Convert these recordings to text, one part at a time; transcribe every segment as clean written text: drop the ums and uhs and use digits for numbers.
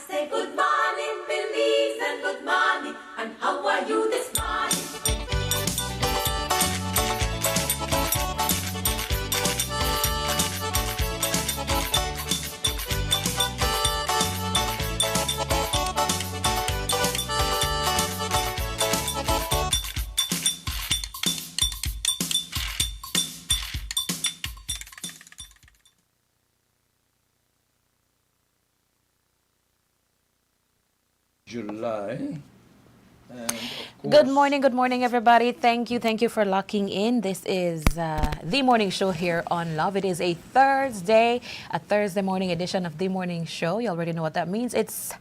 say good morning, Belize, and good morning, and how are you this morning? July. Good morning, everybody. Thank you for locking in. This is the morning show here on Love. It is a Thursday morning edition of the morning show. You already know what that means. It's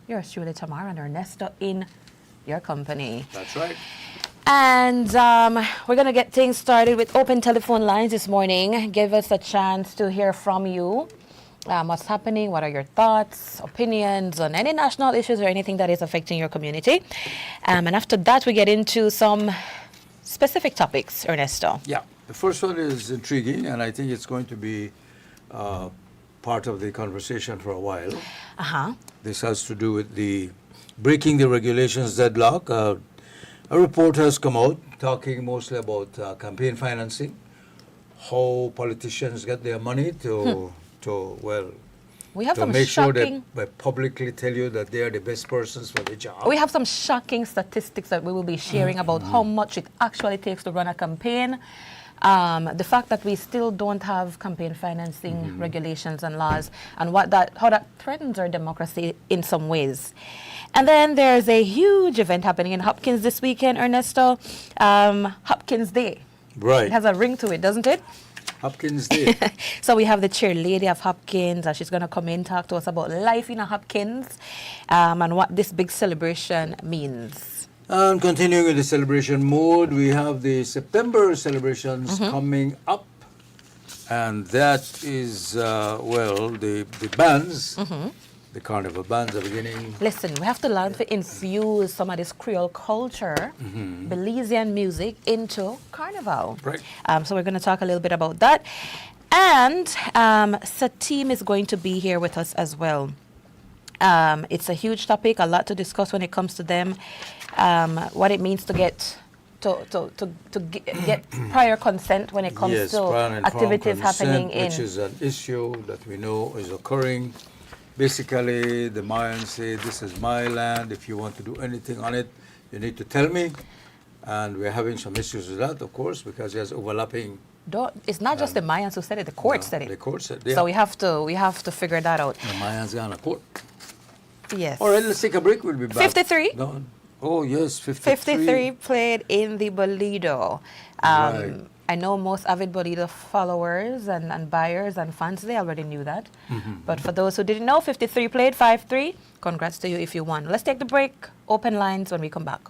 yours truly, Tamara and Ernesto, in your company. That's right. And we're going to get things started with open telephone lines this morning. Give us a chance to hear from you. What's happening? What are your thoughts, opinions on any national issues or anything that is affecting your community? And after that, we get into some specific topics, Ernesto. Yeah. The first one is intriguing, and I think it's going to be part of the conversation for a while. This has to do with the breaking the regulations deadlock. A report has come out talking mostly about campaign financing, how politicians get their money we have to some make sure shocking, that they publicly tell you that they are the best persons for the job. we have some shocking statistics that we will be sharing about how much it actually takes to run a campaign. The fact that we still don't have campaign financing regulations and laws, and how that threatens our democracy in some ways. And then there's a huge event happening in Hopkins this weekend, Ernesto. Hopkins Day. Right. It has a ring to it, doesn't it? Hopkins Day. So we have the chairlady of Hopkins, and she's going to come in and talk to us about life in a Hopkins and what this big celebration means. And continuing with the celebration mode, we have the September celebrations coming up. And that is, the bands, the carnival bands are beginning. Listen, we have to learn to infuse some of this Creole culture, Belizean music, into Carnival. Right. So we're going to talk a little bit about that. And Satim is going to be here with us as well. It's a huge topic, a lot to discuss when it comes to them, what it means to get get prior consent when it comes to activities happening in... Which is an issue that we know is occurring. Basically, the Mayans say, this is my land. If you want to do anything on it, you need to tell me. And we're having some issues with that, of course, because there's overlapping. It's not just the Mayans who said it, the court said it. The court said it. So we have to figure that out. The Mayans are on a court. Yes. All right, let's take a break. We'll be back. 53? No. Oh, yes, 53. 53 played in the Bolido. Right. I know most avid Bolido followers and buyers and fans, they already knew that. But for those who didn't know, 53 played, 5-3. Congrats to you if you won. Let's take the break. Open lines when we come back.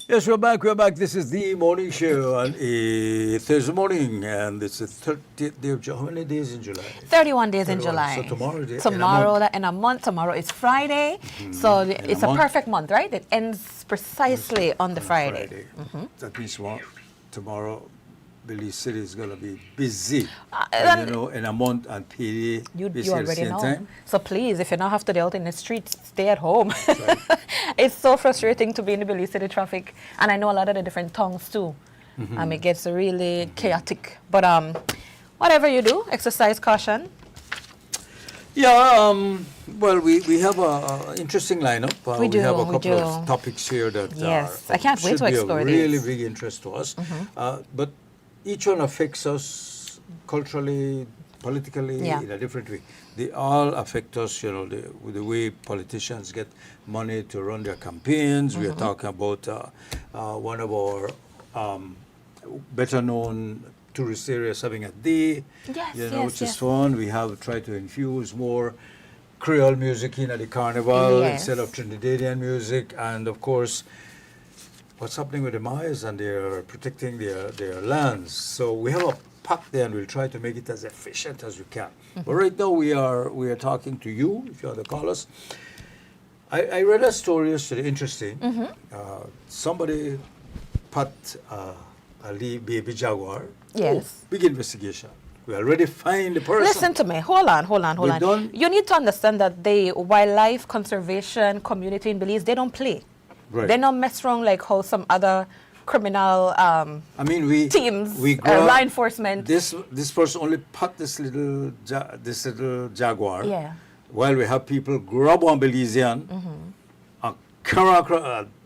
Yes, we're back. We're back. This is the morning show on a Thursday morning, and it's the 30th day of July. How many days in July? 31 days in 31. July. So tomorrow, In a month. Tomorrow is Friday. So it's a perfect month, right? It ends precisely on the Friday. That means tomorrow, Belize City is going to be busy. And, in a month and payday. You already know. Time. So please, if you don't have to be out in the streets, stay at home. Right. It's so frustrating to be in the Belize City traffic. And I know a lot of the different tongues too. It gets really chaotic. But whatever you do, exercise caution. Yeah, well, we have an interesting lineup. We have a couple of topics here that I can't wait to explore these. Really big interest to us. But each one affects us culturally, politically, in a different way. They all affect us, with the way politicians get money to run their campaigns. We are talking about one of our better-known tourist areas having a day, which is fun. We have tried to infuse more Creole music in at the carnival instead of Trinidadian music, and of course, what's happening with the Mayas, and they're protecting their lands. So we have a pack there, and we'll try to make it as efficient as we can. But right now we are talking to you, if you want to call us. I read a story yesterday, interesting. Somebody put a baby jaguar. Yes. Big investigation. We already find the person. Listen to me. Hold on. You need to understand that the wildlife conservation community in Belize, they don't play. Right. They don't mess around like how some other criminal teams, law enforcement. This person only put this little jaguar. Yeah. While we have people grab one Belizean,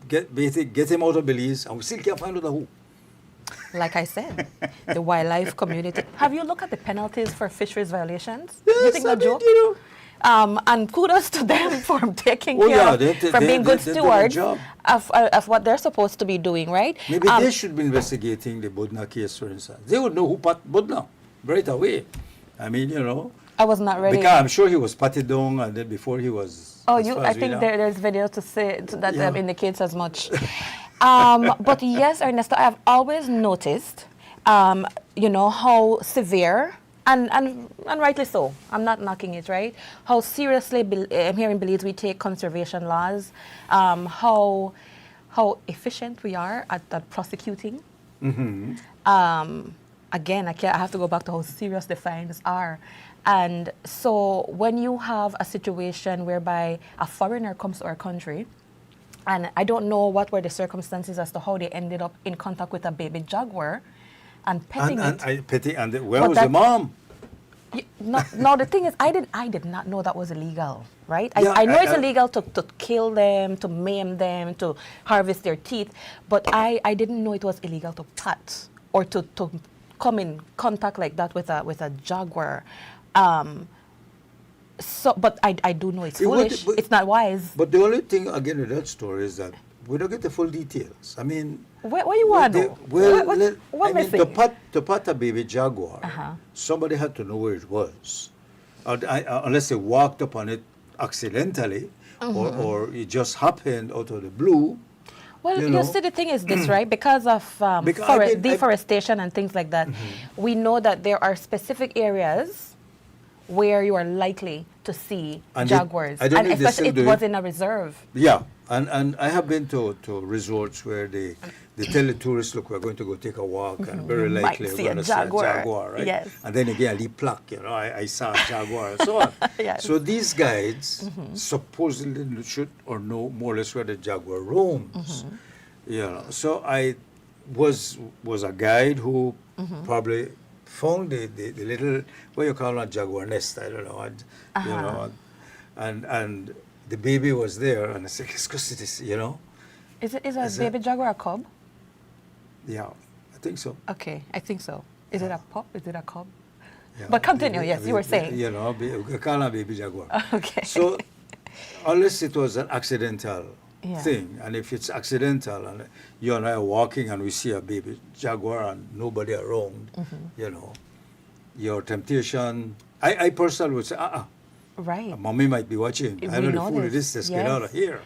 get him out of Belize, and we still can't find out who. Like I said, the wildlife community. Have you looked at the penalties for fisheries violations? Yes, you think no joke? And kudos to them for taking care of, for being good stewards of what they're supposed to be doing, right? Maybe they should be investigating the Budna case, for instance. They would know who pat Budna right away. I mean, I was not ready. Because I'm sure he was patted down, and then before he was. Oh, I think there's video to say that indicates as much. But yes, Ernesto, I have always noticed, how severe. And rightly so. I'm not knocking it, right? How seriously here in Belize we take conservation laws, how efficient we are at prosecuting. Again, I have to go back to how serious the fines are. And so when you have a situation whereby a foreigner comes to our country, and I don't know what were the circumstances as to how they ended up in contact with a baby jaguar, and petting it. Where was the mom? No, the thing is, I did not know that was illegal, right? I know it's illegal to kill them, to maim them, to harvest their teeth, but I didn't know it was illegal to pat or to come in contact like that with a jaguar. But I do know it's foolish. It's not wise. But the only thing, again, with that story is that we don't get the full details. I mean, what you want to know? What missing? To pat a baby jaguar, somebody had to know where it was, unless they walked upon it accidentally, or it just happened out of the blue. Well, you see, the thing is this, right? Because of deforestation and things like that, we know that there are specific areas where you are likely to see jaguars, and especially it was in a reserve. Yeah, and I have been to resorts where they tell the tourists, look, we're going to go take a walk, and very likely we're going to see a jaguar, right? Yes. And then again, the plaque, I saw a jaguar, and so on. Yes. So these guides supposedly should or know more or less where the jaguar roams. So I was a guide who probably found the little, what you call a jaguar nest, I don't know, and the baby was there, and I said, let's go see this, Is a baby jaguar a cub? Yeah, I think so. Okay, I think so. Is it a pup? Is it a cub? Yeah, but continue, yes, you were saying. We call a baby jaguar. Okay. So, unless it was an accidental thing, and if it's accidental, and you and I are walking and we see a baby jaguar and nobody around, your temptation, I personally would say, right. Mommy might be watching. I know the fool it is, just get out of here,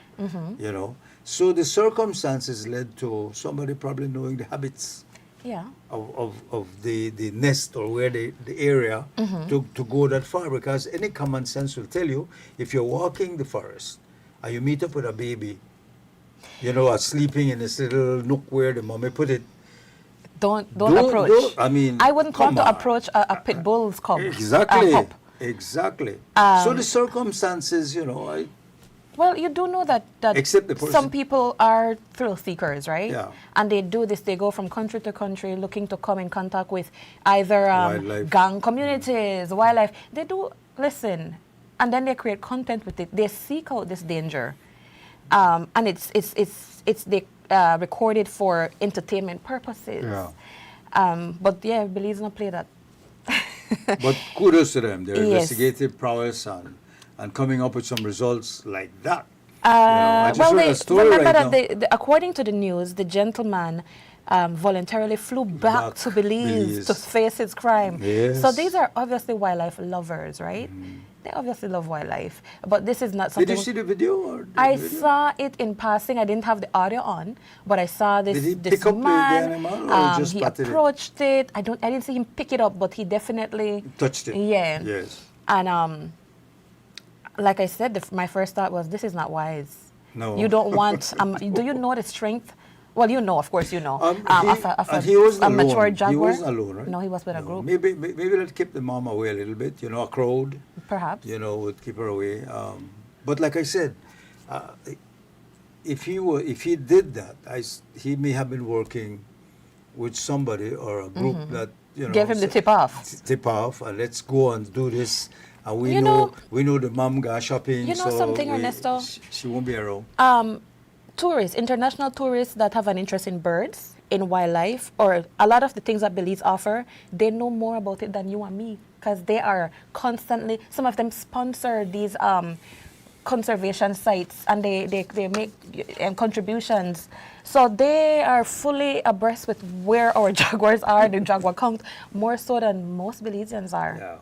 So the circumstances led to somebody probably knowing the habits Yeah. of the nest or where the area to go that far, because any common sense will tell you if you're walking the forest and you meet up with a baby, sleeping in this little nook where the mommy put it. Don't approach. I mean, I wouldn't want to come on. approach a pit bull's cub. Exactly. Pup. Exactly. So the circumstances, Well, you do know that Except the person- some people are thrill seekers, right? Yeah. And they do this. They go from country to country looking to come in contact with either Wildlife. gang communities, wildlife. They do listen, and then they create content with it. They seek out this danger, and it's they recorded for entertainment purposes. Yeah. But yeah, Belize not play that. But kudos to them, their Yes. investigative prowess and coming up with some results like that. I just heard a story remember right that now. according to the news, the gentleman voluntarily flew back to Belize to face his crime. Yes. So these are obviously wildlife lovers, right? They obviously love wildlife. But this is not something... Did you see the video? Or the I video? saw it in passing. I didn't have the audio on, but I saw this, Did he this pick up the man. animal or just he patted it? approached it. I didn't see him pick it up, but he definitely... Touched it. Yeah. Yes. And like I said, my first thought was, this is not wise. No. You don't want, do you know the strength? Well, of course you know. He wasn't a alone. mature jaguar? He wasn't alone, right? No, he was with a No. group. Maybe let's keep the mom away a little bit. A crowd, Perhaps. would keep her away. But like I said, if he did that, he may have been working with somebody or a group that Gave him the tip off. Tip off, and let's go and do this. And we You know know- the mom got shopping. You know so something, Ernesto? She won't be around. Tourists, international tourists that have an interest in birds, in wildlife, or a lot of the things that Belize offer, they know more about it than you and me, because they are constantly, some of them sponsor these conservation sites, and they make contributions. So they are fully abreast with where our jaguars are, the jaguar count, more so than most Belizeans are. Yeah.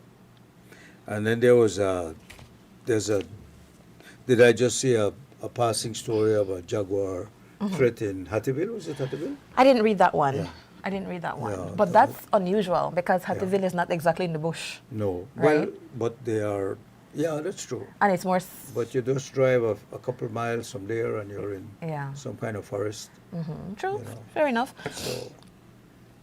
And then did I just see a passing story of a jaguar threat in Hattieville? Was it Hattieville? I didn't read that one. Yeah. I didn't read that one. Yeah, But that's unusual, because Hattieville is not exactly in the bush. No. Right? Well, but they are, yeah, that's true. And it's more... But you just drive a couple of miles from there and you're in Yeah. some kind of forest. True. Fair enough. So,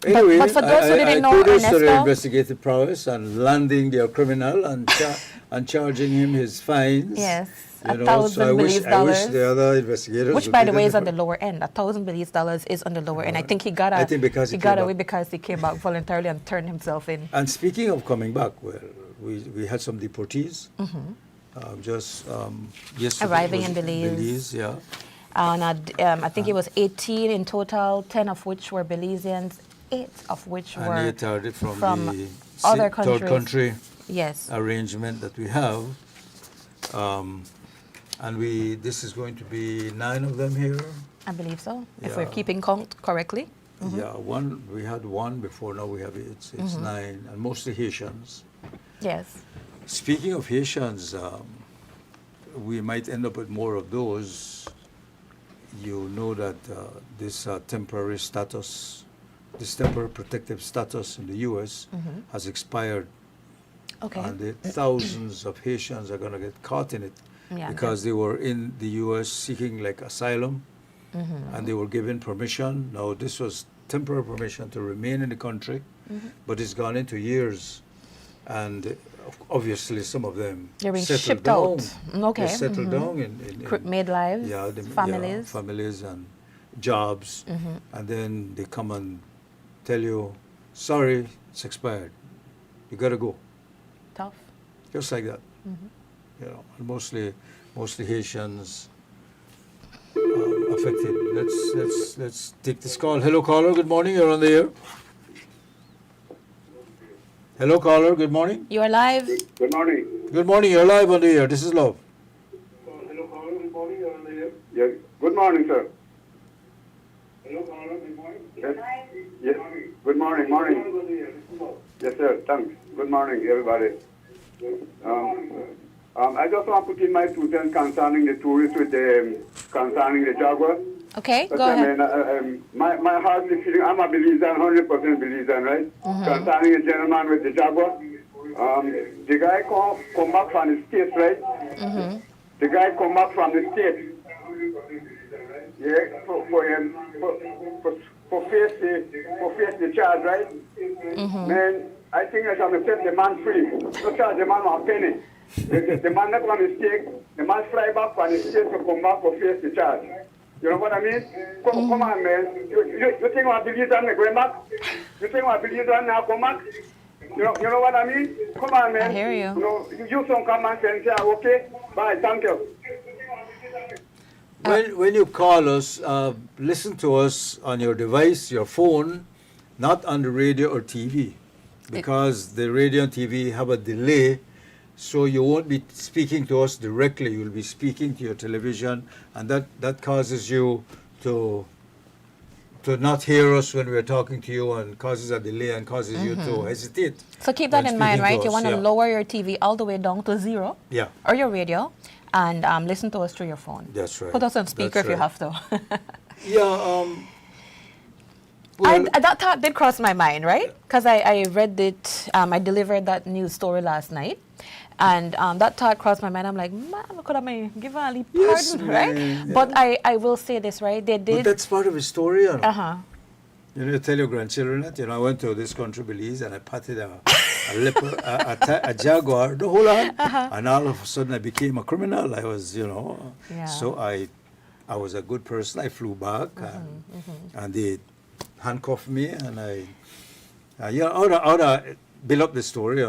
anyway, but for those who didn't know, kudos to their Ernesto- investigative prowess and landing their criminal and charging him his fines. Yes, So I 1,000 wish Belize the other investigators. Which, would by be the way, is on the different. lower end. $1,000 is on the lower end. I think he got I think because he got came away back. because he came back voluntarily and turned himself in. And speaking of coming back, well, we had some deportees. Just yesterday. Arriving was in Belize. Belize, yeah. And I think it was 18 in total, 10 of which were Belizeans, 8 of which And were they started from the other third countries. country Yes. arrangement that we have. And this is going to be 9 of them here. I believe so, if we're Yeah. keeping count correctly. Yeah, we had one before, now we have it's 9, and mostly Haitians. Yes. Speaking of Haitians, we might end up with more of those. You know that this temporary status, this temporary protective status in the U.S. has expired, Okay. and the thousands of Haitians are going to get caught in it Yeah, because they were in the U.S. seeking like asylum, and they were given permission. Now this was temporary permission to remain in the country, but it's gone into years, and obviously some of them They're being settled shipped down. out. Okay. They settled down in Made lives, yeah, families. families and jobs, and then they come and tell you, sorry, it's expired. You got to go, Tough. just like that. And mostly Haitians affected. Let's take this call. Hello, caller. Good morning. You're on the air. Hello, caller. Good morning. You are live. Good morning. Good morning. You're live on the air. This is Love. Hello, caller. Good morning. You're on the air. Yeah. Good morning, sir. Hello, caller. Good morning. Yes. Yes. Good morning. Morning. Yes, sir. Thanks. Good morning, everybody. I just want to put in my 2 cents concerning the tourists with concerning the Jaguar. Okay, But go ahead. My heartly feeling, I'm a believer, 100% believer, right? Concerning the gentleman with the Jaguar. The guy come back from the States, right? The guy come back from the States. Yeah, for face the charge, right? Man, I think I shall set the man free. Don't charge the man 1 penny. The man not on mistake. The man fly back from the States to come back for face the charge. You know what I mean? Come on, man. You think I believe that going back? You think I believe that now come back? You know what I mean? Come on, man. I hear you. You know, you use some common sense here, okay? Bye, thank you. When you call us, listen to us on your device, your phone, not on the radio or TV, because the radio and TV have a delay, so you won't be speaking to us directly. You'll be speaking to your television, and that causes you to not hear us when we're talking to you, and causes a delay and causes you to hesitate. So keep that when in mind, speaking to right? You us, want to yeah. lower your TV all the way down to 0. Yeah. Or your radio, and listen to us through your phone. That's right. Put us on speaker That's if you right. have to. Yeah. Well, That thought did cross my mind, right? Because I read it, I delivered that news story last night. And that thought crossed my mind. I'm like, man, could I give her a leap pardon, Yes, right? man, yeah. But I will say this, right? They but did. that's part of the story, you know. Uh-huh. You know, you tell your grandchildren that, I went to this country, Belize, and I patted a leopard, a jaguar, the whole lot, and all of a sudden I became a criminal. I was, Yeah. so I was a good person. I flew back, and they handcuffed me, and I how to build up the story,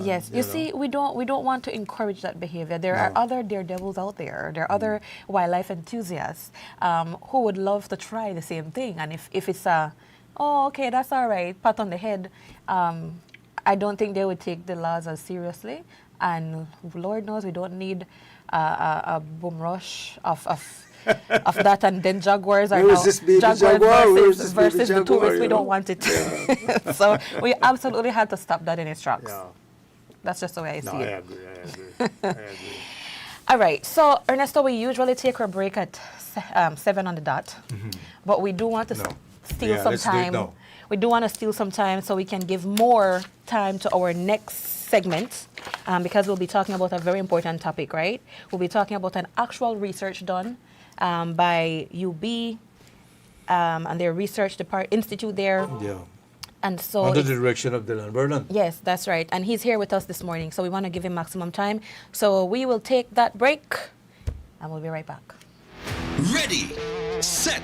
Yes, you see, we don't want to encourage that behavior. There are other daredevils out there. There are other wildlife enthusiasts who would love to try the same thing. And if it's okay, that's all right, pat on the head, I don't think they would take the laws as seriously. And Lord knows we don't need a boom rush of that, and then jaguars are Where is now this baby jaguars jaguar? Where is versus, this baby versus the jaguar, tourists. We you know? don't want it. So we absolutely had to stop that in its tracks. Yeah. That's just the way I see No, I it. agree. I agree. All right. So Ernesto, we usually take our break at 7 on the dot, but we do want to steal Yeah, some let's do it time. now. We do want to steal some time so we can give more time to our next segment, because we'll be talking about a very important topic, right? We'll be talking about an actual research done by UB and their research institute there. Yeah. And so Under it's- the direction of Dylan Vernon. Yes, that's right. And he's here with us this morning, so we want to give him maximum time. So we will take that break, and we'll be right back. Ready, set,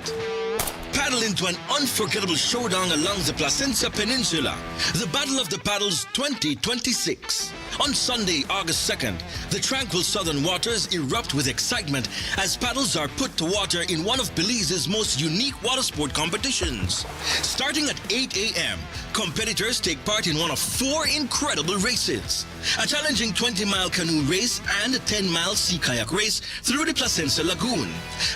paddle into an unforgettable showdown along the Placencia Peninsula, the Battle of the Paddles 2026. On Sunday, August 2nd, the tranquil southern waters erupt with excitement as paddles are put to water in one of Belize's most unique water sport competitions. Starting at 8 a.m., competitors take part in one of 4 incredible races: a challenging 20-mile canoe race and a 10-mile sea kayak race through the Placencia Lagoon,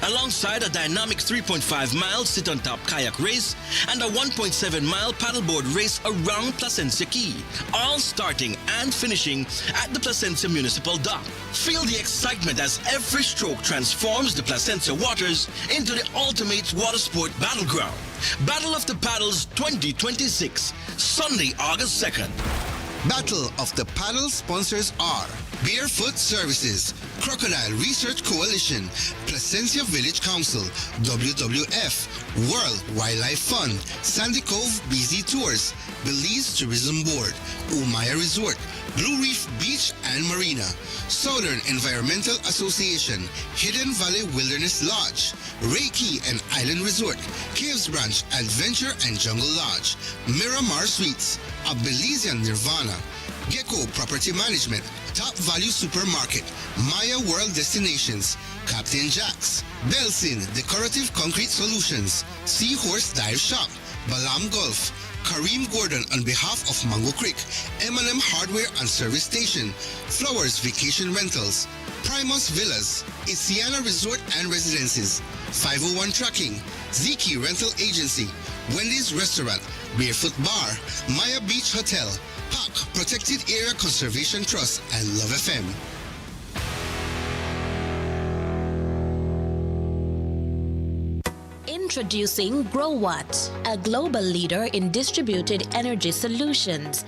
alongside a dynamic 3.5-mile sit-on-top kayak race and a 1.7-mile paddleboard race around Placencia Key, all starting and finishing at the Placencia Municipal Dock. Feel the excitement as every stroke transforms the Placencia waters into the ultimate water sport battleground. Battle of the Paddles 2026, Sunday, August 2nd. Battle of the Paddle sponsors are Barefoot Services, Crocodile Research Coalition, Placencia Village Council, WWF, World Wildlife Fund, Sandy Cove BZ Tours, Belize Tourism Board, Umaya Resort, Blue Reef Beach and Marina, Southern Environmental Association, Hidden Valley Wilderness Lodge, Reiki and Island Resort, Caves Branch Adventure and Jungle Lodge, Miramar Suites, a Belizean Nirvana, Gecko Property Management, Top Value Supermarket, Maya World Destinations, Captain Jack's, Belsin Decorative Concrete Solutions, Seahorse Dive Shop, Balam Golf, Kareem Gordon on behalf of Mango Creek, M&M Hardware and Service Station, Flowers Vacation Rentals, Primus Villas, Isiana Resort and Residences, 501 Trucking, Ziki Rental Agency, Wendy's Restaurant, Barefoot Bar, Maya Beach Hotel, PAC Protected Area Conservation Trust, and Love FM. Introducing GrowWatt, a global leader in distributed energy solutions.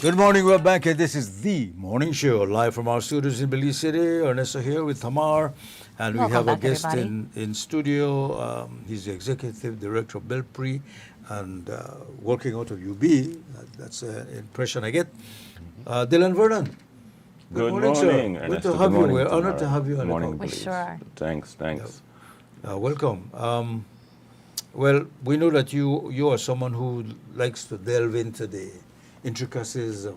Good morning, we're back and this is The Morning Show, live from our studios in Belize City. Ernesto here with Tamar, and we have a guest in studio. He's the Executive Director of Belpre and working out of UB. That's an impression I get. Dylan Vernon. Good morning, sir. Good to have you. We're honored to have you on the call. We sure are. Thanks. Welcome. Well, we know that you are someone who likes to delve into the intricacies of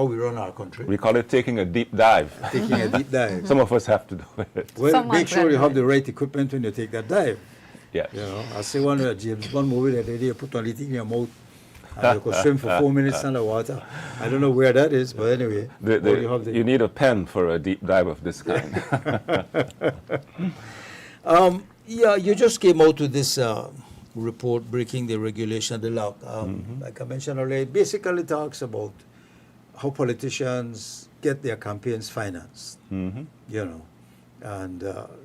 how we run our country. We call it taking a deep dive. Taking a deep dive. Some of us have to do it. Well, Someone make sure you can have do the right equipment when you take that dive. Yes. You know, I see one James Bond movie that they put on in your mouth and you could swim for 4 minutes under water. I don't know where that is, but anyway. You need a pen for a deep dive of this kind. Yeah, you just came out with this report, Breaking the Regulation, the Law. Like I mentioned earlier, it basically talks about how politicians get their campaigns financed, you know. And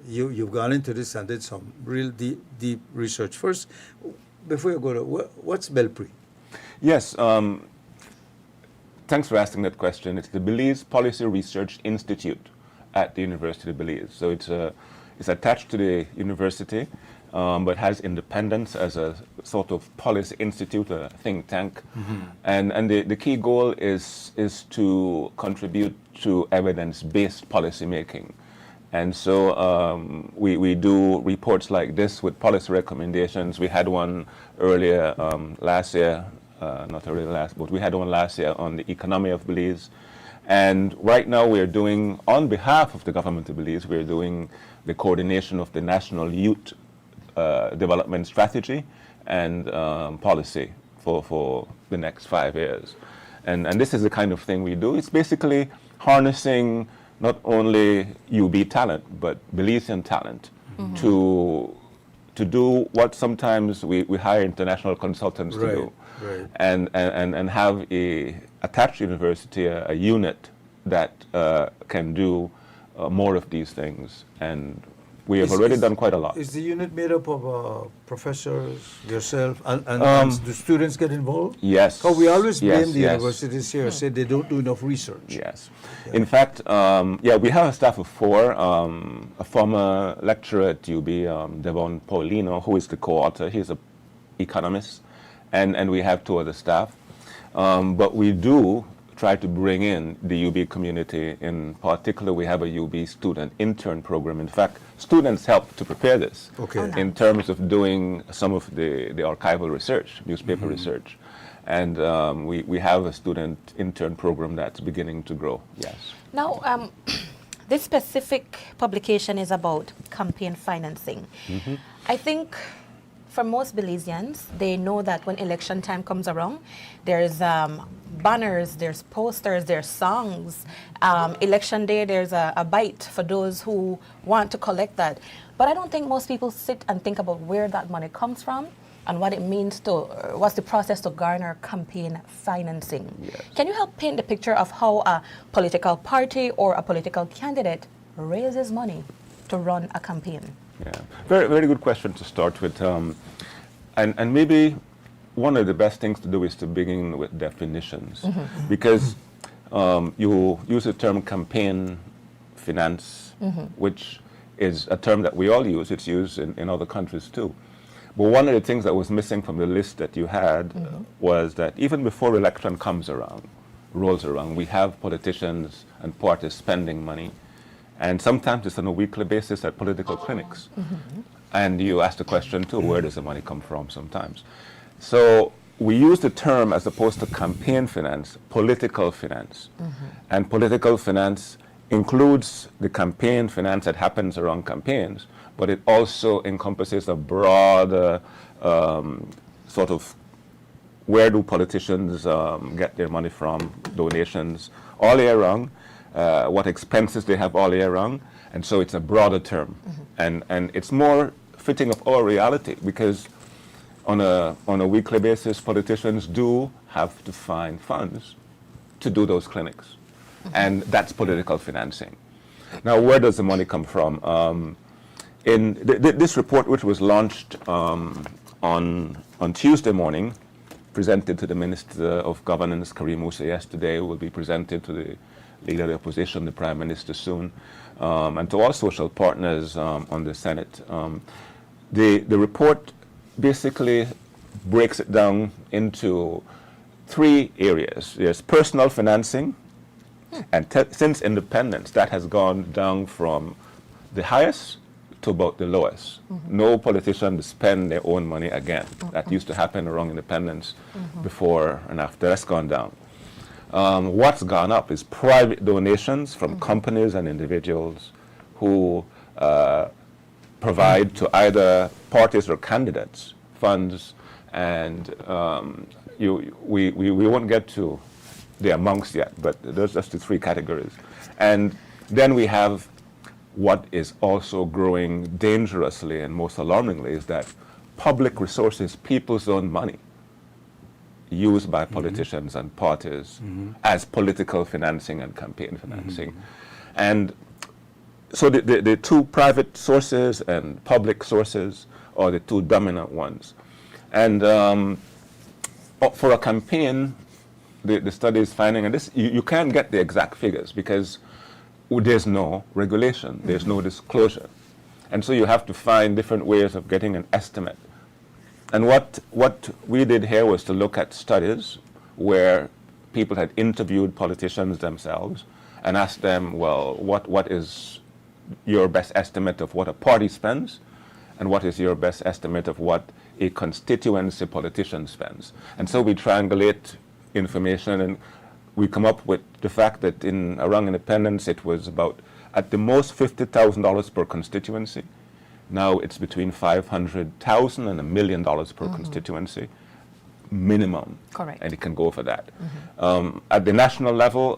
you've gone into this and did some real deep research. First, before you go to, what's Belpre? Yes. Thanks for asking that question. It's the Belize Policy Research Institute at the University of Belize. So it's attached to the university, but has independence as a sort of policy institute, a think tank. And the key goal is to contribute to evidence-based policy making. And so we do reports like this with policy recommendations. We had one earlier last year, not earlier last, but we had one last year on the economy of Belize. And right now we're doing, on behalf of the government of Belize, we're doing the coordination of the National Youth Development Strategy and policy for the next 5 years. And this is the kind of thing we do. It's basically harnessing not only UB talent, but Belizean talent to do what sometimes we hire international consultants to do. Right. And have a attached university, a unit that can do more of these things. And we have already done quite a lot. Is the unit made up of professors, yourself, and do students get involved? Yes. Because we always blame the yes. universities here, say they don't do enough research. Yes. In fact, we have a staff of 4. A former lecturer at UB, Devon Paulino, who is the co-author. He's an economist. And we have 2 other staff. But we do try to bring in the UB community. In particular, we have a UB student intern program. In fact, students help to prepare this in terms of doing some of the archival research, newspaper research. And we have a student intern program that's beginning to grow, yes. Now, this specific publication is about campaign financing. I think for most Belizeans, they know that when election time comes around, there's banners, there's posters, there's songs. Election day, there's a bite for those who want to collect that. But I don't think most people sit and think about where that money comes from and what it means to, what's the process to garner campaign financing. Yes. Can you help paint the picture of how a political party or a political candidate raises money to run a campaign? Yeah, very, very good question to start with. And maybe one of the best things to do is to begin with definitions. Because you use the term campaign finance, which is a term that we all use. It's used in other countries too. But one of the things that was missing from the list that you had was that even before election rolls around, we have politicians and parties spending money. And sometimes it's on a weekly basis at political clinics. And you ask the question too, where does the money come from sometimes? So we use the term, as opposed to campaign finance, political finance. And political finance includes the campaign finance that happens around campaigns, but it also encompasses a broader sort of where do politicians get their money from, donations, all year round. What expenses they have all year round, and so it's a broader term, and it's more fitting of our reality, because on a weekly basis, politicians do have to find funds to do those clinics, and that's political financing. Now, where does the money come from? In this report, which was launched on Tuesday morning, presented to the Minister of Governance, Karim Musa, yesterday, will be presented to the Leader of the Opposition, the Prime Minister, soon, and to all social partners on the Senate. The report basically breaks it down into 3 areas. There's personal financing, and since independence, that has gone down from the highest to about the lowest. No politician to spend their own money again. That used to happen around independence before and after. That's gone down. What's gone up is private donations from companies and individuals who provide to either parties or candidates funds, and we won't get to the amounts yet, but those are just the three categories. And then we have what is also growing dangerously and most alarmingly is that public resources, people's own money, used by politicians and parties as political financing and campaign financing. And so the two private sources and public sources are the two dominant ones. And for a campaign, the study is finding, and this you can't get the exact figures because there's no regulation, there's no disclosure. And so you have to find different ways of getting an estimate. And what we did here was to look at studies where people had interviewed politicians themselves and asked them, well, what is your best estimate of what a party spends, and what is your best estimate of what a constituency politician spends? And so we triangulate information, and we come up with the fact that around independence it was about, at the most, $50,000 per constituency. Now it's between $500,000 and $1 million per constituency, minimum. Correct. And it can go for that. At the national level,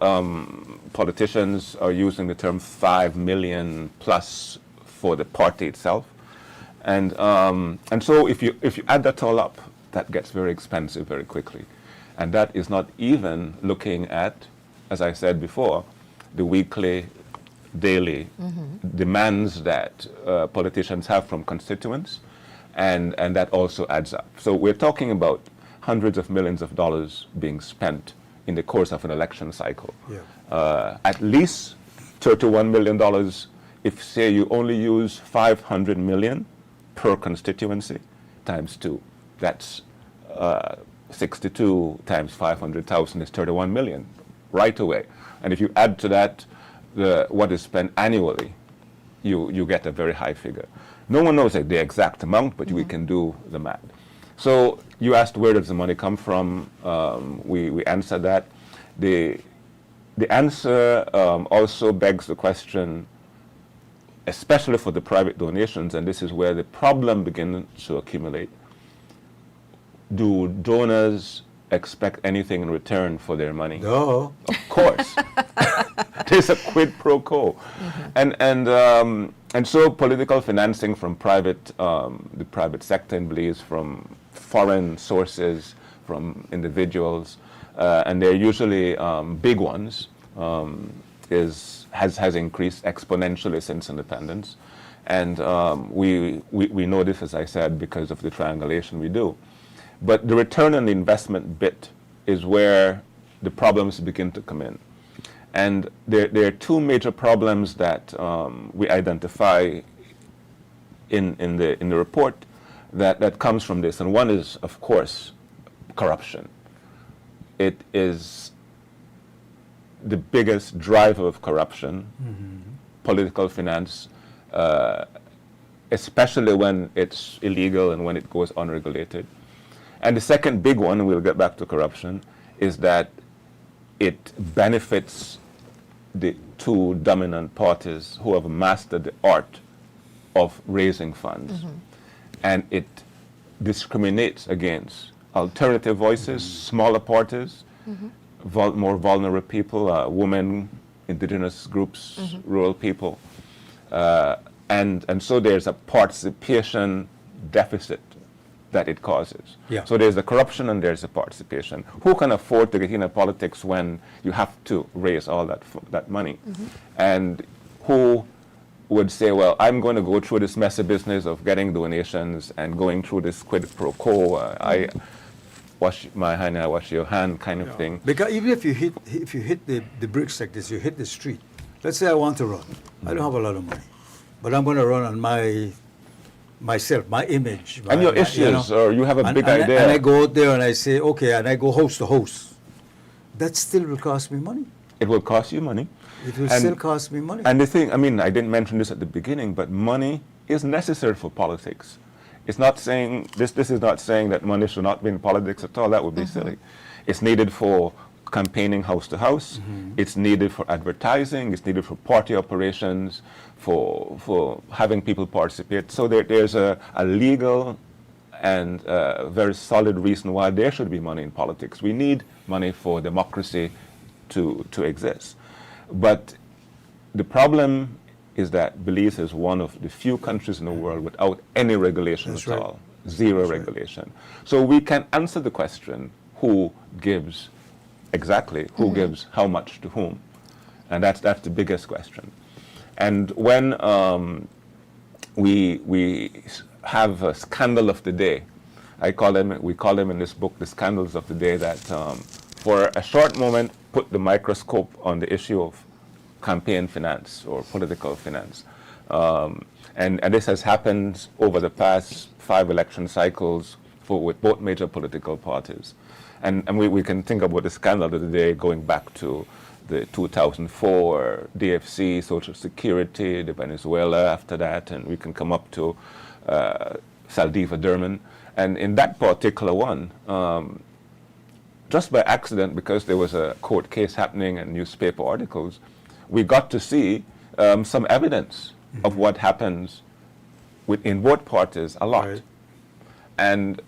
politicians are using the term 5 million plus for the party itself. And so if you add that all up, that gets very expensive very quickly. And that is not even looking at, as I said before, the weekly, daily demands that politicians have from constituents, and that also adds up. So we're talking about hundreds of millions of dollars being spent in the course of an election cycle. Yeah. At least $31 million if, say, you only use 500 million per constituency times 2. That's 62 times 500,000 is 31 million right away. And if you add to that what is spent annually, you get a very high figure. No one knows the exact amount, but we can do the math. So you asked, where does the money come from? We answered that. The answer also begs the question, especially for the private donations, and this is where the problem begins to accumulate. Do donors expect anything in return for their money? No. Of course. There's a quid pro quo. And so political financing from the private sector, and believes from foreign sources, from individuals, and they're usually big ones, has increased exponentially since independence. And we know this, as I said, because of the triangulation we do. But the return on the investment bit is where the problems begin to come in. And there are two major problems that we identify in the report that comes from this. And one is, of course, corruption. It is the biggest driver of corruption, political finance, especially when it's illegal and when it goes unregulated. And the second big one, and we'll get back to corruption, is that it benefits the two dominant parties who have mastered the art of raising funds. And it discriminates against alternative voices, smaller parties, more vulnerable people, women, indigenous groups, rural people. And so there's a participation deficit that it causes. Yeah. So there's the corruption and there's the participation. Who can afford to get into politics when you have to raise all that money? And who would say, well, I'm going to go through this messy business of getting donations and going through this quid pro quo, I wash my hand, I wash your hand kind of thing. Because even if you hit the bricks like this, you hit the street. Let's say I want to run. I don't have a lot of money, but I'm going to run on myself, my image. And your issues, or you have a big idea. And I go out there and I say, okay, and I go host to host. That still will cost me money. It will cost you money. It will still cost me money. And the thing, I mean, I didn't mention this at the beginning, but money is necessary for politics. It's not saying, this is not saying that money should not be in politics at all. That would be silly. It's needed for campaigning house to house. It's needed for advertising. It's needed for party operations, for having people participate. So there's a legal and very solid reason why there should be money in politics. We need money for democracy to exist. But the problem is that Belize is one of the few countries in the world without any regulation That's at right. all. Zero That's right. regulation. So we can answer the question, who gives exactly, who gives how much to whom? And that's the biggest question. And when we have a scandal of the day, we call them in this book the scandals of the day, that for a short moment put the microscope on the issue of campaign finance or political finance. And this has happened over the past 5 election cycles with both major political parties. And we can think about the scandal of the day going back to the 2004 DFC, Social Security, the Venezuela after that, and we can come up to Saldiva Durman. And in that particular one, just by accident, because there was a court case happening and newspaper articles, we got to see some evidence of what happens in both parties a lot. Right. And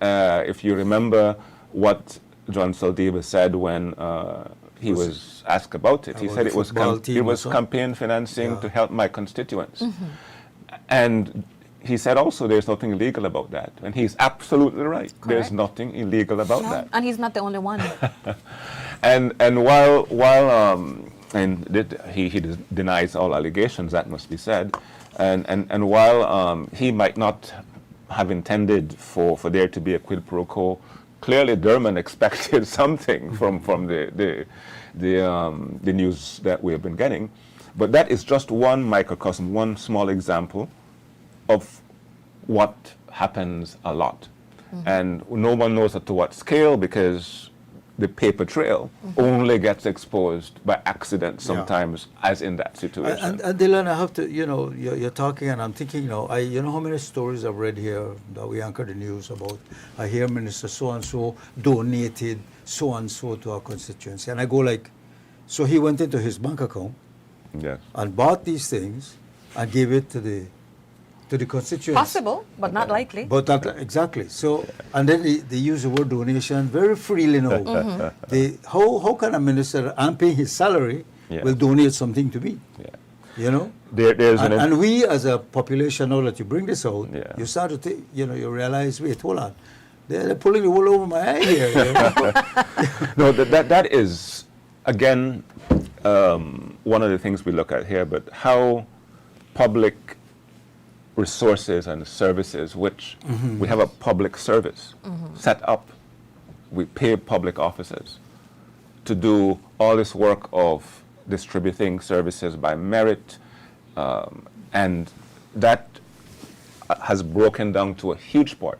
if you remember what John Saldiva said when he was asked about it, he About said the it was football team or something? campaign financing Yeah. to help my constituents. And he said also there's nothing illegal about that. And he's absolutely right. There's Correct. nothing illegal about No, that. and he's not the only one. And he denies all allegations, that must be said. And while he might not have intended for there to be a quid pro quo, clearly Durman expected something from the news that we have been getting. But that is just one microcosm, one small example of what happens a lot. And no one knows to what scale, because the paper trail only gets exposed by accident sometimes, as in that situation. And Dylan, I have to, you're talking and I'm thinking, you know how many stories I've read here that we anchor the news about. I hear Minister so-and-so donated so-and-so to our constituency. And I go like, so he went into his bank account Yes. and bought these things and gave it to the constituency. Possible, but not likely. But that, exactly. So, and then they use the word donation very freely now. How can a minister, I'm paying his salary, Yeah. will donate something to me? Yeah. You know? There's And we as a population, now that you bring this out, Yeah. you start to think, you realize, wait, hold on. They're pulling the wool over my eye here. You know? No, that is, again, one of the things we look at here, but how public resources and services, which we have a public service set up, we pay public officers to do all this work of distributing services by merit, and that has broken down to a huge part.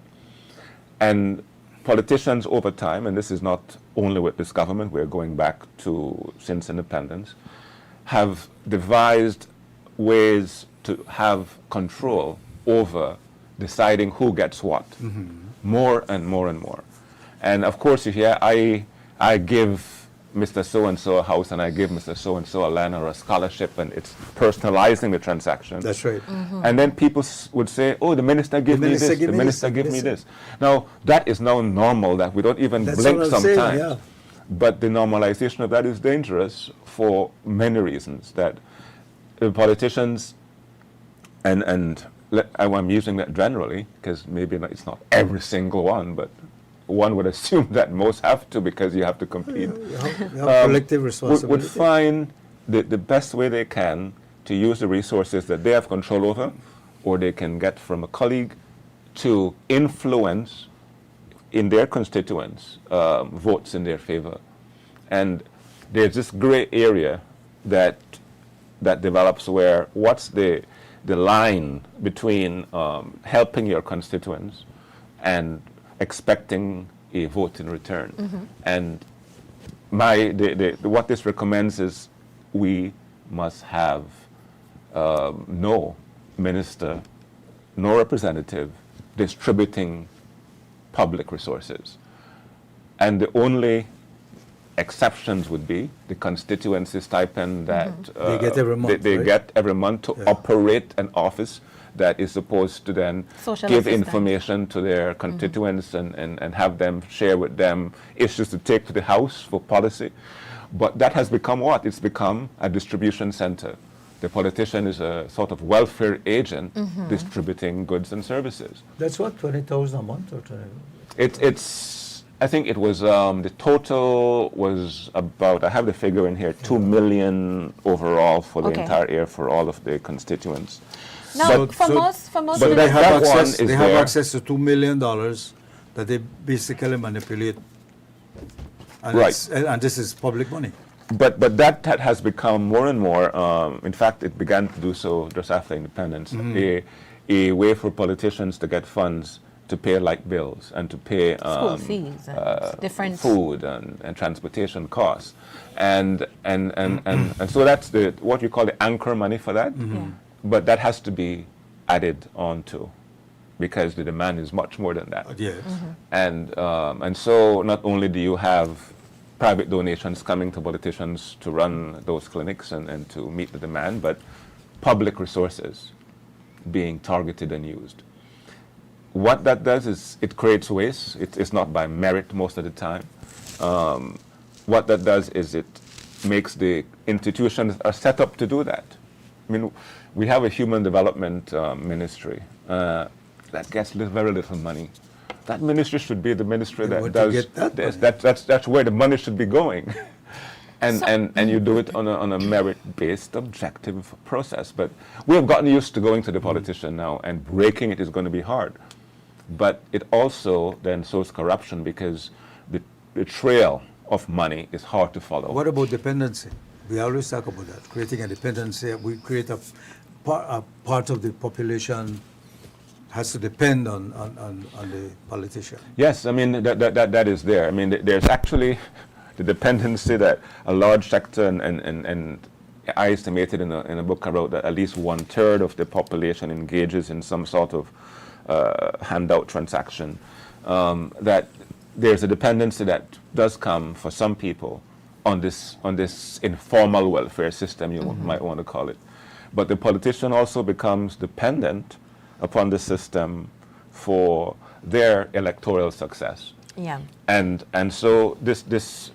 And politicians over time, and this is not only with this government, we're going back to since independence, have devised ways to have control over deciding who gets what, more and more and more. And of course, you hear, I give Mr. So-and-so a house and I give Mr. So-and-so a land or a scholarship, and it's personalizing the transaction. That's right. And then people would say, oh, the minister gave me minister this, gave the me minister this, gave me minister. this. Now, that is now normal, that we don't even That's blink what I'm saying, sometimes. yeah. But the normalization of that is dangerous for many reasons, that the politicians, I'm using that generally, because maybe it's not every single one, but one would assume that most have to, because you have to compete. You have collective would responsibility. find the best way they can to use the resources that they have control over, or they can get from a colleague, to influence in their constituents votes in their favor. And there's this gray area that develops where what's the line between helping your constituents and expecting a vote in return. And what this recommends is we must have no minister, no representative distributing public resources. And the only exceptions would be the constituency stipend that They get every month, they right? get every month to Yeah. operate an office that is supposed to then Social give assistant. information to their constituents and have them share with them issues to take to the House for policy. But that has become what? It's become a distribution center. The politician is a sort of welfare agent distributing goods and services. That's what, 20,000 a month or 20? It's I think it was the total was about, I have the figure in here, 2 million overall for the Okay. entire year for all of the constituents. Now, So- for so- most but They that- have that one access. is They have there. access to $2 million that they basically manipulate, and Right. and this is public money. But that has become more and more. In fact, it began to do so just after independence. A way for politicians to get funds to pay light bills and to pay school fees and different food and transportation costs, and so that's the what you call the anchor money for that. Yeah. But that has to be added on to, because the demand is much more than that. Yes. And so not only do you have private donations coming to politicians to run those clinics and to meet the demand, but public resources being targeted and used. What that does is it creates waste. It's not by merit most of the time. What that does is it makes the institutions are set up to do that. I mean, we have a human development ministry that gets very little money. That ministry should be the ministry They that want to does get that this. money. That's where the money should be going. And you do it on a merit-based, objective process. But we have gotten used to going to the politician now, and breaking it is going to be hard. But it also then sows corruption, because the trail of money is hard to follow. What about dependency? We always talk about that, creating a dependency. We create a part of the population has to depend on the politician. Yes, I mean, that is there. I mean, there's actually the dependency that a large sector, and I estimated in a book I wrote that at least 1/3 of the population engages in some sort of handout transaction, that there's a dependency that does come for some people on this informal welfare system, you might want to call it. But the politician also becomes dependent upon the system for their electoral success. Yeah. And so this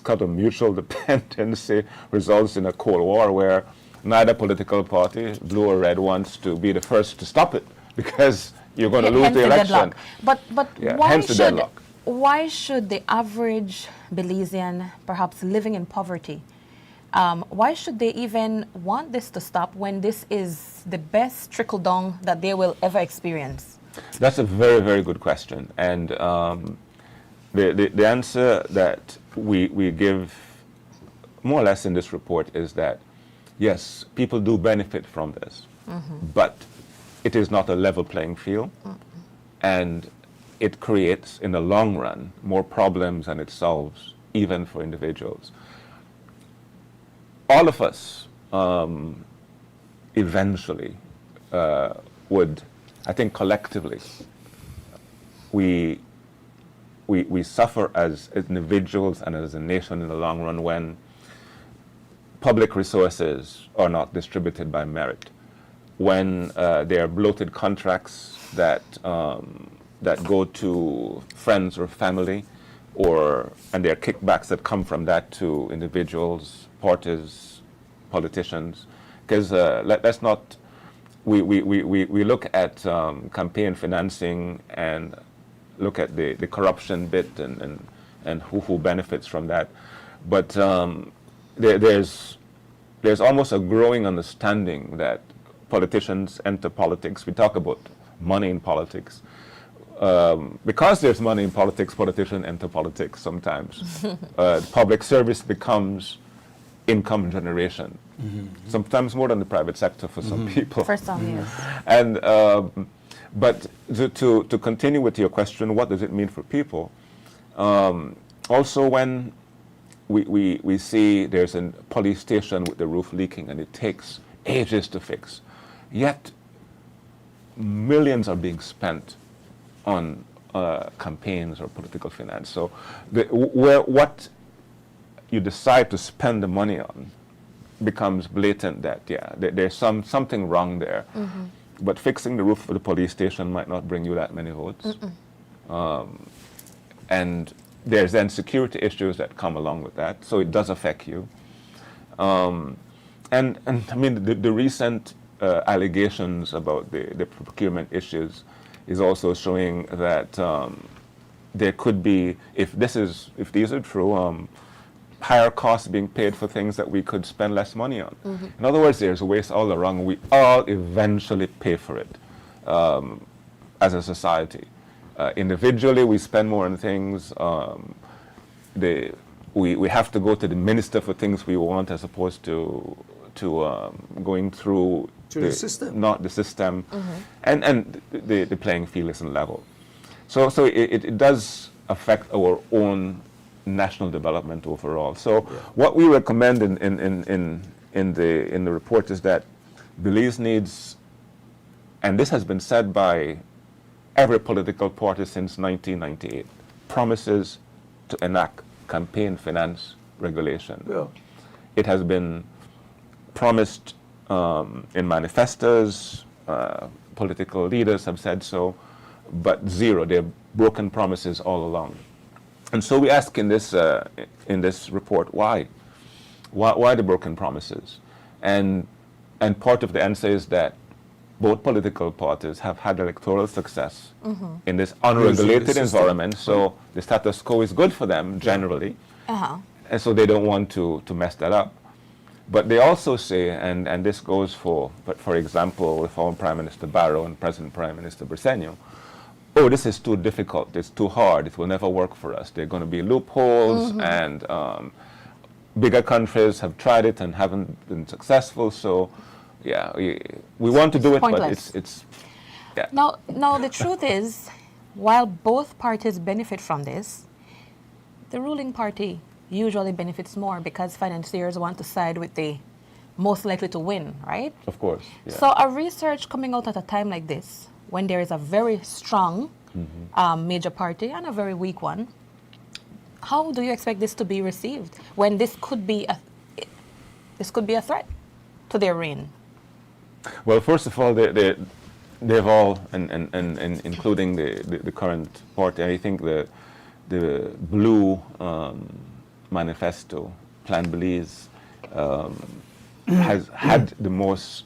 kind of mutual dependency results in a Cold War where neither political party, blue or red, wants to be the first to stop it, because you're going to lose Hence the election. Deadlock. But Yeah, why hence the deadlock. why should the average Belizean, perhaps living in poverty, why should they even want this to stop when this is the best trickle down that they will ever experience? That's a very, very good question. And the answer that we give more or less in this report is that, yes, people do benefit from this, but it is not a level playing field, and it creates, in the long run, more problems than it solves, even for individuals. All of us eventually would, I think collectively, we suffer as individuals and as a nation in the long run when public resources are not distributed by merit, when there are bloated contracts that go to friends or family, and there are kickbacks that come from that to individuals, parties, politicians. Because let's not, we look at campaign financing and look at the corruption bit and who benefits from that. But there's almost a growing understanding that politicians enter politics. We talk about money in politics. Because there's money in politics, politicians enter politics sometimes. Public service becomes income generation, sometimes more than the private sector for some people. For some, yes. And but to continue with your question, what does it mean for people? Also, when we see there's a police station with the roof leaking and it takes ages to fix, yet millions are being spent on campaigns or political finance. So what you decide to spend the money on becomes blatant that, there's something wrong there. But fixing the roof of the police station might not bring you that many votes. And there's then security issues that come along with that, so it does affect you. And I mean, the recent allegations about the procurement issues is also showing that there could be, if these are true, higher costs being paid for things that we could spend less money on. In other words, there's waste all around. We all eventually pay for it as a society. Individually, we spend more on things. We have to go to the minister for things we want as opposed to going through the system. Not the system. And the playing field isn't level. So it does affect our own national development overall. So what we recommend in the report is that Belize needs, and this has been said by every political party since 1998, promises to enact campaign finance regulation. Yeah. It has been promised in manifestos, political leaders have said so, but zero. They've broken promises all along. And so we ask in this report, why the broken promises? And part of the answer is that both political parties have had electoral success in this unregulated environment, so the status quo is good for them generally, and so they don't want to mess that up. But they also say, and this goes for example, with former Prime Minister Barrow and present Prime Minister Briceño, oh, this is too difficult, it's too hard, it will never work for us. There are going to be loopholes, and bigger countries have tried it and haven't been successful, so yeah, we want to do it, pointless. But it's yeah. Now the truth is, while both parties benefit from this, the ruling party usually benefits more because financiers want to side with the most likely to win, right? Of course. Yeah. So a research coming out at a time like this, when there is a very strong major party and a very weak one, how do you expect this to be received when this could be a threat to their reign? Well, first of all, they've all, and including the current party, I think the Blue Manifesto, Plan Belize, has had the most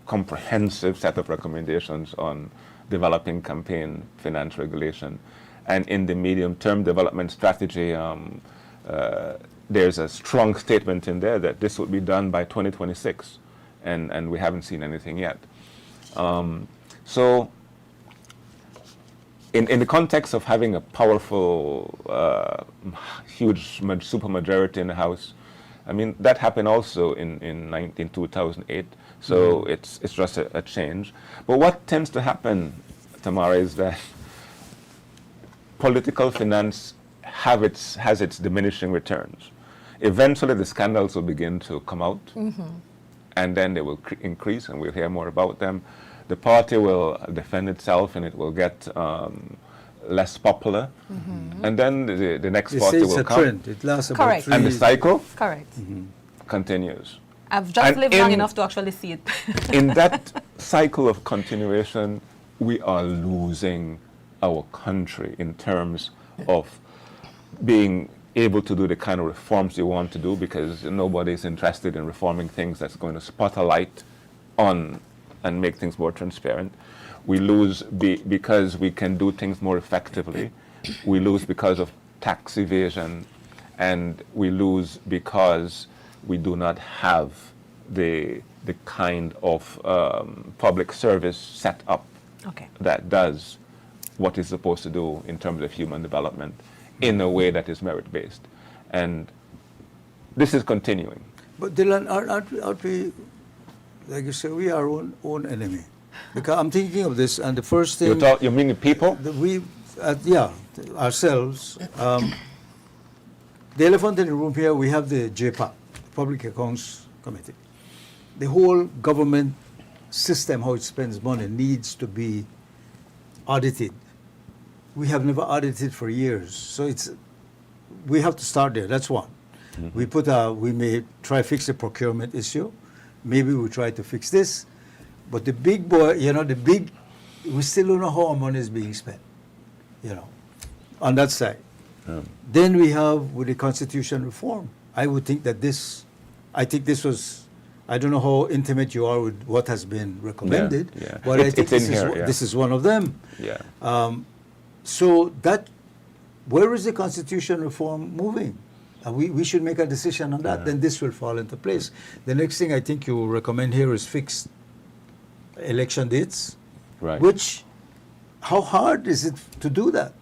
comprehensive set of recommendations on developing campaign finance regulation. And in the medium-term development strategy, there's a strong statement in there that this will be done by 2026, and we haven't seen anything yet. So in the context of having a powerful, huge supermajority in the House, I mean, that happened also in 2008, so it's just a change. But what tends to happen, Tamara, is that political finance has its diminishing returns. Eventually, the scandals will begin to come out, and then they will increase, and we'll hear more about them. The party will defend itself, and it will get less popular, and then the next party will come. It's a trend. It lasts about Correct. 3 And the cycle continues. I've just lived long enough to actually see it. In that cycle of continuation, we are losing our country in terms of being able to do the kind of reforms we want to do, because nobody is interested in reforming things that's going to spot a light on and make things more transparent. We lose because we can do things more effectively. We lose because of tax evasion, and we lose because we do not have the kind of public service set up that does what it's supposed to do in terms of human development in a way that is merit-based. And this is continuing. But Dylan, aren't we, like you say, we are our own enemy? Because I'm thinking of this, and the first thing... You mean the people? Ourselves. The elephant in the room here, we have the JPAC, Public Accounts Committee. The whole government system, how it spends money, needs to be audited. We have never audited for years, so we have to start there. That's one. We may try fix the procurement issue. Maybe we try to fix this. But the big boy, we still don't know how our money is being spent, on that side. Then we have with the constitution reform. I would think that I don't know how intimate you are with what has been recommended, Yeah. but I think this is one of them. Yeah. So where is the constitution reform moving? We should make a decision on that. Then this will fall into place. The next thing I think you recommend here is fixed election dates. Right. Which, how hard is it to do that?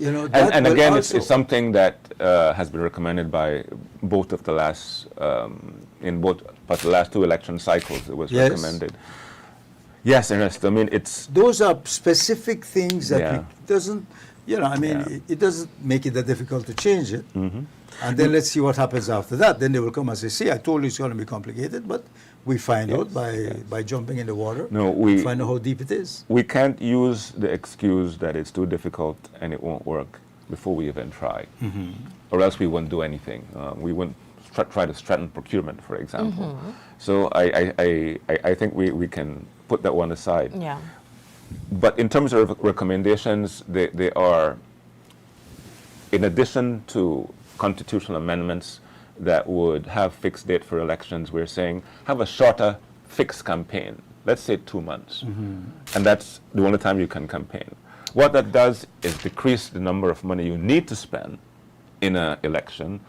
And again, it's something that has been recommended by both of the last, but the last 2 election cycles, it was recommended. Yes, Ernest. I mean, those are specific things that Yeah. it doesn't make it that difficult to change it. Mm-hmm. And then let's see what happens after that. Then they will come and say, see, I told you it's going to be complicated, but we find out by jumping in the water, find out how deep it is. We can't use the excuse that it's too difficult and it won't work before we even try, or else we won't do anything. We won't try to strengthen procurement, for example. So I think we can put that one aside. Yeah. But in terms of recommendations, they are, in addition to constitutional amendments that would have fixed date for elections, we're saying have a shorter fixed campaign, let's say 2 months. And that's the only time you can campaign. What that does is decrease the number of money you need to spend in an election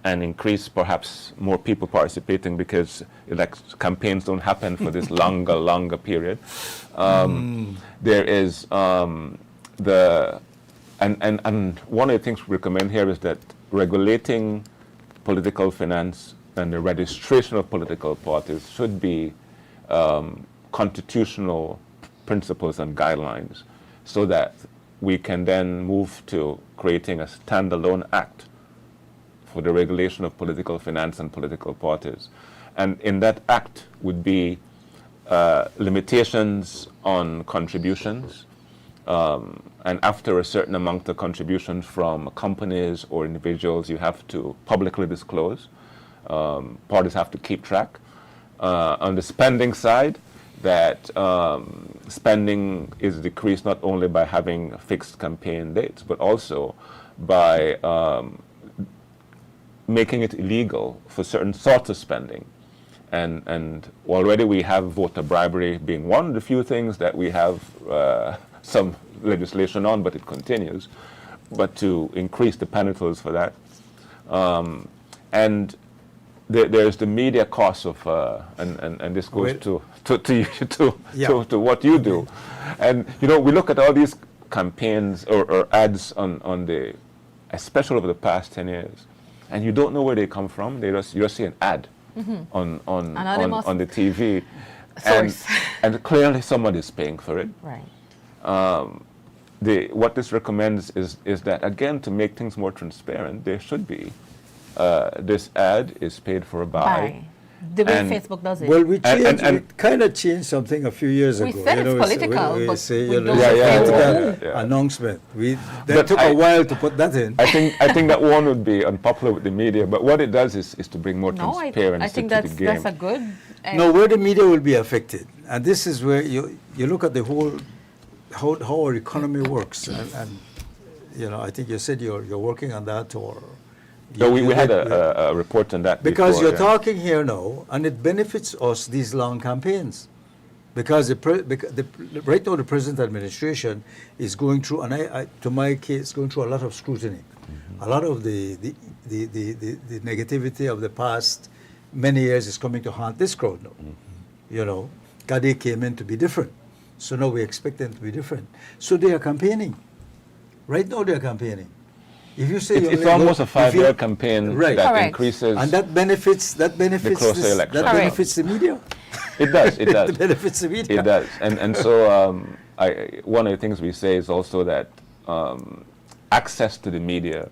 and increase perhaps more people participating because campaigns don't happen for this longer period. There is and one of the things we recommend here is that regulating political finance and the registration of political parties should be constitutional principles and guidelines so that we can then move to creating a standalone act for the regulation of political finance and political parties. And in that act would be limitations on contributions, and after a certain amount of contributions from companies or individuals, you have to publicly disclose. Parties have to keep track. On the spending side, that spending is decreased not only by having fixed campaign dates, but also by making it illegal for certain sorts of spending. And already we have voter bribery being one of the few things that we have some legislation on, but it continues. But to increase the penalties for that. And there's the media cost of, and this goes to what you do. And, we look at all these campaigns or ads on the, especially over the past 10 years, and you don't know where they come from. You just see an ad on the TV, and clearly somebody's paying for it. Right. What this recommends is that, again, to make things more transparent, there should be this ad is paid for by. The way Facebook does it. Well, we kind of changed something a few years ago. We said it's political, we but say, we don't political announcement. That took a while to put that in. I think that one would be unpopular with the media, but what it does is to bring more transparency I think to the game. that's a good. No, where the media will be affected, and this is where you look at the whole how our economy works, and I think you said you're working on that, or. No, we had a report on that because before, you're talking here now, and it benefits us, these long campaigns, because right now the present administration is going through, and to my case, going through a lot of scrutiny. A lot of the negativity of the past many years is coming to haunt this crowd now. Kade came in to be different, so now we expect them to be different. So they are campaigning. Right now they are campaigning. If you say it's almost a 5-year campaign that increases, and that benefits the closer election. That benefits the media. It does. It does. It benefits the media. It does. And so one of the things we say is also that access to the media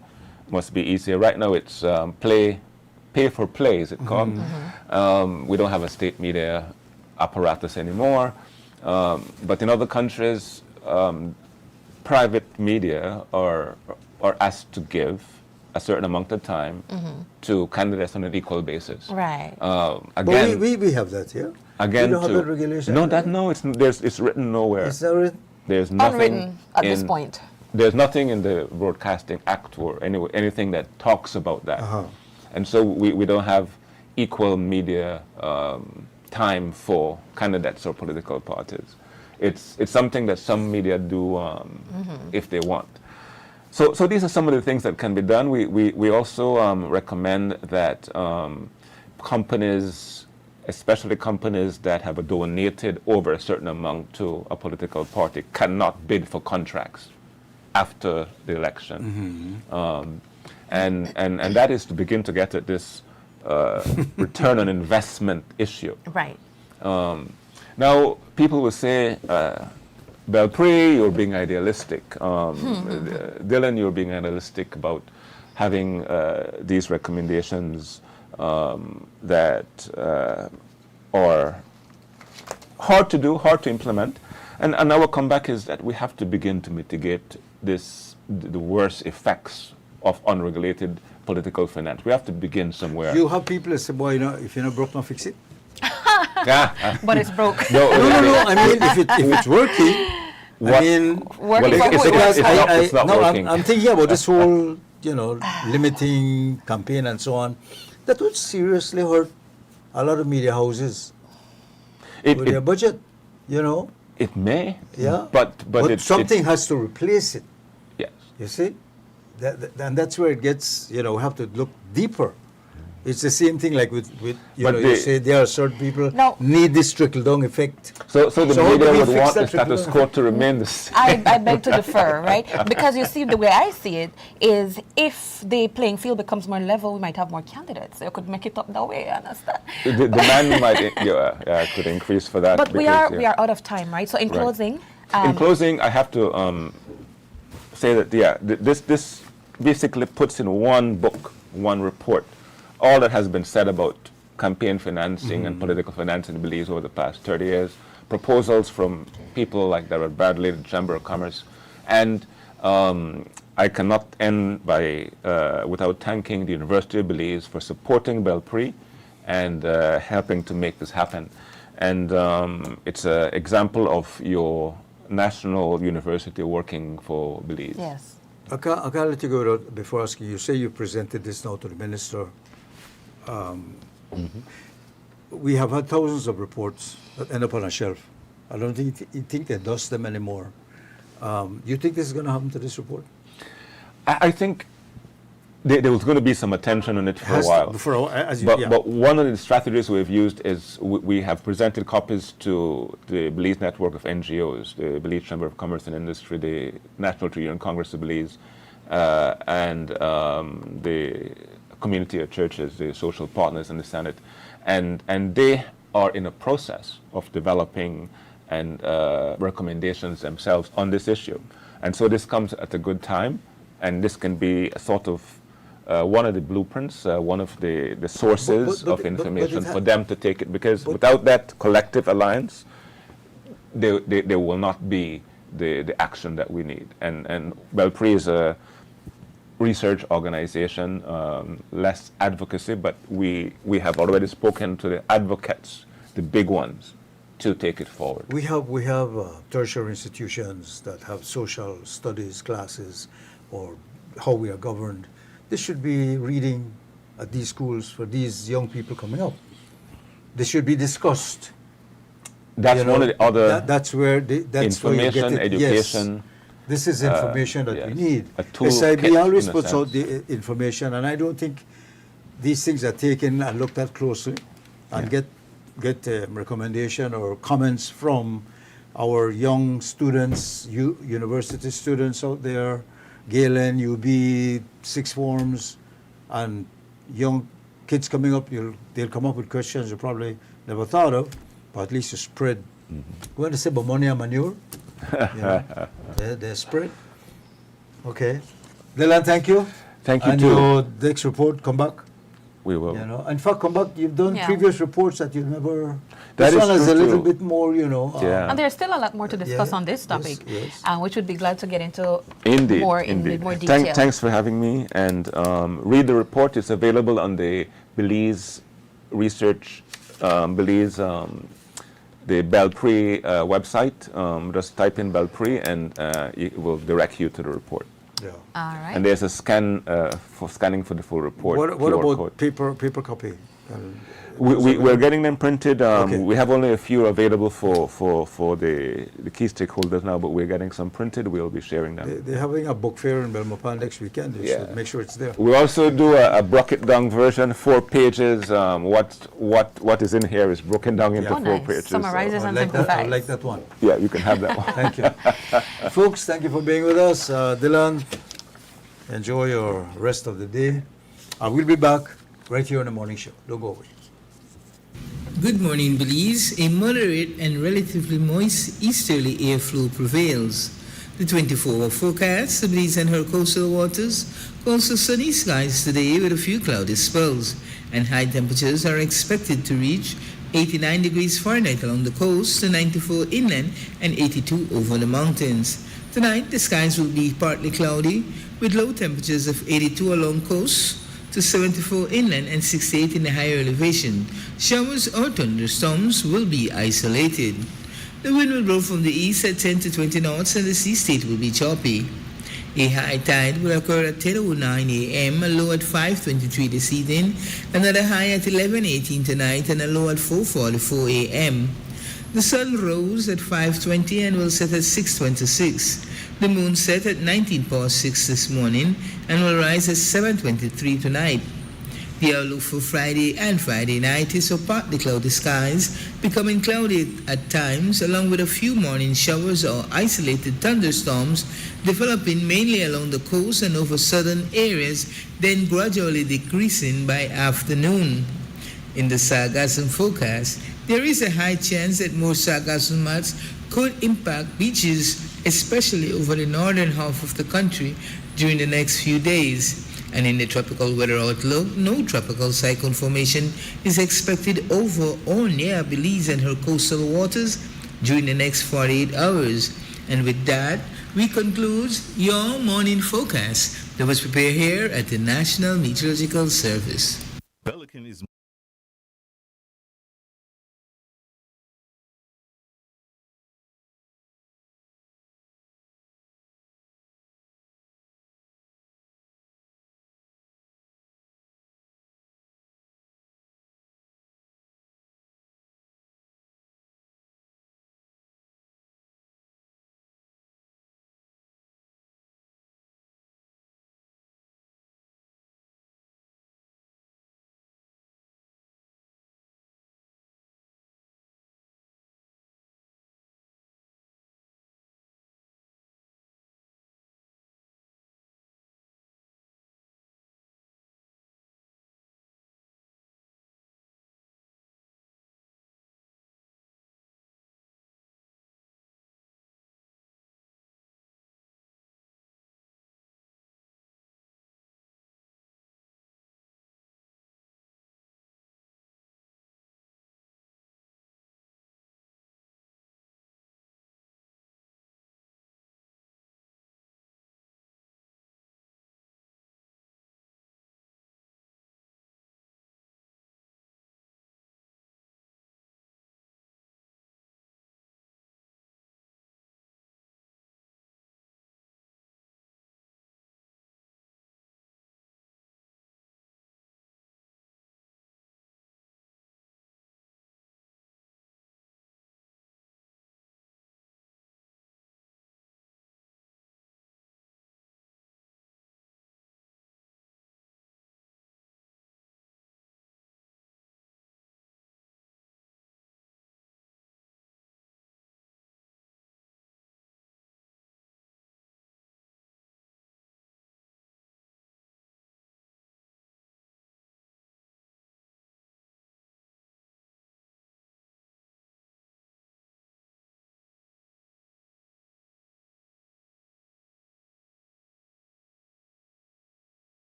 must be easier. Right now it's pay for play, is it called? We don't have a state media apparatus anymore. But in other countries, private media are asked to give a certain amount of time to candidates on an equal basis. Right. Again, we have that here. again, we don't have to- that regulation. No, it's written nowhere. It's not written. There's nothing Unwritten at this in- point. There's nothing in the Broadcasting Act or anything that talks about that. And so we don't have equal media time for candidates or political parties. It's something that some media do if they want. So these are some of the things that can be done. We also recommend that companies, especially companies that have donated over a certain amount to a political party, cannot bid for contracts after the election. And that is to begin to get at this return on investment issue. Right. Now, people will say, Belpre, you're being idealistic. Dylan, you're being idealistic about having these recommendations that are hard to do, hard to implement. And our comeback is that we have to begin to mitigate the worst effects of unregulated political finance. We have to begin somewhere. You have people that say, boy, if you're not broke, don't fix it. But it's broke. No. I mean, if it's working, What- I mean, Working for who? it's not working. I'm thinking about this whole, limiting campaign and so on. That would seriously hurt a lot of media houses with their budget. It may, Yeah. but something has to replace it. Yes. You see, and that's where it gets. We have to look deeper. It's the same thing like with you say there are certain people No. need this trickle down effect. So the So how media do we would fix want that the status trickle-down? quo to remain the same. I beg to differ, right? Because you see, the way I see it is if the playing field becomes more level, we might have more candidates. You could make it up that way, understand? The demand might could increase for that. But we because, are out of time, right? So in Right. closing, In closing, I have to say that this basically puts in one book, one report, all that has been said about campaign financing and political financing in Belize over the past 30 years, proposals from people like Darrell Bradley, the Chamber of Commerce, and I cannot end by without thanking the University of Belize for supporting Belpre and helping to make this happen. And it's an example of your national university working for Belize. yes. I can't let you go before asking. You say you presented this now to the minister. We have had thousands of reports that end up on a shelf. I don't think they dust them anymore. You think this is going to happen to this report? I think there was going to be some attention on it for a while. But one of the strategies we've used is we have presented copies to the Belize network of NGOs, the Belize Chamber of Commerce and Industry, the National Trade Union Congress of Belize, and the community of churches, the social partners in the Senate. And they are in a process of developing and recommendations themselves on this issue. And so this comes at a good time, and this can be a sort of one of the blueprints, one of the sources of information for them to take it, because without that collective alliance, there will not be the action that we need. And Belpre is a research organization, less advocacy, but we have already spoken to the advocates, the big ones, to take it forward. We have tertiary institutions that have social studies classes or how we are governed. This should be reading at these schools for these young people coming up. This should be discussed. That's one of the other that's where information, education. Yes. This is information that we yes. need. A toolkit, SIB always in a puts out sense. the information, and I don't think these things are taken and looked at closely and get recommendation or comments from our young students, university students out there, Galen, UB, sixth forms, and young kids coming up. They'll come up with questions you probably never thought of, but at least you spread. We want to say ammonia manure. They spread. Okay. Dylan, thank you. Thank you and too. your next report, come back. We will. In fact, come back. You've done previous reports that you've never. That This is one is true a little too. bit more, Yeah. And there's still a lot more to discuss Yeah, on this yes, topic, yes. which would be glad to get into Indeed, more indeed. in more detail. Thanks for having me, and read the report. It's available on the Belize Research, the Belpre website. Just type in Belpre, and it will direct you to the report. Yeah. All right. And there's a scan for scanning for the full report. What QR about code. paper copy? And We're getting them printed. Okay. We have only a few available for the key stakeholders now, but we're getting some printed. We'll be sharing them. They're having a book fair in Belmopan next weekend. You Yeah. should make sure it's there. We also do a broken down version, 4 pages. What is in here is broken down into Yeah. 4 nice. pages. Summarizes I and like that. I simplifies. like that one. Yeah, you can have that one. Thank you. Folks, thank you for being with us. Dylan, enjoy your rest of the day. I will be back right here on the morning show. Don't go away. Good morning, Belize. A moderate and relatively moist easterly airflow prevails. The 24-hour forecast, the Belize and her coastal waters, calls for sunny skies today with a few cloudy spells, and high temperatures are expected to reach 89 degrees Fahrenheit along the coast, to 94 inland, and 82 over the mountains. Tonight, the skies will be partly cloudy, with low temperatures of 82 along coast, to 74 inland and 68 in the higher elevation. Showers or thunderstorms will be isolated. The wind will blow from the east at 10 to 20 knots and the sea state will be choppy. A high tide will occur at 10:09 a.m., a low at 5:23 this evening, another high at 11:18 tonight, and a low at 4:44 a.m. The sun rose at 5:20 and will set at 6:26. The moon set at 19:06 this morning and will rise at 7:23 tonight. The outlook for Friday and Friday night is for partly cloudy skies, becoming cloudy at times, along with a few morning showers or isolated thunderstorms developing mainly along the coast and over southern areas, then gradually decreasing by afternoon. In the sargassum forecast, there is a high chance that more sargassum mats could impact beaches, especially over the northern half of the country during the next few days. And in the tropical weather outlook, no tropical cyclone formation is expected over or near Belize and her coastal waters during the next 48 hours. And with that, we conclude your morning forecast that was prepared here at the National Meteorological Service. Pelican is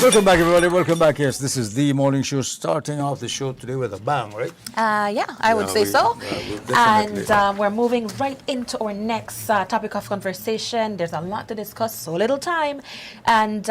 Welcome back, everybody. Welcome back. Yes, this is the morning show, starting off the show today with a bang, right? Yeah, I would say so. Definitely. And we're moving right into our next topic of conversation. There's a lot to discuss, so little time. And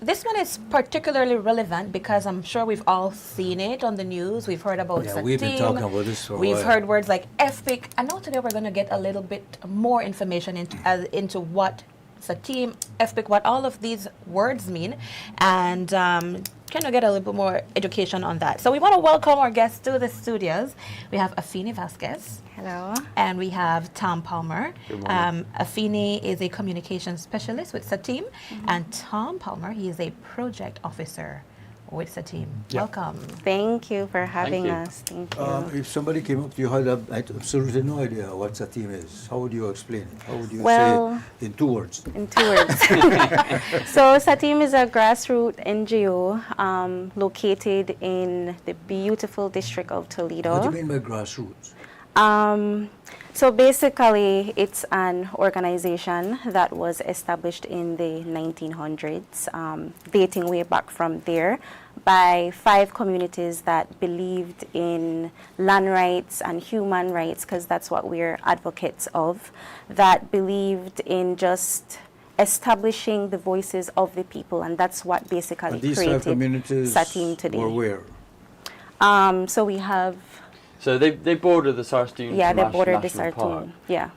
this one is particularly relevant because I'm sure we've all seen it on the news. We've heard about Yeah, Satim. we've been talking about this for a We've while. heard words like FPIC. And now today we're going to get a little bit more information into what Satim, FPIC, what all of these words mean, and kind of get a little bit more education on that. So we want to welcome our guests to the studios. We have Afeni Vasquez. Hello. And we have Tom Palmer. Good morning. Afeni is a communications specialist with Satim, and Tom Palmer, he is a project officer with Satim. Welcome. Thank you for having you. us. Thank you. If somebody came up to you, had absolutely no idea what Satim is, how would you explain it? How would you Well, say it in 2 words? In 2 words. So Satim is a grassroots NGO located in the beautiful district of Toledo. What do you mean by grassroots? So basically, it's an organization that was established in the 1900s, dating way back from there, by 5 communities that believed in land rights and human rights, because that's what we're advocates of, that believed in just establishing the voices of the people, and that's what basically And these created 5 communities Satim today. were where? So we have, So they border the Sarstoon yeah, they border the National Park. Sartoon, yeah.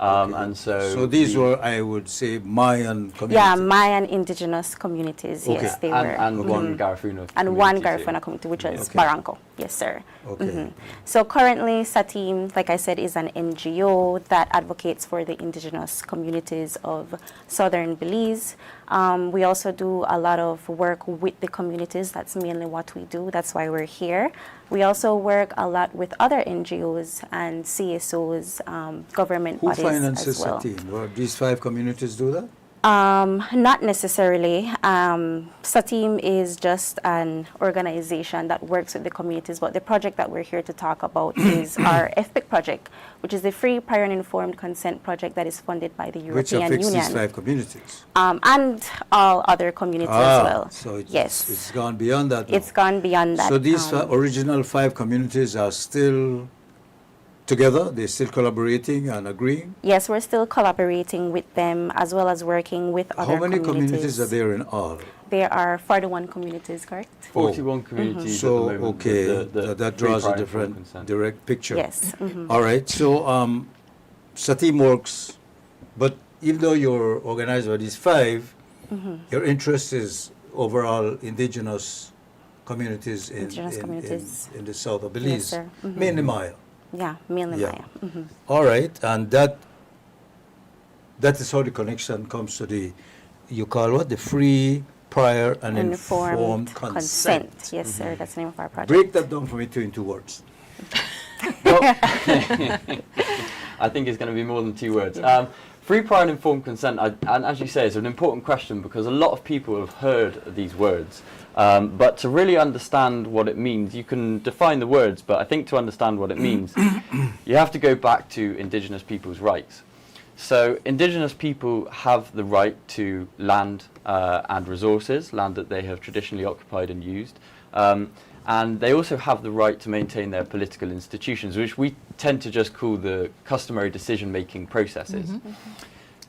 And so So these the- were, I would say, Mayan communities. Yeah, Mayan indigenous communities, Okay. yes, they were. and one Garifuna And one community too. Garifuna community, which is Okay. Barranco. Yes, sir. Okay. So currently, Satim, like I said, is an NGO that advocates for the indigenous communities of southern Belize. We also do a lot of work with the communities. That's mainly what we do. That's why we're here. We also work a lot with other NGOs and CSOs, government Who bodies finances as well. Satim? Well, these 5 communities do that? Not necessarily. Satim is just an organization that works with the communities, but the project that we're here to talk about is our FPIC project, which is the Free, Prior and Informed Consent project that is funded by the Which European affects Union. these 5 communities? And all other communities as well. So yes. it's gone beyond that now. It's gone beyond that. So these original 5 communities are still together? They're still collaborating and agreeing? Yes, we're still collaborating with them as well as working with other How many communities are there in all? There are 41 communities, correct? 41 communities So, at the moment. okay, with the that free, draws a prior, and different informed consent. direct picture. Yes. All right, so Satim works, but even though you're organized by these 5, your interest is overall indigenous communities in, Indigenous communities. in the south of Belize, sir. mainly Maya. Yeah, mainly Yeah. Maya. All right, and that is how the connection comes to the, you call what, the free, prior, and informed consent. Yes, sir. That's the name of our project. Break that down for me in 2 words. I think it's going to be more than 2 words. Free, prior and informed consent, and as you say, is an important question because a lot of people have heard these words. But to really understand what it means, you can define the words, but I think to understand what it means, you have to go back to indigenous people's rights. So indigenous people have the right to land and resources, land that they have traditionally occupied and used. And they also have the right to maintain their political institutions, which we tend to just call the customary decision-making processes.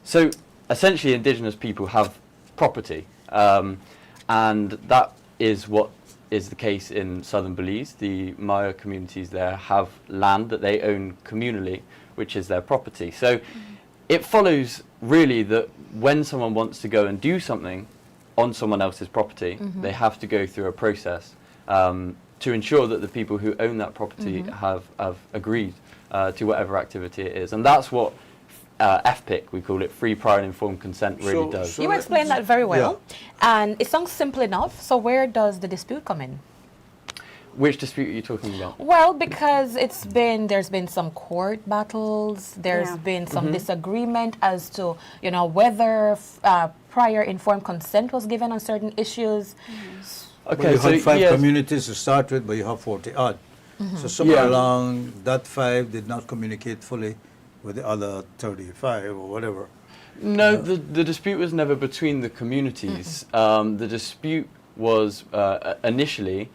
So essentially, indigenous people have property, and that is what is the case in southern Belize. The Maya communities there have land that they own communally, which is their property. So it follows really that when someone wants to go and do something on someone else's property, they have to go through a process to ensure that the people who own that property have agreed to whatever activity it is. And that's what FPIC, we call it, Free, Prior and Informed Consent, really does. You explained that very well. And it sounds simple enough. So where does the dispute come in? Which dispute are you talking about? Well, because there's been some court battles, there's been some disagreement as to, whether prior informed consent was given on certain issues. Okay, well, you had 5 communities to start with, but you have 40 odd. So somewhere along, that 5 did not communicate fully with the other 35 or whatever. No, the dispute was never between the communities. The dispute was initially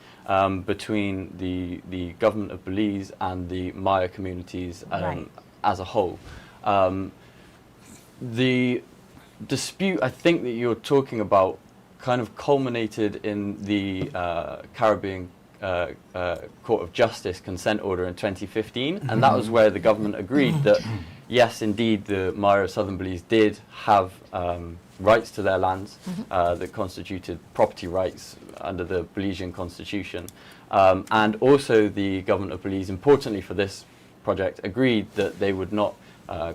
between the government of Belize and the Maya communities as a whole. The dispute, I think, that you're talking about kind of culminated in the Caribbean Court of Justice consent order in 2015, and that was where the government agreed that yes, indeed, the Maya of Southern Belize did have rights to their lands that constituted property rights under the Belizean constitution, and also the government of Belize, importantly for this project, agreed that they would not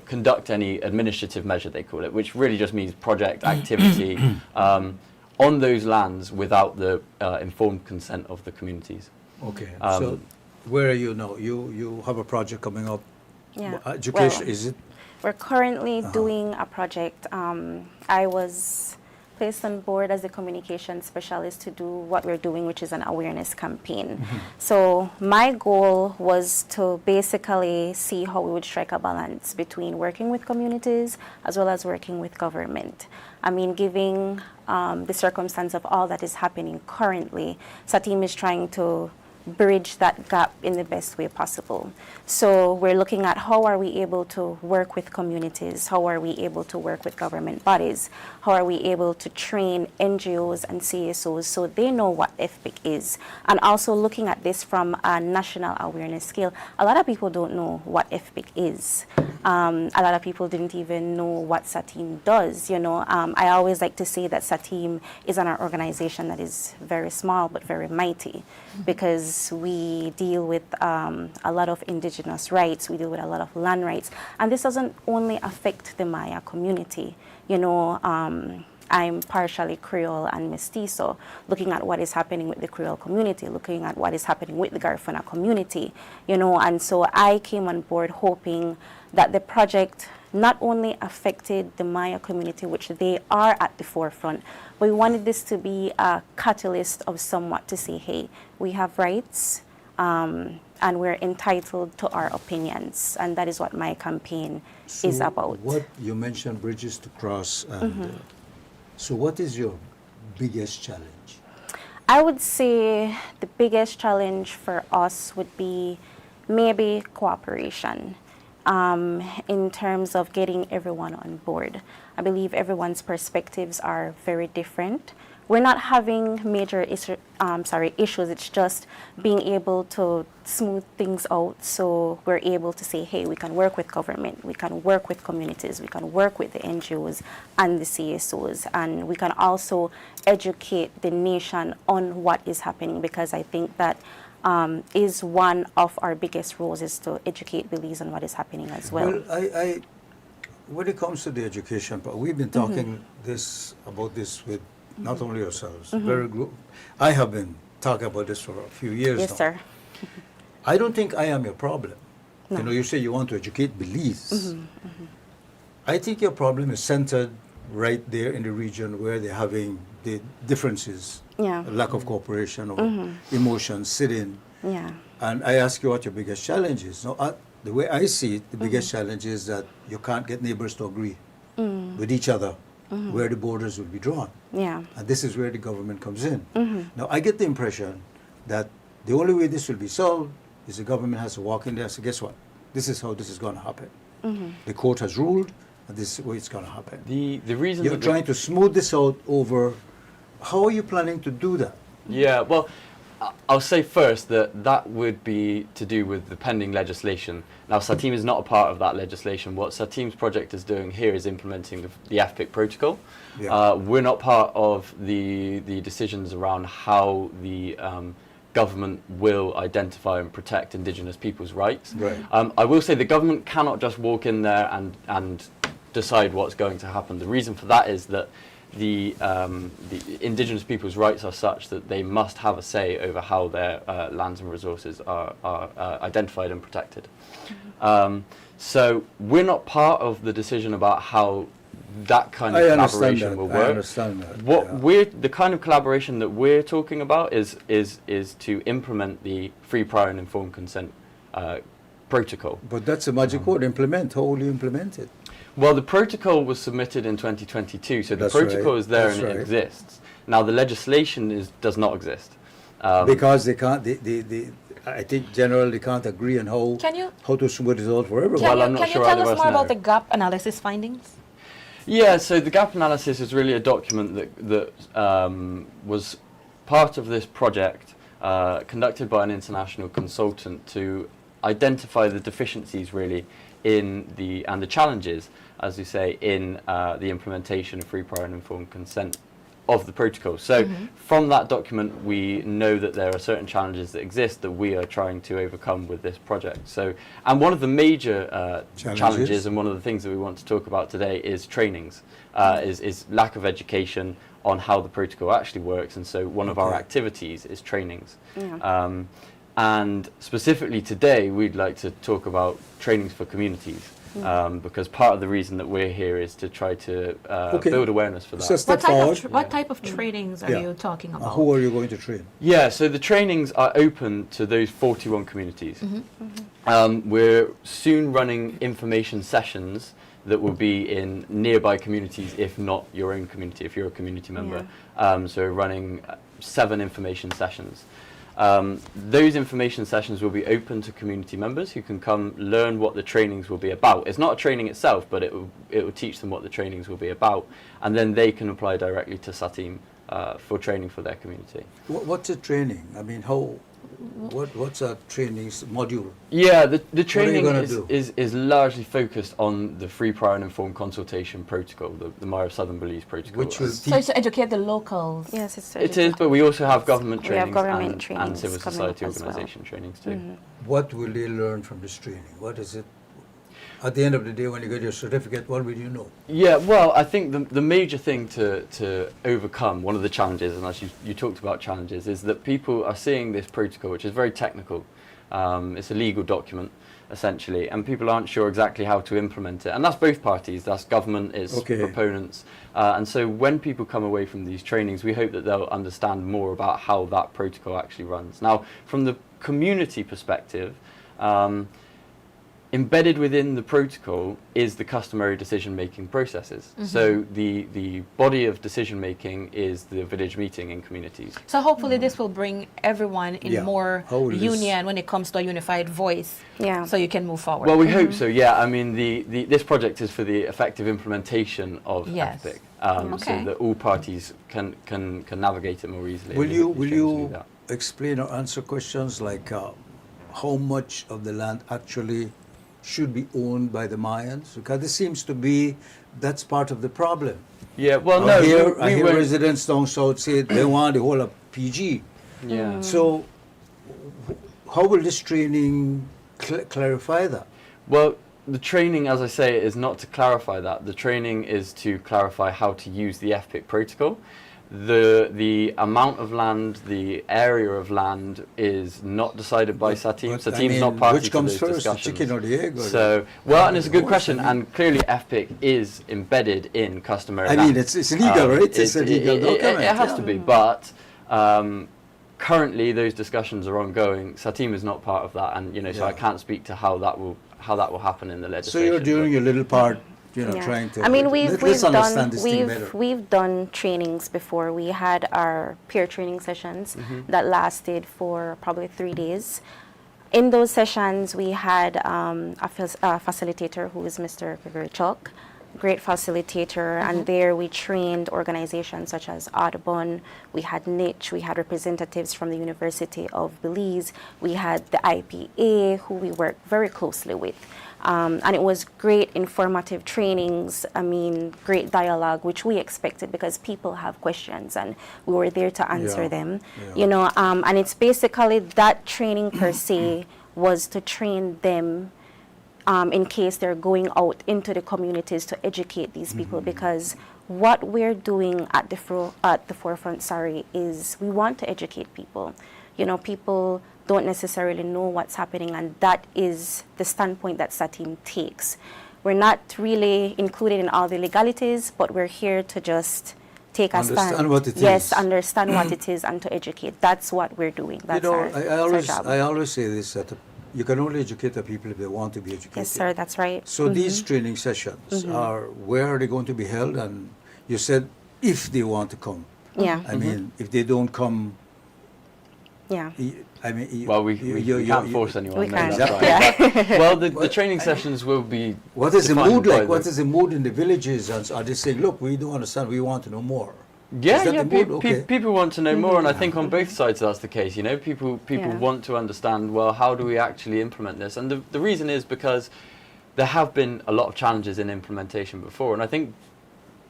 conduct any administrative measure, they call it, which really just means project activity on those lands without the informed consent of the communities. Okay, so where are you now? You have a project coming up. Yeah. Education, Well, is it? We're currently doing a project. I was placed on board as a communication specialist to do what we're doing, which is an awareness campaign. So my goal was to basically see how we would strike a balance between working with communities as well as working with government. I mean, given the circumstance of all that is happening currently, SATIM is trying to bridge that gap in the best way possible. So we're looking at how are we able to work with communities, how are we able to work with government bodies, how are we able to train NGOs and CSOs so they know what FPIC is, and also looking at this from a national awareness scale. A lot of people don't know what FPIC is. A lot of people didn't even know what SATIM does. You know, I always like to say that SATIM is an organization that is very small but very mighty, because we deal with a lot of indigenous rights, we deal with a lot of land rights, and this doesn't only affect the Maya community. You know, I'm partially Creole and Mestizo, looking at what is happening with the Creole community, looking at what is happening with the Garifuna community, you know, and so I came on board hoping that the project not only affected the Maya community, which they are at the forefront, but we wanted this to be a catalyst of somewhat to say, hey, we have rights, and we're entitled to our opinions, and that is what my campaign is about. What you mentioned bridges to cross, and so what is your biggest challenge? I would say the biggest challenge for us would be maybe cooperation. In terms of getting everyone on board. I believe everyone's perspectives are very different. We're not having major issues, it's just being able to smooth things out so we're able to say, hey, we can work with government, we can work with communities, we can work with the NGOs and the CSOs, and we can also educate the nation on what is happening, because I think that is one of our biggest roles, is to educate Belize on what is happening as well. Well, when it comes to the education part, we've been talking about this with not only ourselves, I have been talking about this for a few years now. Yes, sir. I don't think I am your problem. No. You know, you say you want to educate Belize. I think your problem is centered right there in the region where they're having the differences, lack of cooperation or emotions sit in. And I ask you what your biggest challenge is. Now, the way I see it, the biggest challenge is that you can't get neighbors to agree with each other where the borders will be drawn. And this is where the government comes in. Now, I get the impression that the only way this will be solved is the government has to walk in there and say, guess what? This is how this is going to happen. The court has ruled, and this is the way it's going to happen. The reason you're trying to smooth this out over. How are you planning to do that? Yeah, well, I'll say first that that would be to do with the pending legislation. Now, SATIM is not a part of that legislation. What SATIM's project is doing here is implementing the FPIC protocol. We're not part of the decisions around how the government will identify and protect indigenous people's rights. I will say the government cannot just walk in there and decide what's going to happen. The reason for that is that the indigenous people's rights are such that they must have a say over how their lands and resources are identified and protected. So we're not part of the decision about how that kind of collaboration will work. I understand that. The kind of collaboration that we're talking about is to implement the free, prior and informed consent protocol. But that's a magic word, implement. How will you implement it? Well, the protocol was submitted in 2022, so the That's protocol right, is there that's and it right. exists. Now, the legislation does not exist. Because they can't, I think generally they can't agree on how to smooth it out for everyone. Well, I'm not Can you sure tell either us of us more know. about the gap analysis findings? Yeah, so the gap analysis is really a document that was part of this project conducted by an international consultant to identify the deficiencies really and the challenges, as you say, in the implementation of free, prior and informed consent of the protocol. So from that document we know that there are certain challenges that exist that we are trying to overcome with this project. So, and one of the major challenges and one of the things that we want to talk about today is trainings, is lack of education on how the protocol actually works, and so one of our activities is trainings. And specifically today we'd like to talk about trainings for communities. Because part of the reason that we're here is to try to build awareness for that. So What type of trainings are you talking about? Who are you going to train? Yeah, so the trainings are open to those 41 communities. We're soon running information sessions that will be in nearby communities, if not your own community, if you're a community member. So we're running 7 information sessions. Those information sessions will be open to community members who can come learn what the trainings will be about. It's not a training itself, but it will teach them what the trainings will be about, and then they can apply directly to SATIM for training for their community. What's a training? I mean, what's a training module? Yeah, the training do? is largely focused on the free, prior and informed consultation protocol, the Mayor of Southern Belize protocol. Which will So it's to educate the locals. Yes, it's It is, but we also have government We have trainings, government and trainings civil coming society up as well. organisation trainings too. What will they learn from this training? What is it? At the end of the day, when you get your certificate, what will you know? Yeah, well, I think the major thing to overcome, one of the challenges, and as you talked about challenges, is that people are seeing this protocol, which is very technical. It's a legal document, essentially, and people aren't sure exactly how to implement it. And that's both parties, that's government, it's proponents. And so when people come away from these trainings, we hope that they'll understand more about how that protocol actually runs. Now, from the community perspective, embedded within the protocol is the customary decision-making processes. So the body of decision-making is the village meeting in communities. So hopefully this will bring everyone in more this- union when it comes to a unified voice. Yeah. So you can move forward. Well, we hope so, yeah. I mean, this project is for the effective implementation of Yes. FPIC, Okay. so that all parties can navigate it more easily. Will and you these trainings do that. explain or answer questions like how much of the land actually should be owned by the Mayans? Because it seems to be that's part of the problem. Yeah, well, I no, hear won't- residents down south say they want the whole of PG. Yeah. So how will this training clarify that? Well, the training, as I say, is not to clarify that. The training is to clarify how to use the FPIC protocol. The amount of land, the area of land is not decided by SATIM. But, SATIM I is mean, not party which to comes those first, the discussions. chicken or the egg? Or So, well, and it's a good question, and clearly FPIC is embedded in customary I land. mean, it's legal, right? It's a legal document. It has to be, but currently those discussions are ongoing. SATIM is not part of that, and so I can't speak to how that will happen in the So legislation. you're doing your little part, Yeah. trying to. I mean, let's understand this thing better. we've done trainings before. We had our peer training sessions that lasted for probably 3 days. In those sessions, we had a facilitator who is Mr. Gregory Chalk, great facilitator, and there we trained organizations such as Audubon, we had Niche, we had representatives from the University of Belize, we had the IPA, who we worked very closely with. And it was great informative trainings, I mean, great dialogue, which we expected because people have questions and we were there to answer them, and it's basically that training per se was to train them in case they're going out into the communities to educate these people, because what we're doing at the forefront, is we want to educate people. People don't necessarily know what's happening, and that is the standpoint that SATIM takes. We're not really included in all the legalities, but we're here to just take a stand. Understand what it is. Yes, understand what it is and to educate. That's what we're doing. That's our job. I always say this, that you can only educate the people if they want to be educated. Yes, sir, that's right. So these training sessions where are they going to be held? And you said if they want to come. Yeah. I mean, if they don't come, Yeah. I mean, Well, we can't force anyone. We no, can't. that's right. Yeah. Well, the training sessions will be. what is the defined mood by like? What is the mood in the villages? And are they saying, look, we don't understand, we want to know more? Yeah, Is that yeah. the mood? Okay. People want to know more, and I think on both sides that's the case. You know, people Yeah. want to understand. Well, how do we actually implement this? And the reason is because there have been a lot of challenges in implementation before, and I think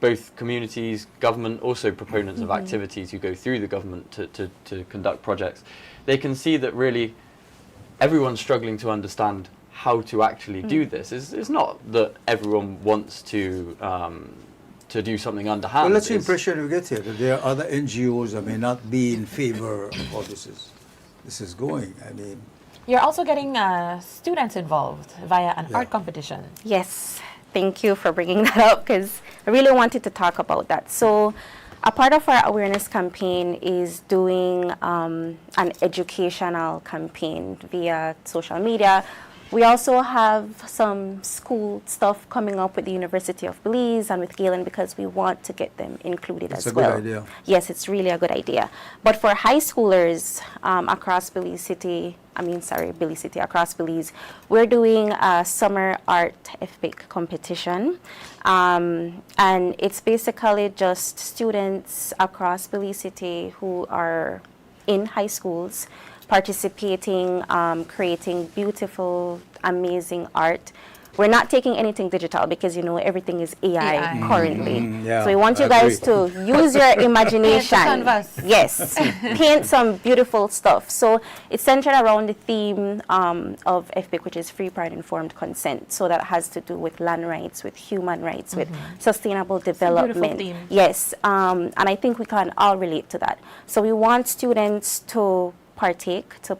both communities, government, also proponents of activities who go through the government to conduct projects, they can see that really everyone's struggling to understand how to actually do this. It's not that everyone wants to do something underhand. Well, that's the It's- impression you get here, that there are other NGOs that may not be in favor of how this is going. I mean, You're also getting students involved via an art competition. Yes, thank you for bringing that up because I really wanted to talk about that. So, a part of our awareness campaign is doing an educational campaign via social media. We also have some school stuff coming up with the University of Belize and with Galen because we want to get them included That's as a good well. idea. Yes, it's really a good idea. But for high schoolers across Belize City, across Belize, we're doing a summer art FPIC competition. And it's basically just students across Belize City who are in high schools participating, creating beautiful, amazing art. We're not taking anything digital because, you know, everything is AI currently. yeah, So we want you I guys agree. to use your imagination. canvas. Yes, paint some beautiful stuff. So it's centered around the theme of FPIC, which is free, prior, informed consent. So that has to do with land rights, with human rights, with sustainable development. theme. Yes, and I think we can all relate to that. So we want students to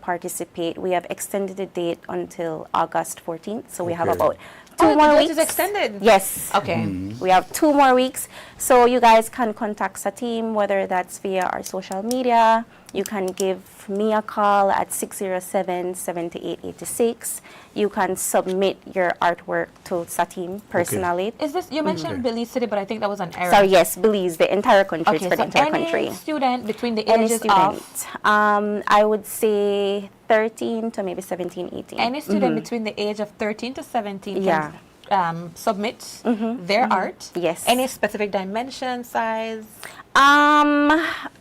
participate. We have extended the date until August 14th. So we have Okay. about two the more date weeks. is extended? Yes. Okay. We have 2 more weeks. So you guys can contact Satim, whether that's via our social media. You can give me a call at 607-7886. You can submit your artwork to Satim personally. Is this, you mentioned Belize City, but I think that was an error. Sorry, yes, Belize, the entire country. It's Okay, for the so entire any country. student between the Any ages student. of I would say 13 to maybe 17, 18. any student between the age of 13 to 17 Yeah. can submit their art. Yes. Any specific dimension, size?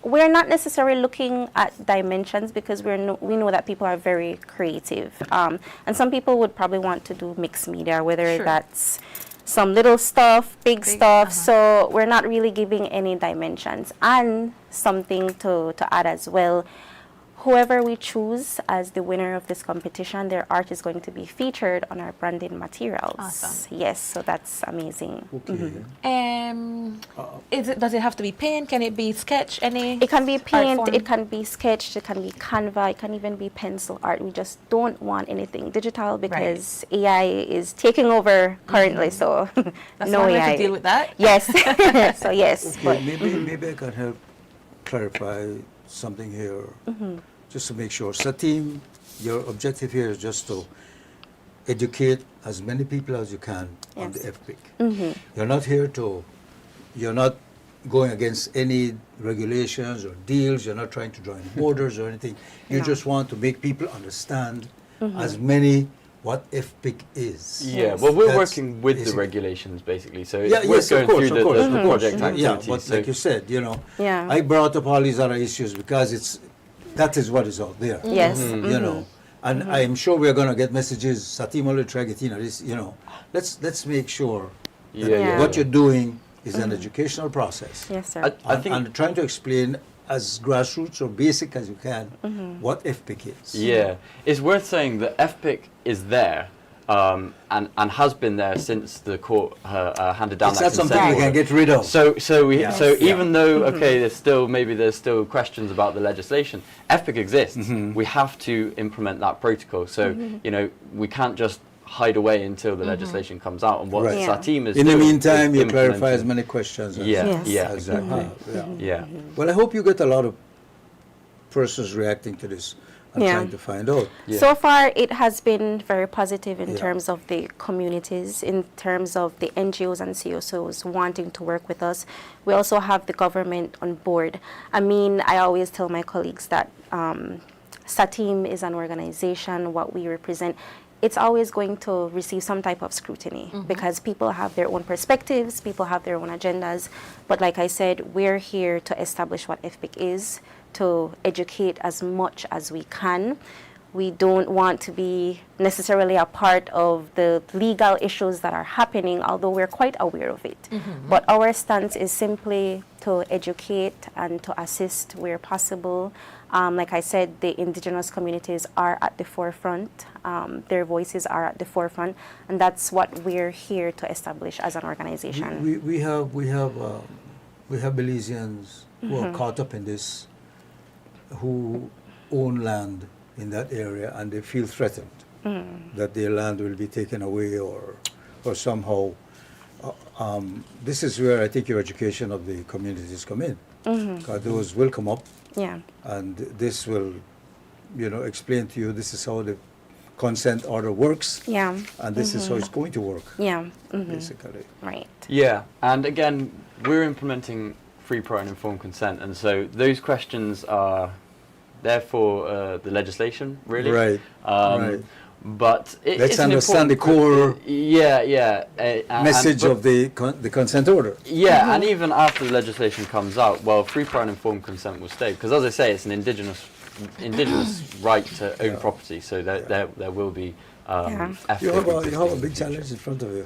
We're not necessarily looking at dimensions because we know that people are very creative. And some people would probably want to do mixed media, whether Sure. that's some little stuff, big stuff. So we're not really giving any dimensions. And something to add as well, whoever we choose as the winner of this competition, their art is going to be featured on our branding materials. Awesome. Yes, so that's amazing. okay. Does it have to be paint? Can it be sketch? Any? It can be art paint, form? it can be sketched, it can be Canva, it can even be pencil art. We just don't want anything digital because AI is taking over currently, so That's no one way AI. to deal with that. Yes, so yes. Okay, maybe I can help clarify something here, just to make sure. Satim, your objective here is just to educate as many people as you can on the FPIC. You're not going against any regulations or deals, you're not trying to draw any borders or anything. You just want to make people understand as many what FPIC is. Yeah, well, we're That's working with the basic. regulations basically, so Yeah, we're yes, going of course, through of course, the of course. project activities. Yeah, but so like you said, you know, Yeah. I brought up all these other issues because that is what is out there. Yes. You know, and I'm sure we're going to get messages. Satim already tried it, you know, this, you know, let's make sure that Yeah. what you're doing is an educational process. Yes, sir. I think And trying to explain as grassroots or basic as you can what FPIC is. Yeah, it's worth saying that FPIC is there and has been there since the court handed down It's that not something consent we can order. get rid of. So even though there's still questions about the legislation, FPIC exists. We have to implement that protocol. So you know we can't just hide away until the legislation comes out. And what Right. Yeah. Satim is In the doing meantime, is you clarify as implementing- many questions as, Yeah, Yes. yeah, as you exactly. have. Yeah. Yeah. Well, I hope you get a lot of persons reacting to this and Yeah. trying to find out. Yeah. So far, it has been very positive in Yeah. terms of the communities, in terms of the NGOs and CSOs wanting to work with us. We also have the government on board. I mean, I always tell my colleagues that SATIM is an organization, what we represent, it's always going to receive some type of scrutiny because people have their own perspectives, people have their own agendas. But like I said, we're here to establish what FPIC is, to educate as much as we can. We don't want to be necessarily a part of the legal issues that are happening, although we're quite aware of it. But our stance is simply to educate and to assist where possible. Like I said, the indigenous communities are at the forefront. Their voices are at the forefront, and that's what we're here to establish as an organization. We have Belizeans who are caught up in this, who own land in that area, and they feel threatened that their land will be taken away or somehow. This is where I think your education of the communities come in, because those will come up, Yeah. and this will, explain to you this is how the consent order works, Yeah. and this is how it's going to work, Yeah. basically. Right. Yeah, and again, we're implementing free, prior, and informed consent, and so those questions are there for the legislation, really. Right. Right. But Let's it's an understand the important core and- message of the consent order. Yeah, and even after the legislation comes out, well, free, prior, and informed consent will stay because, as I say, it's an indigenous right to own property, so there will be. Ethics You have a existing big in the challenge in front of you.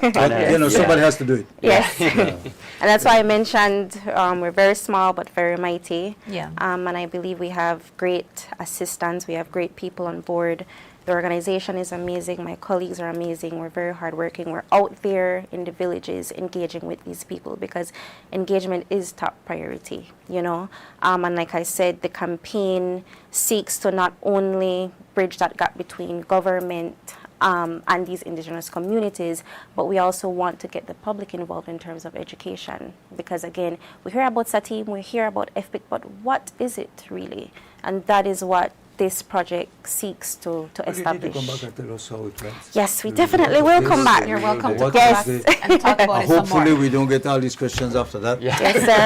I know, Somebody has to do it. Yes. And that's why I mentioned we're very small but very mighty. Yeah. And I believe we have great assistants. We have great people on board. The organization is amazing. My colleagues are amazing. We're very hardworking. We're out there in the villages engaging with these people because engagement is top priority, And like I said, the campaign seeks to not only bridge that gap between government and these indigenous communities, but we also want to get the public involved in terms of education. Because again, we hear about SATIM, we hear about FPIC, but what is it really? And that is what this project seeks to establish. You need to come back and tell us how it went. Yes, we definitely will come back. You're welcome to What come is back and talk about it some Hopefully more. we don't get all these questions after that. Yeah. Yes, sir.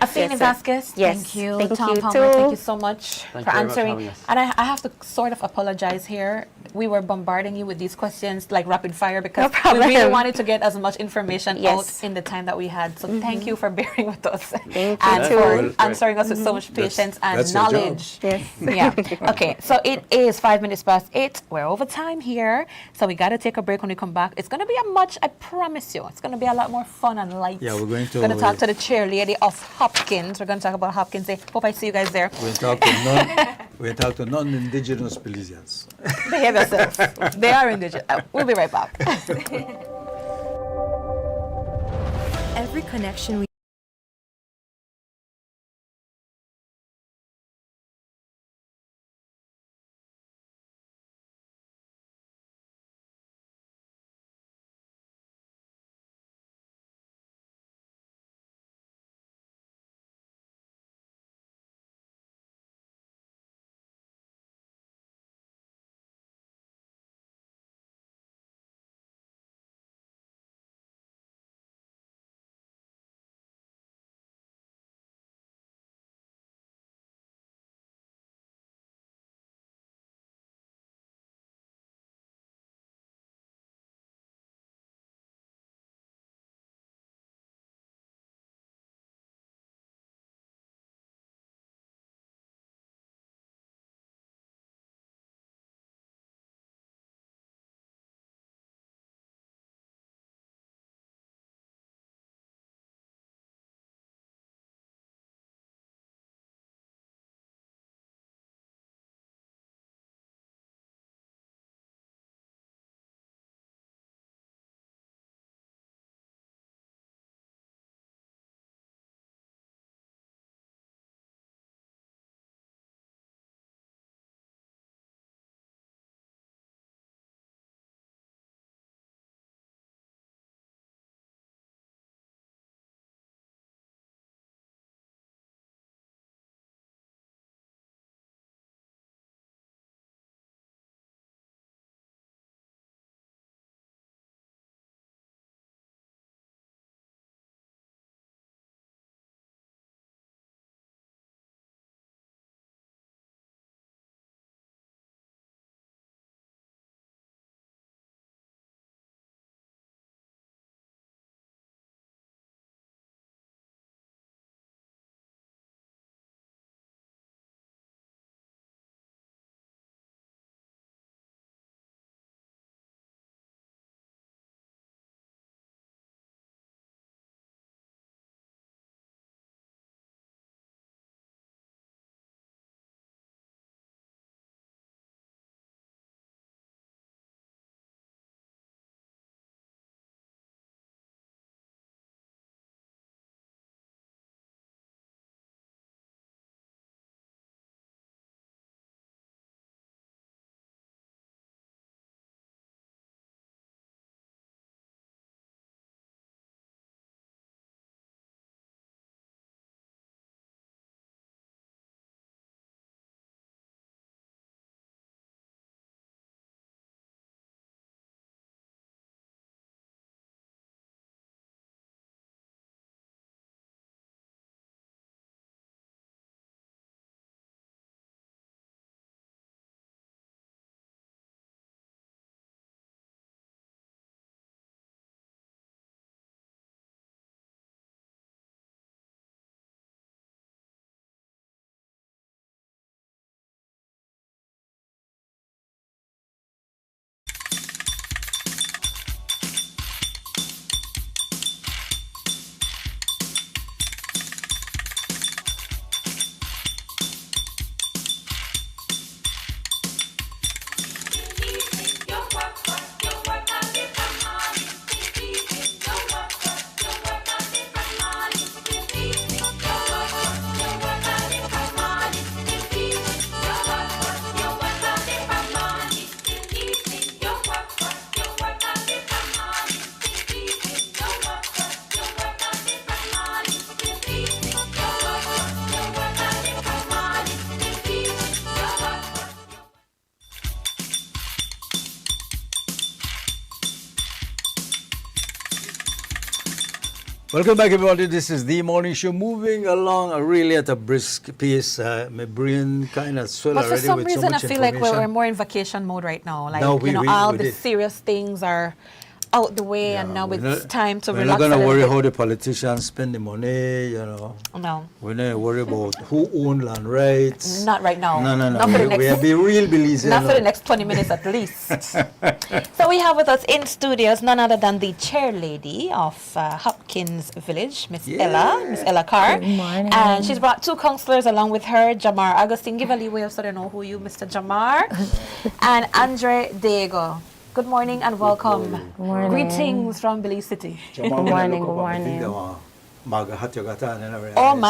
Afeni Yes, sir. Vasquez, Yes, thank you. thank Tom you Palmer, too. thank you so much Thank for you very much for answering. having us. And I have to sort of apologize here. We were bombarding you with these questions like rapid fire because No problem. we really wanted to get as much information Yes. out in the time that we had. So thank you for bearing with us Thank you and too. for Well, answering us with so much patience and that's your job. knowledge. Yes. Yeah. Okay. So it is 5 minutes past 8. We're over time here. So we got to take a break when we come back. It's going to be I promise you, it's going to be a lot more fun and light. Yeah, we're going to- talk to the chairlady of Hopkins. We're going to talk about Hopkins. Hope I see you guys there. We talk to non-indigenous Belizeans. Behave yourselves. They are indigenous. We'll be right back. Every connection we Welcome back, everybody. This is the morning show, moving along really at a brisk pace. My brain kind of swell But for already some with reason, so much I feel like we're information. more in vacation mode right now. Like, No, all we the did. serious things are out the way, and now it's time to We're relax not a going to little worry bit. how the politicians spend the money, you know. No. We're not worry about who own land rights. Not right now. No. Not for the We next, be real believers. not for the next 20 minutes at least. So we have with us in studios none other than the chair lady of Hopkins Village, Miss Ella Carr. Good morning. And she's brought two counselors along with her, Jamar Agustin. Give a leeway so they know who you, Mr. Jamar, and Andre Diego. Good morning and welcome. Good morning. Greetings from Belize City. Good morning, good morning. Oh my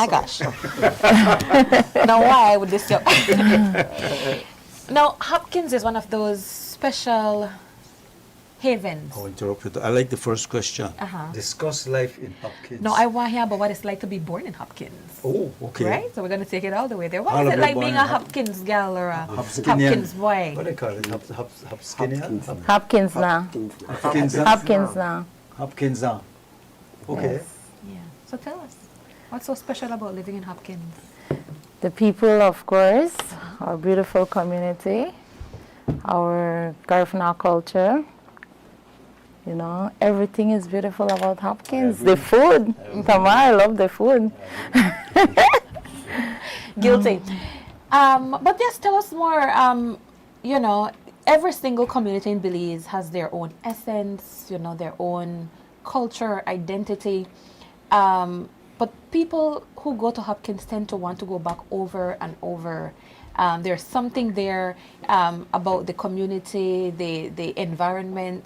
gosh. Now why would this job? Now Hopkins is one of those special havens. I'll interrupt you. I like the first question. Uh-huh. Discuss life in Hopkins. No, I want to hear about what it's like to be born in Hopkins. Oh, okay. Right? So we're going to take it all the way there. All What is of it it like born being in a Hopkins gal or a Hopkinian. Hopkins boy? What do they call it? Hopkinian? Hopkins now. Hopkins. Hopkins now. Hopkins. Okay. Yes. Yeah. So tell us, what's so special about living in Hopkins? The people, of course, our beautiful community, our Garifuna culture. You know, everything is beautiful about Hopkins. The food. Tamar, I love the food. Guilty. But just tell us more, you know, every single community in Belize has their own essence, you know, their own culture, identity. But people who go to Hopkins tend to want to go back over and over. There's something there about the community, the environment.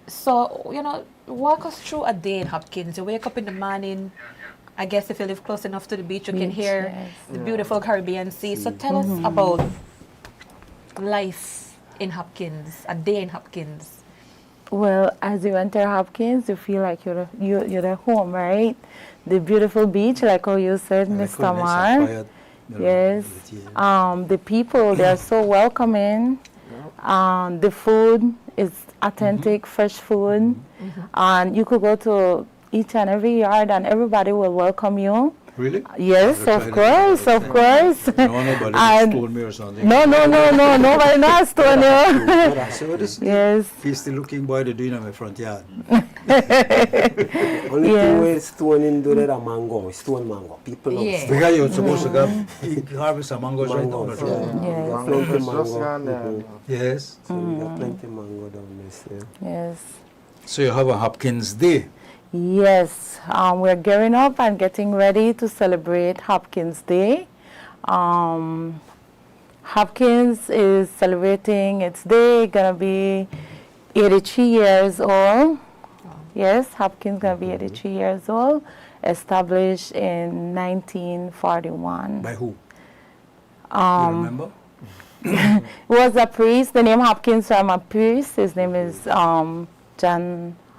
So, you know, walk us through a day in Hopkins. You wake up in the morning. I guess if you live close enough to the beach, you can hear the beautiful Caribbean Sea. So tell us about life in Hopkins, a day in Hopkins. Well, as you enter Hopkins, you feel like you're at home, right? The beautiful beach, like how you said, Mr. Mar. Yes. The people, they're so welcoming. The food is authentic, fresh food. And you could go to each and every yard and everybody will welcome you. Really? Yes, of course, of course. No, nobody stole me or something. No, nobody not stole you. So this yes. Feisty looking boy they're doing on my front yard. Only thing where stone in do that a mango, stone mango. People love stone. Because you're supposed to go harvest some mangoes right down the road. Yeah. Plenty mango. Yes. So we got plenty mango down there. Yes. So you have a Hopkins Day. Yes, we're gearing up and getting ready to celebrate Hopkins Day. Hopkins is celebrating its day, gonna be 83 years old. Yes, Hopkins gonna be 83 years old, established in 1941. By who? You remember? It was a priest, the name Hopkins from a priest, his name is John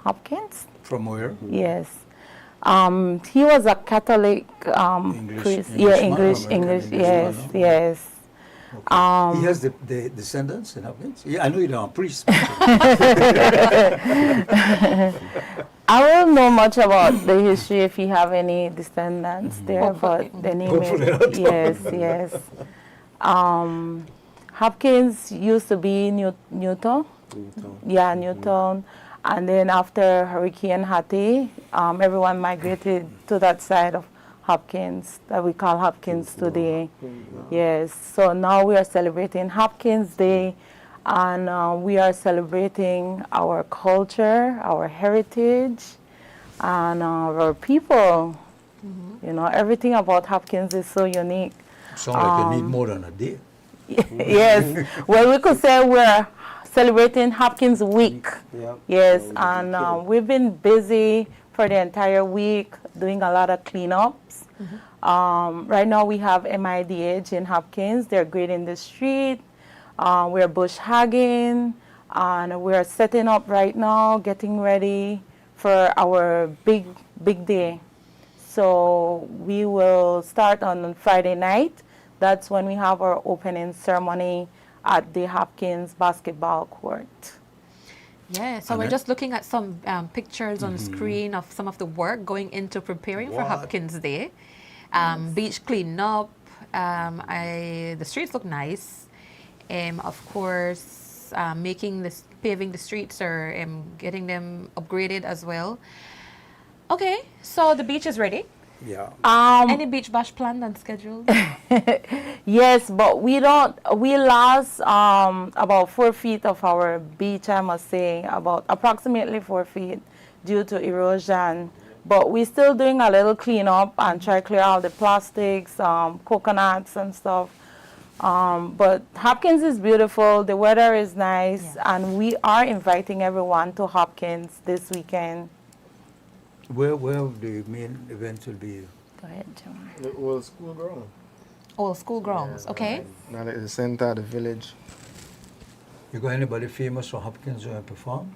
Hopkins. From where? Yes. He was a Catholic priest. English, yes, yes. He has the descendants in Hopkins? Yeah, I know you're a priest. I don't know much about the history if you have any descendants there, but the name is, yes. Hopkins used to be Newton. Yeah, Newton. And then after Hurricane Hattie, everyone migrated to that side of Hopkins that we call Hopkins today. Yes, so now we are celebrating Hopkins Day, and we are celebrating our culture, our heritage, and our people. You know, everything about Hopkins is so unique. Sound like you need more than a day. Yes, well, we could say we're celebrating Hopkins Week. Yes, and we've been busy for the entire week doing a lot of cleanups. Right now we have MIDH in Hopkins. They're grading the street. We're bush hogging, and we're setting up right now, getting ready for our big day. So we will start on Friday night. That's when we have our opening ceremony at the Hopkins basketball court. Yeah, so we're just looking at some pictures on screen of some of the work going into preparing for Hopkins Day. Beach cleaning up. The streets look nice. Of course, paving the streets or getting them upgraded as well. Okay, so the beach is ready. Yeah. Any beach bash planned and scheduled? Yes, but we lost about 4 feet of our beach, I must say, about approximately 4 feet due to erosion. But we're still doing a little cleanup and try to clear all the plastics, coconuts and stuff. But Hopkins is beautiful, the weather is nice, and we are inviting everyone to Hopkins this weekend. Where the main event will be? Go ahead, John. The old school ground. Old school grounds, okay. Now like the center of the village. You got anybody famous from Hopkins who will perform?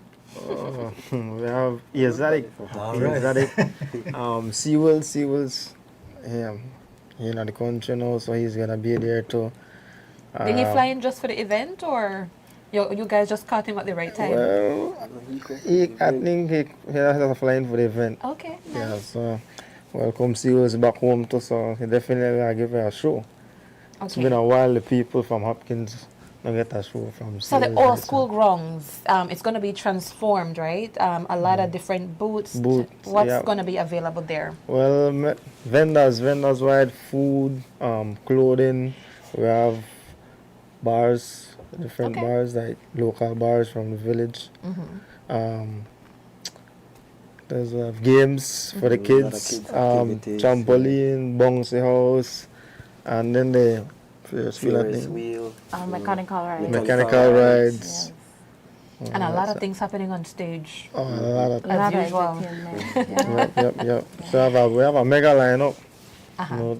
We have Exotic. Exotic. Seawolves. You know the country now, so he's gonna be there too. Did he fly in just for the event, or you guys just caught him at the right time? Well, I think he has flying for the event. Okay, nice. Yeah, so welcome Seawolves back home too, so he definitely gonna give her a show. Okay. It's been a while the people from Hopkins don't get a show from So the Seawolves. old school grounds, it's going to be transformed, right? A lot of different booths. What's going to be available there? Well, vendors wide food, clothing. We have bars, different bars, like local bars from the village. There's games for the kids, trampoline, bouncy house, and then the Ferris wheel. Mechanical rides. Mechanical rides. Yes. And a lot of things happening on stage. Oh, a lot of as usual. Yep. So we have a mega lineup.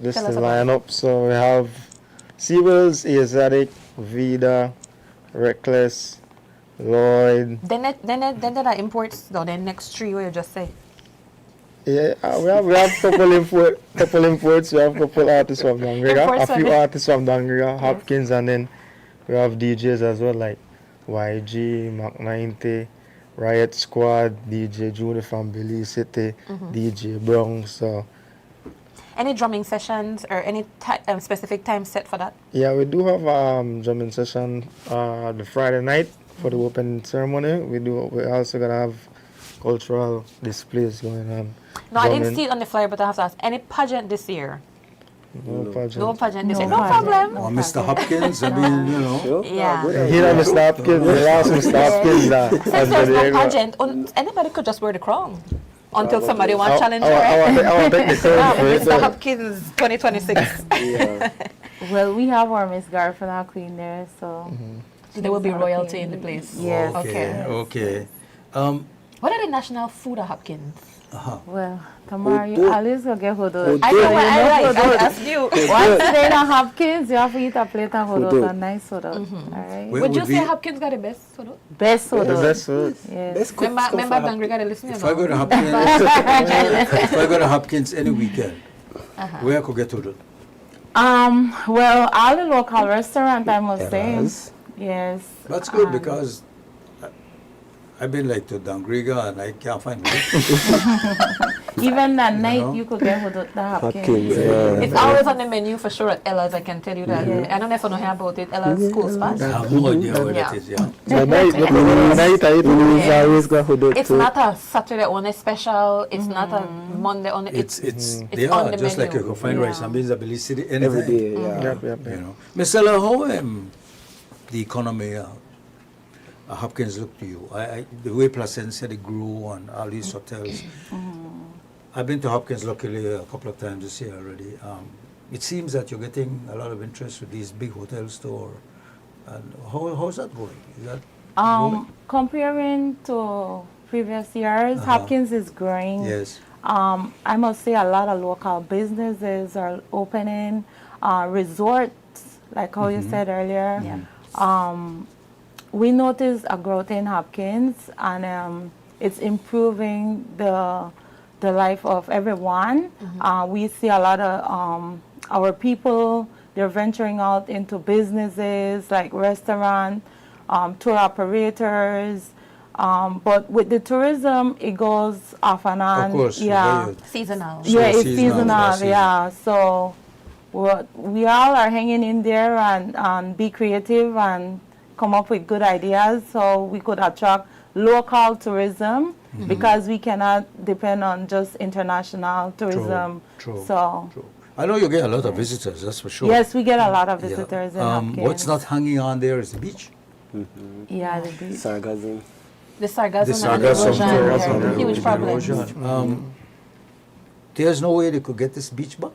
This is the lineup. So we have Seawolves, Exotic, Vida, Reckless, Lloyd. Then there are imports, though, the next three, what you just say? Yeah, we have couple imports. We have couple artists from Dangriga, a few artists from Dangriga, Hopkins, and then we have DJs as well, like YG, Mach 90, Riot Squad, DJ Junior from Belize City, DJ Bronx. So any drumming sessions or any specific time set for that? yeah, we do have drumming session the Friday night for the opening ceremony. We're also gonna have cultural displays going on. No, I didn't see it on the flyer, but I have to ask. Any pageant this year? No pageant. No pageant this year. No problem. Or Mr. Hopkins, I mean, you know. Yeah. Here Mr. Hopkins, the last Mr. Hopkins. Since there's no pageant, anybody could just wear the crown until somebody wants to challenge her. I want to take the crown for it. Mr. Hopkins 2026. Well, we have our Miss Garfield, our queen there, so. There will be royalty in the place. Yes. Okay. What are the national food at Hopkins? Well, Tamara, you always go get hodot. I know, I asked you. Once they don't Hopkins, you have to eat a plate of hodot, a nice hodot. All right. Would you say Hopkins got the best hodot? Best hodot. The best food. Yes. Remember Dangri got to listen to If I go to Hopkins, if I go to Hopkins any weekend, where I could get hodot? Well, all the local restaurant, I must say. Yes. That's good because I've been like to Dangriga and I can't find it. Even at night, you could get hodot the Hopkins. It's always on the menu for sure at Ella's, I can tell you that. I don't know if you know about it, Ella's School Spot. I have no idea where that is, yeah. It's not a Saturday only special, it's not a Monday only, it's they on are the just menu. like you can find rice and beans at Belize City anytime. Every day, You know. Ms. Ella, how the economy Hopkins look to you? The way Placencia they grew and all these hotels. I've been to Hopkins luckily a couple of times this year already. It seems that you're getting a lot of interest with these big hotels too. And how's that going? Is that going? Comparing to previous years, Hopkins is growing. Yes. I must say a lot of local businesses are opening. Resorts, like how you said earlier. We noticed a growth in Hopkins, and it's improving the life of everyone. We see a lot of our people, they're venturing out into businesses like restaurant, tour operators, But with the tourism, it goes off and on. Of course. Yeah. Seasonal. Yeah, it's seasonal, seasonal. Yeah. So we all are hanging in there and be creative and come up with good ideas so we could attract local tourism because we cannot depend on just international tourism. True. So I know you get a lot of visitors, that's for sure. yes, we get a lot of visitors in Hopkins. What's not hanging on there is the beach. Yeah, the beach. Sargassum. The sargassum, The sargassum, and erosion, huge problem. erosion. There's no way they could get this beach back?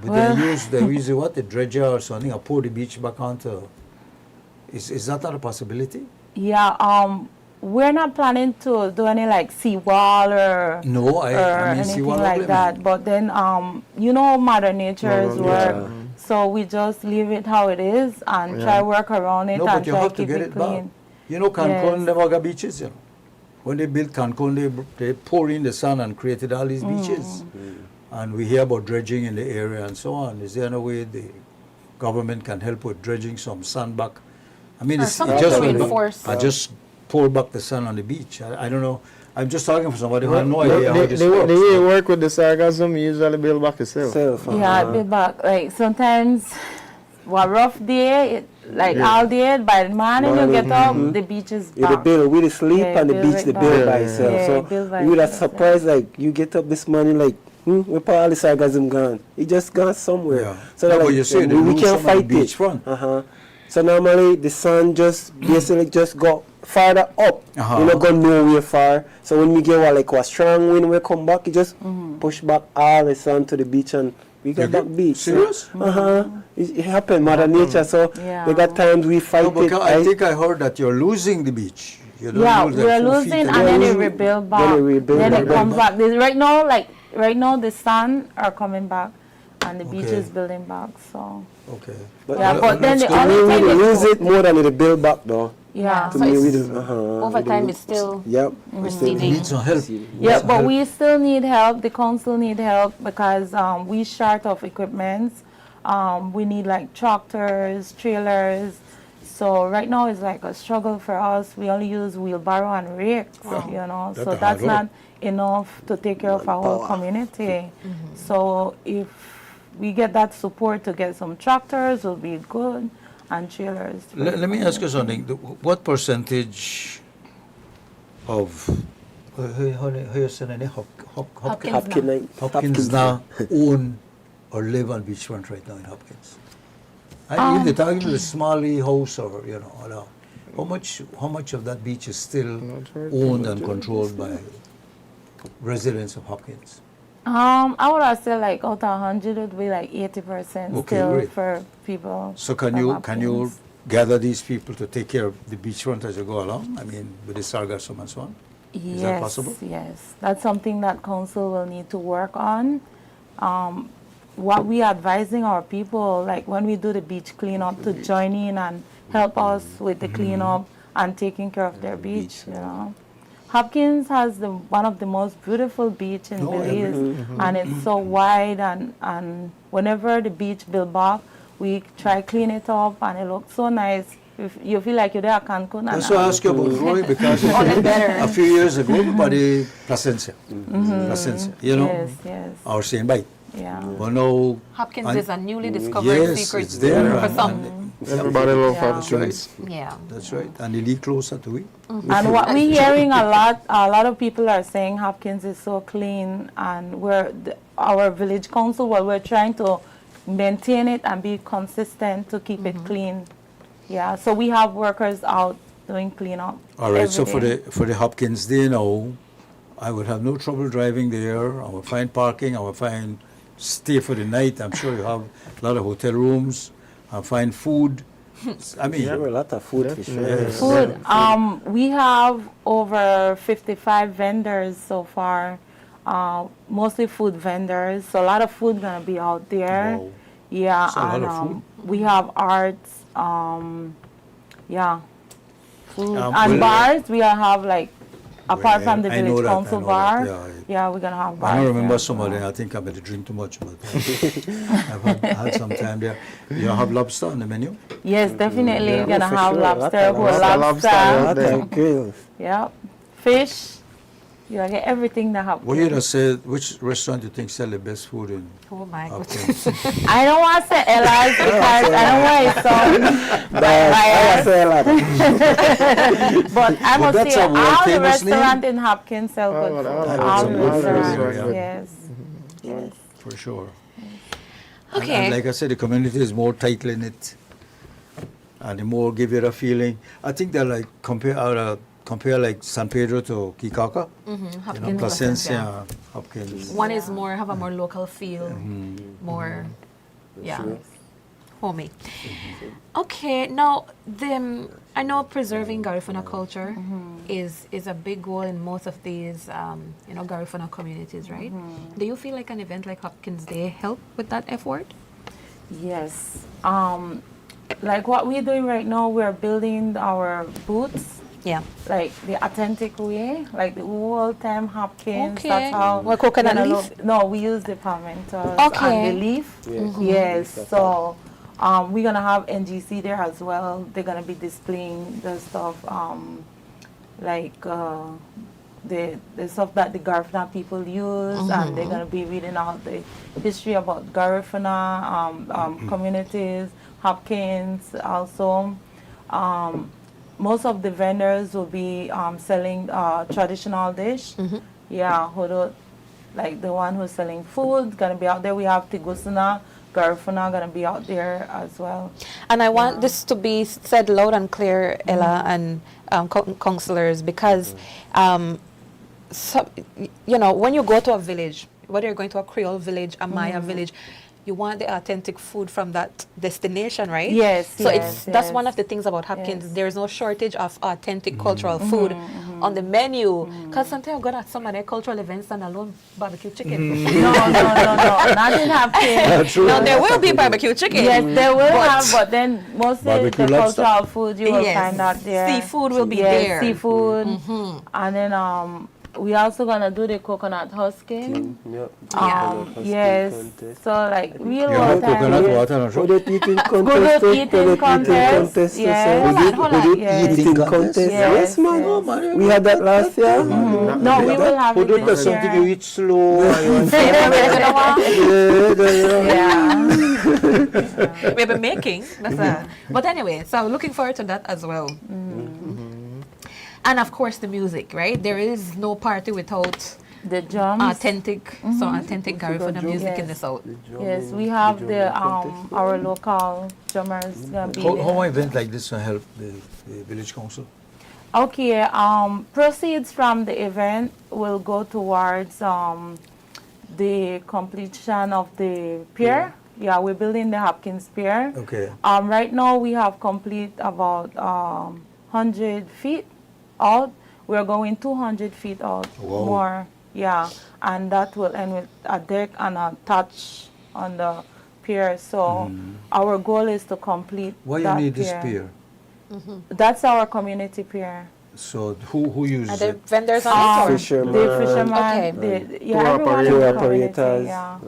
But Well- they use what, the dredger or something, or pour the beach back onto. Is that not a possibility? Yeah, we're not planning to do any like seawall or No, I mean anything seawall like ugly, that. man. But then, you know, Mother Nature's work. So we just leave it how it is and try work around it No, and but you try have to keep get it it back. clean. You know, Cancun Yes. never got beaches, you know. When they built Cancun, they pour in the sun and created all these beaches. And we hear about dredging in the area and so on. Is there no way the government can help with dredging some sun back? I mean, it's something just to reinforce. I just pour back the sun on the beach. I don't know. I'm just talking for somebody who has no idea how this The works. way you work with the sargassum, you usually build back yourself. Yeah, be back. Like sometimes, a rough day, all day, by the morning you get up, the beach is Yeah, the back. bill, we the sleep Yeah, and the bill beach, right the back. bill by Yeah, itself. yeah, So bill by we were itself, surprised, like, you get up this morning, like, we put all the sargassum gone. It just gone somewhere. Yeah. So No, like, but you say they we lose can't some on the fight it. beachfront. So normally the sun just basically just go farther up. Uh-huh. You not go nowhere far. So when we get a strong wind, we come back, it just push back all the sun to the beach and we get back beach. Serious? It happened, Mother Nature. So Yeah. they got times we fight No, but it. I think I heard that you're losing the beach. You don't Yeah, lose like we're 4 feet losing again. and then it rebuild back. Then it rebuild Then it back. comes back. Right now the sun are coming back and the beach Okay. is building back. So Okay. yeah, but then the to other me, thing we is lose it more than it build back though. Yeah, To so me, we it's, do, over time it's still Yep. receding. Need some help. yeah, but we still need help. The council need help because we short of equipment. We need like tractors, trailers. So right now it's like a struggle for us. We only use wheelbarrow and rakes, you know. That's So a that's hard not enough to take care of our whole community. So if we get that support to get some tractors, will be good, and trailers. Let me ask you something. What percentage of how you say it? Hopkins now own or live on beachfront right now in Hopkins? If they're talking to the Smalley house or how much of that beach is still owned and controlled by residents of Hopkins? I would have said like out of 100 would be like 80% Okay, still great. for people. So can you gather these people to take care of the beachfront as you go along? I mean, with the sargassum and so on? Is that possible? Yes, that's something that council will need to work on. What we are advising our people, like when we do the beach cleanup, to join in and help us with the cleanup and taking care of their beach, you know. Hopkins has one of the most beautiful beach in Belize, and it's so wide, and whenever the beach build back, we try clean it up, and it looks so nice. You feel like you're there at Cancun. That's why I asked you about Roy, because a few years ago, everybody Placencia, you know, yes. Or St. Bite. Yeah. But now, Hopkins is a newly discovered yes, secret it's there, for some. Everybody loves That's Hopkins. right. Yeah. That's right. And they live closer to it. And what we're hearing a lot of people are saying Hopkins is so clean, and our village council, we're trying to maintain it and be consistent to keep it clean. Yeah, so we have workers out doing cleanup. All right. So every day. for the Hopkins Day now, I would have no trouble driving there. I will find parking. I will find stay for the night. I'm sure you have a lot of hotel rooms. I'll find food. I mean, a lot of food for sure. Yes. Food. We have over 55 vendors so far, mostly food vendors. So a lot of food gonna be out there. Wow. Yeah, So a lot and of food. we have arts. Yeah, food well, and bars. We have like Apart from the I know village that, I council know bar, that, yeah, we're gonna have bars. I don't remember there. some of them. I think I better drink too much, but had some time there. You have lobster on the menu? Yes, definitely. Yeah, We're gonna for have sure. lobster, whole Lobster, lobster. yeah. Lot of grills. Yep. Fish. You get everything that happens. Well, you just said which restaurant you think sell the best food in? Oh my Hopkins? goodness. I don't want to say Ella's because I don't want it sound biased. But I must that's say a all the world-famous name? restaurants in Hopkins sell good food. All the restaurants, yes. Yes. For sure. Okay. And like I said, the community is more tightly knit, and the more give it a feeling. I think they're like compare like San Pedro to Kikaka, Hopkins, Placencia, Hopkins. One is more, have a more local feel, more, yeah, homey. Okay, now I know preserving Garifuna culture is a big goal in most of these, Garifuna communities, right? Do you feel like an event like Hopkins Day help with that effort? Yes. Like what we're doing right now, we're building our booths. Yeah. Like the authentic way, like the old time Hopkins. Okay. That's how. What, coconut leaf? No, we use the palmettos Okay. and the leaf. Yes. Yes. So we're gonna have NGC there as well. They're gonna be displaying the stuff like the stuff that the Garifuna people use, and they're gonna be reading out the history about Garifuna communities, Hopkins also. Most of the vendors will be selling traditional dish. Yeah, like the one who's selling food, gonna be out there. We have Tigusuna, Garifuna gonna be out there as well. And I want this to be said loud and clear, Ella and councillors, because when you go to a village, whether you're going to a Creole village, a Maya village, you want the authentic food from that destination, right? Yes. So yes, that's yes. one of the things about Hopkins. Yes. There's no shortage of authentic cultural food on the menu. Because sometimes I go to some of their cultural events and alone barbecue chicken. No, not in Hopkins. No, there will be barbecue chicken. Yes, they will have, but then mostly Barbecue the lobster. cultural food you will Yes. find out there. Seafood will be Yes, there. seafood. And then we also gonna do the coconut husking. Yep. Yes. So like real You have time. coconut water, no? Good eating Good contest. eating contest. Yes. Hold on. Yes. Eating contest. Yes, Yes, man. yes. We had that last year. No, we will have it Hudud, that's this something you year. eat slow. Yeah. We've been making. But anyway, so looking forward to that as well. And of course the music, right? There is no party without The drums. authentic Garifuna music in the south. Yes, we have the our local drummers gonna be How there. an event like this will help the village council? Okay, proceeds from the event will go towards the completion of the pier. Yeah, we're building the Hopkins Pier. Okay. Right now we have complete about 100 feet out. We're going 200 feet out more. Yeah, and that will end with a deck and a touch on the pier. So our goal is to complete Why you that need this pier? That's our community pier. So who uses Are there it? vendors on it? or- Fishermen. The fishermen, Okay. everyone in Tour the community, operators. yeah.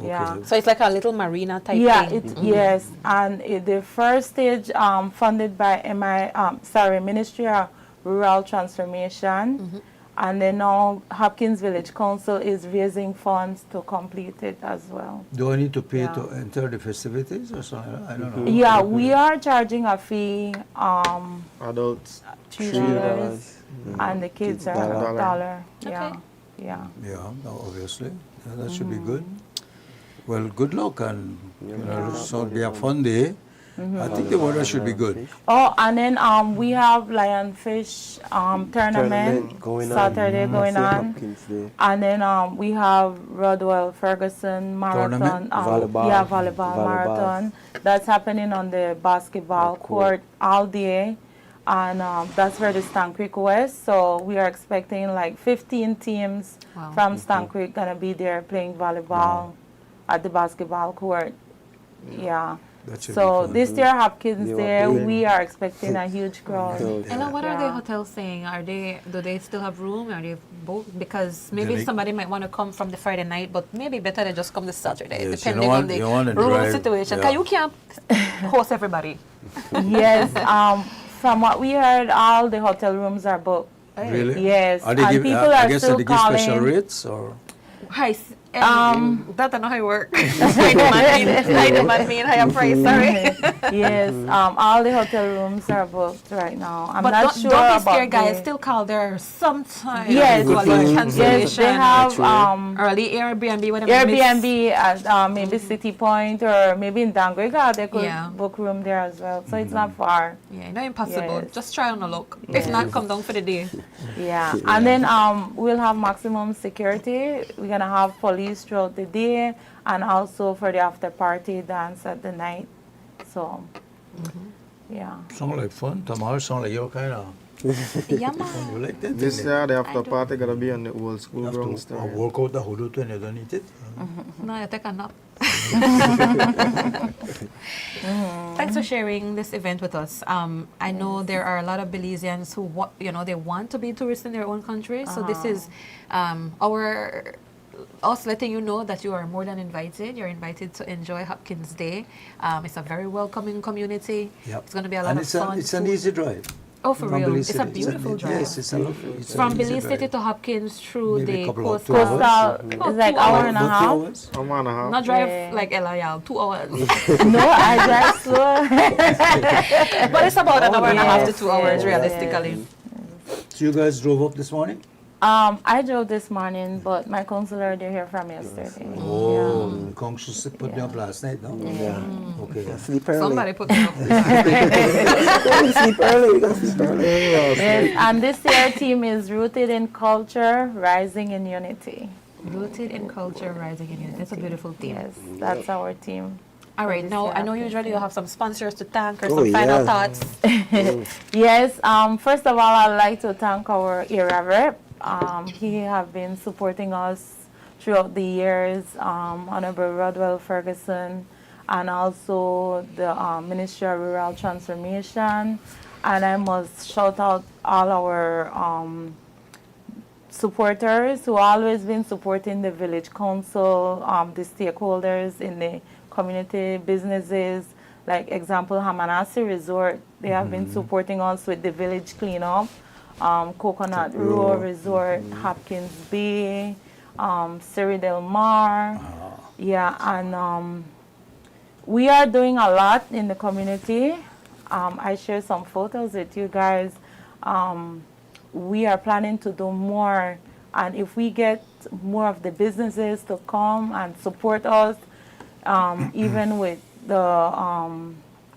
Yeah. So it's like a little marina type Yeah, thing. yes, and the first stage funded by Ministry of Rural Transformation, and then now Hopkins Village Council is raising funds to complete it as well. Do I need to pay Yeah. to enter the festivities or something? I don't know. Yeah, we are charging a fee, Adults. $3, and the kids are $1. Yeah, Okay. yeah. Yeah, no, obviously. Yeah, that should be good. Well, good luck, and it's going to be a fun day. I think the weather should be good. Oh, and then we have Lionfish tournament Saturday going on. And then we have Rodwell Ferguson marathon. Volleyball. Yeah, volleyball marathon. That's happening on the basketball court all day. And that's where the Stann Creek West. So we are expecting like 15 teams from Stann Creek gonna be there playing volleyball at the basketball court. Yeah. That should So be fun. this year Hopkins They were Day, big. we are expecting a huge crowd. And what are the Yeah. hotels saying? Do they still have room? Are they both? Because maybe they- somebody might want to come from the Friday night, but maybe better they just come this Saturday, Yes, you depending don't on want- the you don't want to room drive, situation. yeah. Because you can't host everybody. Yes, from what we heard, all the hotel rooms are booked. Really? Yes, Are they and give, people I are guess still they give special calling. rates or? Hi. That I know how it works. I demand me higher price, sorry. Yes, all the hotel rooms are booked right now. I'm But not don't, sure don't be about scared, guys. the- Still call there sometimes. Yes, Early cancellation. yes, they have early Airbnb, whatever. Airbnb at maybe City Point or maybe in Dangrega. They could Yeah. book room there as well. So it's not far. Yeah, not impossible. Yes. Just try on a look. Yes. If not, come down for the day. Yeah, and then we'll have maximum security. We're gonna have police throughout the day, and also for the after party dance at the night. So, yeah. Sound like fun. Tamar, sound like your kind of. Yeah, You like that? This innit? year, the after party gonna be on the old school You have grounds to there. work out the hudut when you don't eat it. No, you take a nap. Thanks for sharing this event with us. I know there are a lot of Belizeans who they want to be tourists in their own country. So this is us letting you know that you are more than invited. You're invited to enjoy Hopkins Day. It's a very welcoming community. Yep. It's going to be a lot And of it's fun. It's an easy drive. Oh, for From real? Belize It's a City. beautiful drive. Yes, it's a lovely. It's From an easy Belize City drive. to Hopkins through Maybe a the couple of 2 coastal. hours. Coastal is like hour and a About 2 half. hours. A man and a half. Not drive Yeah. like Elayal, 2 hours. No, I drive slow. But it's about an hour and a half to Yes, 2 hours, yes, realistically. So you guys drove up this morning? I drove this morning, but my counselor, they're here from yesterday. Oh, Conscious put me up last night, no? Yeah. Okay. Sleep early. Somebody put me up. Sleep early. We can sleep early. Yes, and this year team is rooted in culture, rising in unity. Rooted in culture, rising in unity. That's a beautiful theme. Yes, that's our team. All right, this now year. I know usually you have some sponsors to thank or Oh, some final yeah. thoughts. Yes, first of all, I'd like to thank our area rep. He have been supporting us throughout the years, Honorable Rodwell Ferguson, and also the Ministry of Rural Transformation. And I must shout out all our supporters who always been supporting the village council, the stakeholders in the community, businesses, like example Hamanasi Resort. They have been supporting us with the village cleanup. Coconut Row Resort, Hopkins Bay, Sierra Del Mar. Yeah, and we are doing a lot in the community. I share some photos with you guys. We are planning to do more, and if we get more of the businesses to come and support us, even with the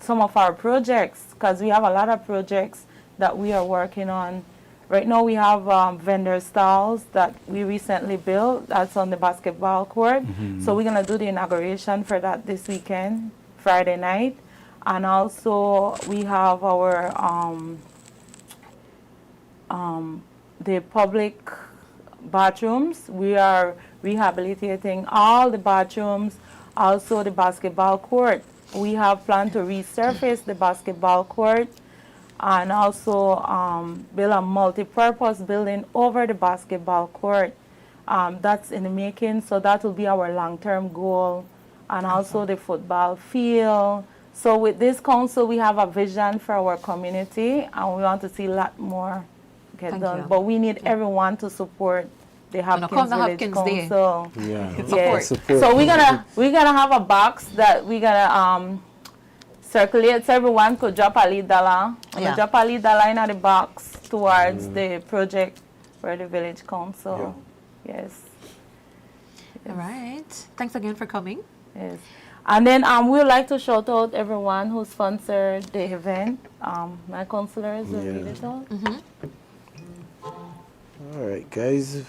some of our projects, because we have a lot of projects that we are working on. Right now we have vendor stalls that we recently built. That's on the basketball court. So we're going to do the inauguration for that this weekend, Friday night. And also we have our the public bathrooms. We are rehabilitating all the bathrooms, also the basketball court. We have planned to resurface the basketball court and also build a multi-purpose building over the basketball court. That's in the making, so that will be our long-term goal. And also the football field. So with this council, we have a vision for our community, and we want to see a lot more get Thank done. you. But we need everyone to support the Hopkins come to Village Hopkins Day. Council. Yeah. Yes. Support. So we're gonna have a box that we're gonna circulate, so everyone could drop a lead dollar. Yeah. Drop a lead dollar in the box towards the project for the village council. Yes. All right. Thanks again for coming. Yes. And then we would like to shout out everyone who sponsored the event. My counselors will read it out. All right, guys.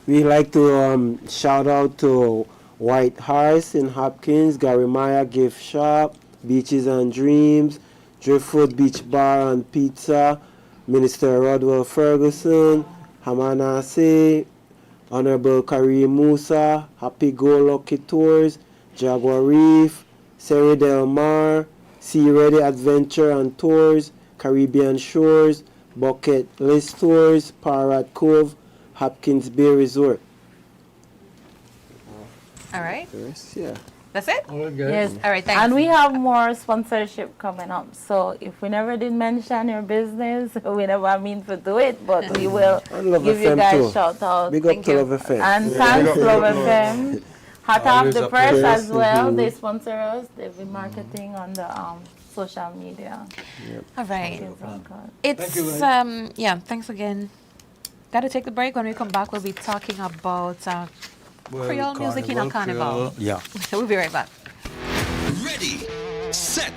We like to shout out to White Horse in Hopkins, Garimaya Gift Shop, Beaches and Dreams, Driftwood Beach Bar and Pizza, Minister Rodwell Ferguson, Hamanasi, Honorable Kareem Musa, Happy Go Lucky Tours, Jaguar Reef, Serra del Mar, Sea Ready Adventure and Tours, Caribbean Shores, Bucket List Tours, Parrot Cove, Hopkins Bay Resort. All right. Yeah. That's it? Yes. All right, thanks. And we have more sponsorship coming up. So if we never did mention your business, we never mean to do it, but we will Love give you FM guys too. shout out. Big up to Love FM. And Yeah. thanks, Big up. Love FM. Hot off Always the up press there. as well. Mhm. They sponsor us. They've been marketing on the social media. All right. Thank It's, yeah, thanks again. Got to take the break. When we come back, we'll be talking about Creole music in a carnival. Yeah. We'll be right back. Ready, set,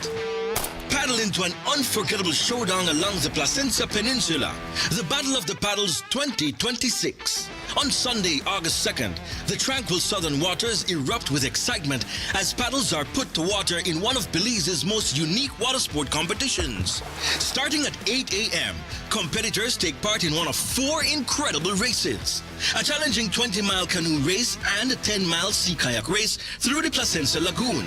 paddle into an unforgettable showdown along the Placentia Peninsula. The Battle of the Paddles 2026. On Sunday, August 2nd, the tranquil southern waters erupt with excitement as paddles are put to water in one of Belize's most unique water sport competitions. Starting at 8 a.m., competitors take part in one of 4 incredible races. A challenging 20-mile canoe race and a 10-mile sea kayak race through the Placentia Lagoon,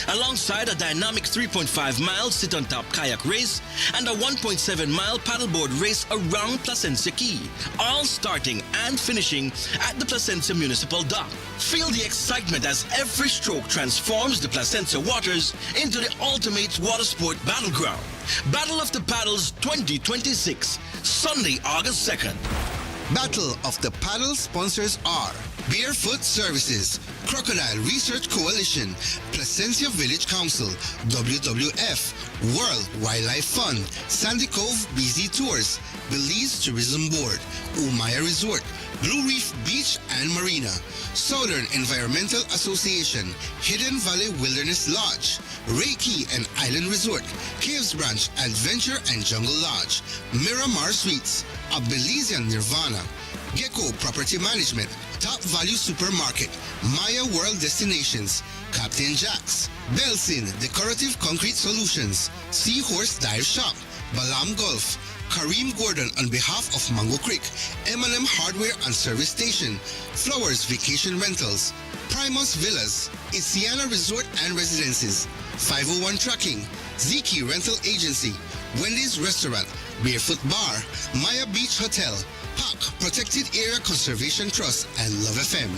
alongside a dynamic 3.5-mile sit-on-top kayak race and a 1.7-mile paddleboard race around Placentia Key, all starting and finishing at the Placentia Municipal Dock. Feel the excitement as every stroke transforms the Placentia waters into the ultimate water sport battleground. Battle of the Paddles 2026, Sunday, August 2nd. Battle of the Paddle sponsors are Barefoot Services, Crocodile Research Coalition, Placentia Village Council, WWF, World Wildlife Fund, Sandy Cove BZ Tours, Belize Tourism Board, Umaya Resort, Blue Reef Beach and Marina, Southern Environmental Association, Hidden Valley Wilderness Lodge, Reiki and Island Resort, Caves Branch Adventure and Jungle Lodge, Miramar Suites, a Belizean Nirvana, Gecko Property Management, Top Value Supermarket, Maya World Destinations, Captain Jack's, Belsin Decorative Concrete Solutions, Seahorse Dive Shop, Balam Golf, Kareem Gordon on behalf of Mango Creek, M&M Hardware and Service Station, Flowers Vacation Rentals, Primus Villas, Isiana Resort and Residences, 501 Trucking, Ziki Rental Agency, Wendy's Restaurant, Barefoot Bar, Maya Beach Hotel, PAC Protected Area Conservation Trust, and Love FM.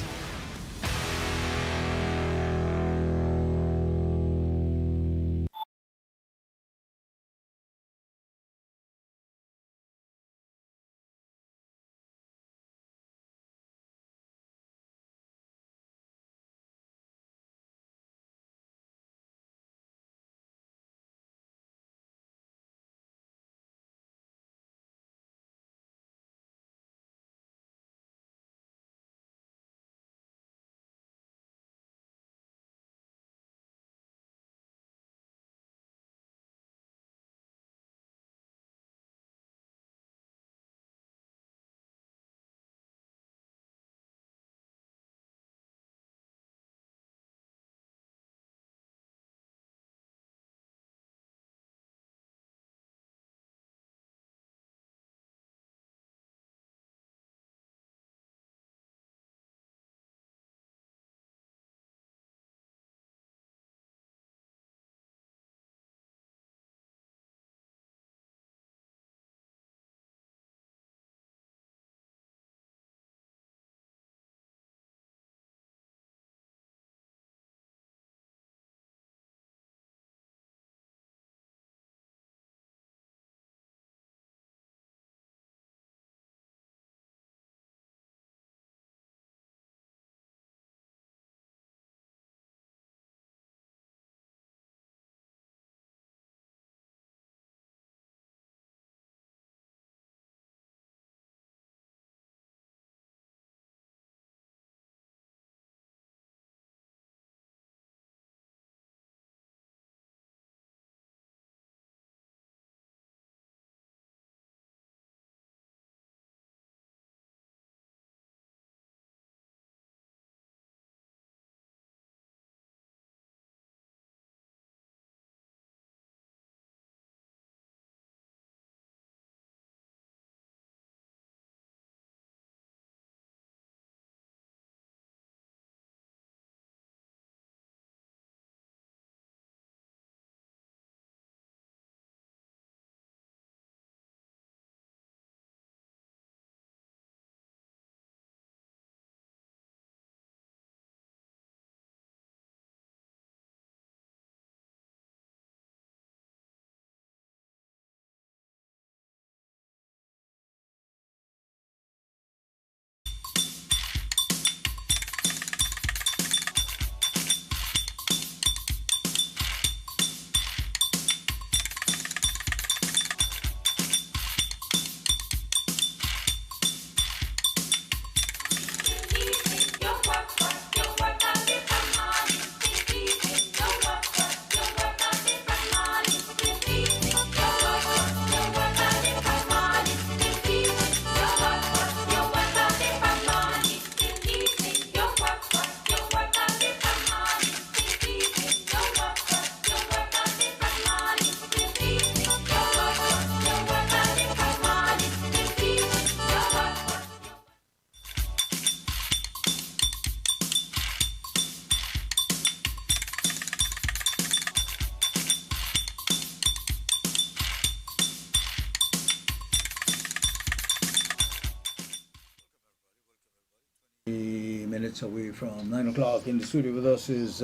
minutes away from 9 o'clock. In the studio with us is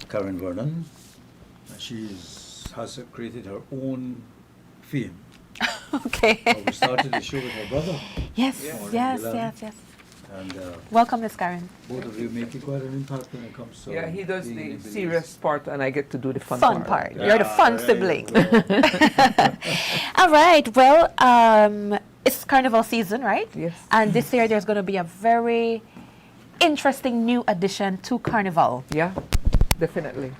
Karen Vernon. She has created her own theme. Okay. We started the show with her brother. Yes. And welcome, Miss Karen. Both of you make quite an impact when it comes to. Yeah, he does the serious part, and I get to do the fun part. Yeah, you're the fun sibling. All right. Well, it's carnival season, right? Yes. And this year there's going to be a very interesting new addition to carnival. Yeah, definitely.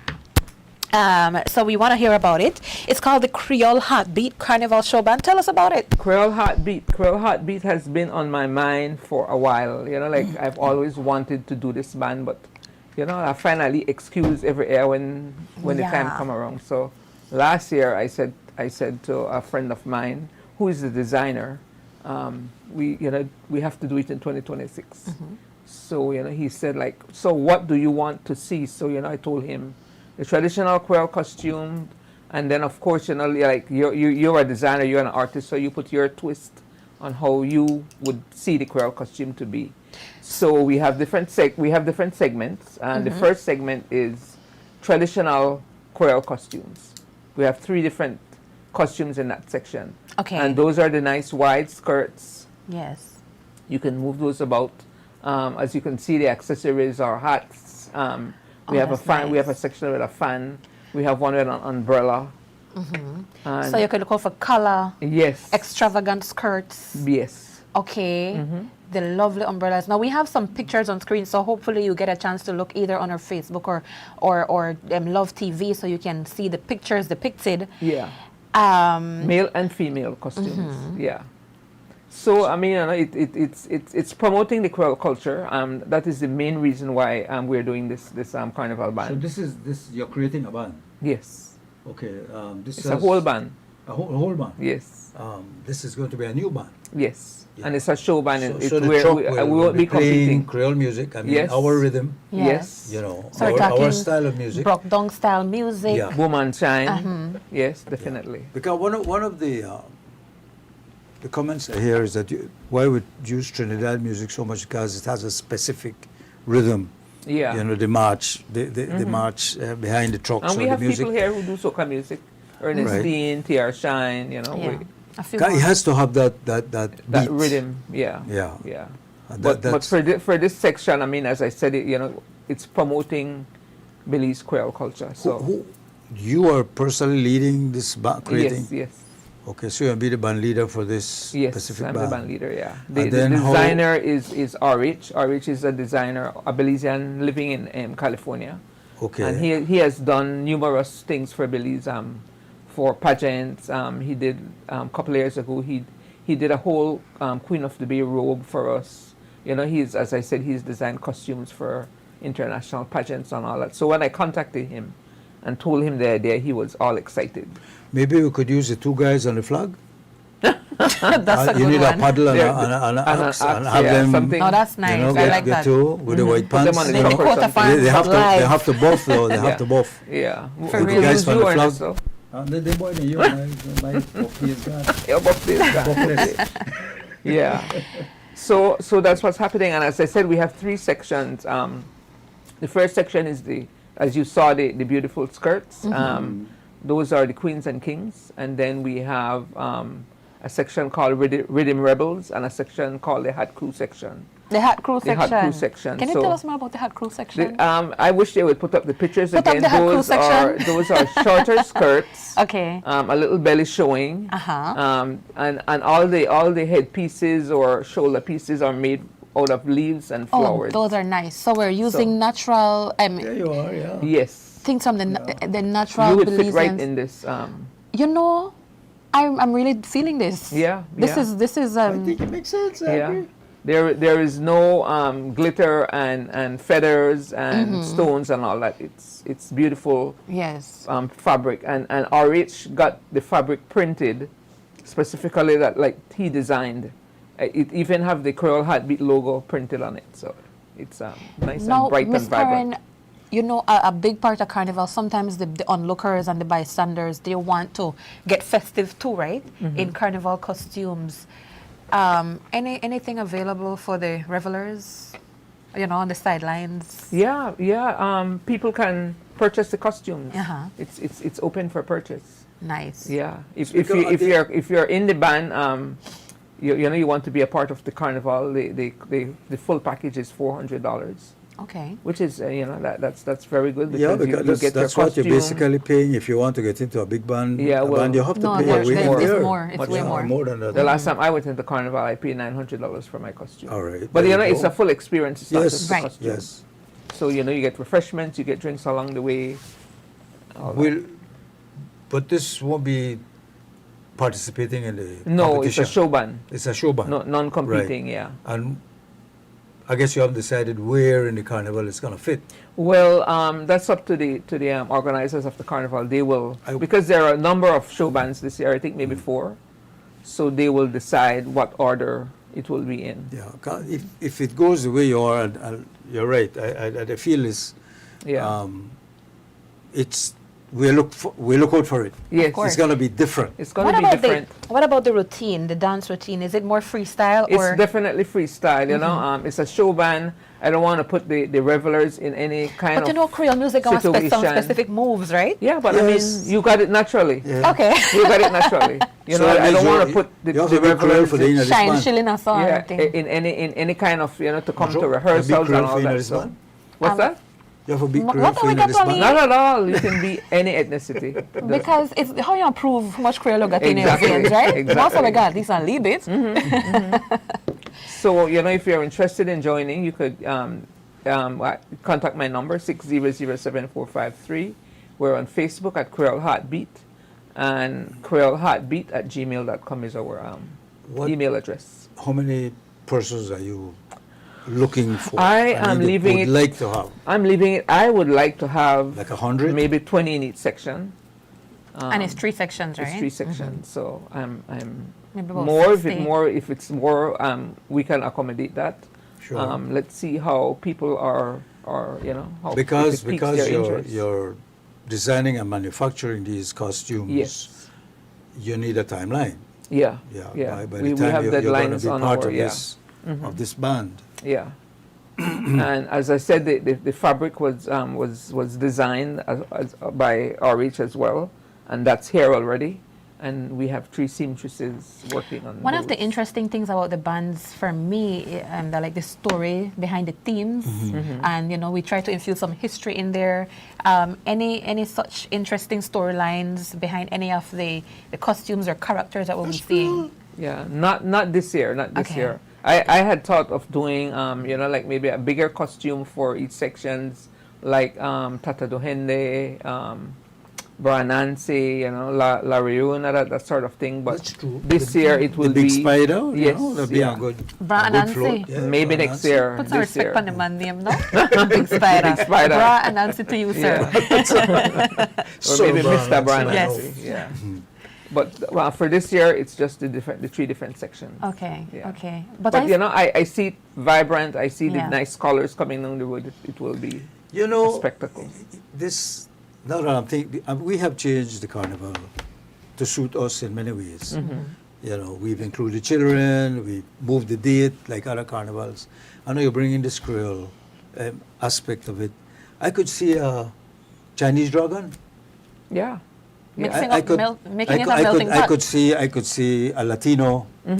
So we want to hear about it. It's called the Creole Heartbeat Carnival Show Band. Tell us about it. Creole Heartbeat has been on my mind for a while. You know, like I've always wanted to do this band, but you know, I finally excuse every year when the time come around. So last year I said to a friend of mine who is a designer, we have to do it in 2026. So you know, he said like, so what do you want to see? So you know, I told him the traditional Creole costume, and then of course, you know, like you're a designer, you're an artist, so you put your twist on how you would see the Creole costume to be. So we have different segments, and the first segment is traditional Creole costumes. We have 3 different costumes in that section. Okay. And those are the nice wide skirts. Yes. You can move those about. As you can see, the accessories are hats. We have a fan. Nice. We have a section with a fan. We have one with an umbrella. So you could look for color. Yes. Extravagant skirts. Yes. Okay. The lovely umbrellas. Now we have some pictures on screen, so hopefully you get a chance to look either on our Facebook or Love TV, so you can see the pictures depicted. Yeah. Male and female costumes. Yeah. So I mean, it's promoting the Creole culture. That is the main reason why we're doing this carnival band. So this you're creating a band. Yes. Okay. It's a whole band. A whole band. Yes. This is going to be a new band. Yes. Yeah. And it's a show band. So we won't be competing Creole music. I mean, our rhythm. Yes. You know, so our style of music. Brockdong style music. Yeah. Woman Shine. Yes, definitely. Yeah. Because one of the comments here is that why would use Trinidad music so much, because it has a specific rhythm. Yeah. You know, the march, the march behind the trucks. And we have people here who do soca music. Ernestine, T.R. Shine, you know. Yeah. It has to have that beat. Rhythm, yeah. Yeah. Yeah. But for this section, I mean, as I said, you know, it's promoting Belize Creole culture. So you are personally leading this band, creating? Yes. Okay, so you'll be the band leader for this specific band. Yes, I'm the band leader, yeah. The designer is Arich. Arich is a designer, a Belizean living in California. Okay. And he has done numerous things for Belize, for pageants. He did, a couple of years ago, he did a whole Queen of the Bay robe for us. You know, as I said, he's designed costumes for international pageants and all that. So when I contacted him and told him the idea, he was all excited. Maybe we could use the 2 guys on the flag. That's a good you need one. a paddle and an axe and have them. Something. Oh, that's nice. You know, I like get that. 2 with the white pants. They have to both though. They have to both. Yeah. For the guys on the flag. So. They boy me, you my buffy is gone. Your buffy is gone. Yeah. So that's what's happening. And as I said, we have 3 sections. The first section is as you saw, the beautiful skirts. Those are the queens and kings. And then we have a section called Rhythm Rebels and a section called the Hat Crew section. The Hat Crew section. The Hat Crew section. Can you tell us more about the Hat Crew section? I wish they would put up the pictures again. Up the Hat Crew section. Those are shorter skirts. Okay. A little belly showing. And all the headpieces or shoulder pieces are made out of leaves and flowers. Oh, those are nice. So we're using natural. There you are. Yeah. Yes. Things from the natural. You would fit right in this. You know, I'm really feeling this. Yeah. This is. I think it makes sense. Yeah. There is no glitter and feathers and stones and all that. It's beautiful. Yes. Fabric and RH got the fabric printed specifically that like he designed. It even have the Creole Heartbeat logo printed on it. So it's nice and bright and vibrant. Karen, you know, a big part of Carnival, sometimes the onlookers and the bystanders, they want to get festive too, right? In Carnival costumes. Anything available for the revelers, you know, on the sidelines? Yeah, yeah. People can purchase the costumes. It's open for purchase. Nice. Yeah. If you're in the band, you know you want to be a part of the carnival, the full package is $400. Okay. Which is you know that's very good because, yeah, because you get that's your what you're costume. basically paying if you want to get into a big band. Yeah, well, band, you have to no, pay way it's more. more. It's way more. More than that. The last time I went into carnival, I paid $900 for my costume. All right. But there you know, go. it's a full experience. It's not Yes. just the costume. Yes. So you know, you get refreshments, you get drinks along the way. But this won't be participating in the No, competition. it's a show band. It's a show band. No, non-competing, Right. yeah. And I guess you haven't decided where in the carnival it's going to fit. Well, that's up to the organizers of the carnival. They will, because there are a number of show bands this year. I think maybe 4. So they will decide what order it will be in. Yeah, if it goes the way you are, and you're right. I feel it's it's we look out for it. Yes, it's going to be different. It's going to be different. What about the routine, the dance routine? Is it more freestyle or? It's definitely freestyle. You know, it's a show band. I don't want to put the revelers in any kind of. But you know, Creole music has some situation. specific moves, right? Yeah, but I mean, you got it naturally. Yeah. Okay. You got it naturally. You So know, that I don't means want to put the revelers for the English shine, band. shilling, or song. yeah, in any kind of to come to You'll be rehearsals Creole and all for that. English So. band? What's that? You have a big What Creole do we in get this on band. Not at all. You can be any ethnicity. Because it's how you prove how much Creole you got in your Exactly. veins, right? Exactly. Most of we got at least a little bit. So you know, if you're interested in joining, you could contact my number 6007453. We're on Facebook at Creole Heartbeat, and creoleheartbeat@gmail.com is our email address. How many persons are you looking for? I am leaving would it. like to have I'm leaving it. I would like to have like 100. maybe 20 in each section. And it's 3 sections, right? It's 3 sections. So I'm Maybe about more 60. if it's more we can accommodate that. Sure. Let's see how people are you know how because it piques their interest. you're designing and manufacturing these costumes. Yes. You need a timeline. Yeah. By the We time have you're going to deadlines be on part our of this of this band. Yeah. And as I said, the fabric was designed by RH as well, and that's here already. And we have 3 seamstresses working on One of the those. interesting things about the bands for me, like the story behind the themes, and you know, we try to infuse some history in there. Any such interesting storylines behind any of the costumes or characters that we'll be seeing? Yeah, not this year, not this year. I had thought of doing, you know, like maybe a bigger costume for each sections, like Tata Dohende, Bra Nancy, you know, La Riuna, that sort of thing. But this year it will the big be spider. Yes, that'll be a good. Bra a good Nancy. float. Yeah, maybe Bra next Nancy. year. Put some this respect year. on the man name, no? Big Spider. Big Spider. Bra and Nancy to you, sir. Or maybe Bra Mr. Bra Nancy. Nancy. Yeah. But well, for this year, it's just the 3 different sections. Okay, Yeah. okay. But you know, I see it vibrant. I see the Yeah. nice colors coming down the road. It will be You know, a spectacle. this. Now that I'm thinking, we have changed the carnival to suit us in many ways. You know, we've included children. We moved the date like other carnivals. I know you're bringing this Creole aspect of it. I could see a Chinese dragon. Yeah. Mixing I up could- making it a melting pot. I could see a Latino A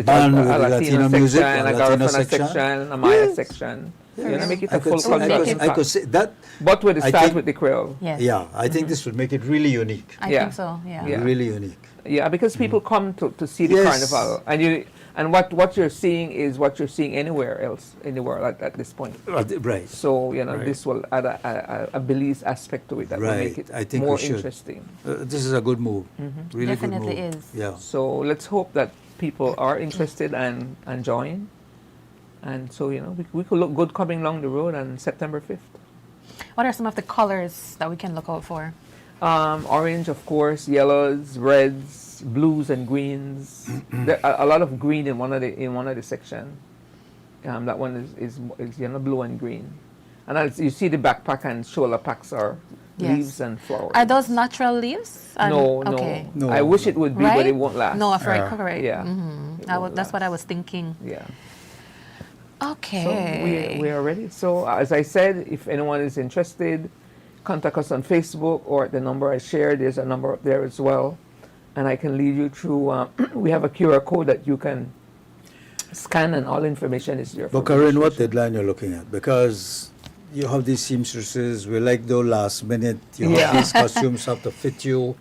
band with Latino Latino music, section, a a Latino Garifuna section. section, a Maya section. You know, make it a full cultural I could see that. But with the I start think- with the Creole. Yes. Yeah, I think this would make it really unique. I Yeah. think so, yeah. Yeah. Really unique. Yeah, because people come to see the Yes. carnival, and what you're seeing is what you're seeing anywhere else in the world at this point. Right. So you know, Right. this will add a Belize aspect to it that will make Right. it I think more we should. interesting. This is a good move. Really Definitely good move. is. Yeah. So let's hope that people are interested and join. And so, you know, we could look good coming along the road on September 5th. What are some of the colors that we can look out for? Orange, of course, yellows, reds, blues, and greens. There are a lot of green in one of the section. That one is you know, blue and green. And as you see, the backpack and shoulder packs are Yes. leaves and flowers. Are those natural leaves? No, Okay. No. I wish it would be, but Right? it won't last. No, afraid, correct. Yeah. That's what I was thinking. Yeah. Okay. So we are ready. So as I said, if anyone is interested, contact us on Facebook or at the number I shared. There's a number up there as well. And I can lead you through, we have a QR code that you can scan and all information is there. But Karen, what deadline you're looking at? Because you have these seamstresses, we like the last minute, you have these costumes have to fit you.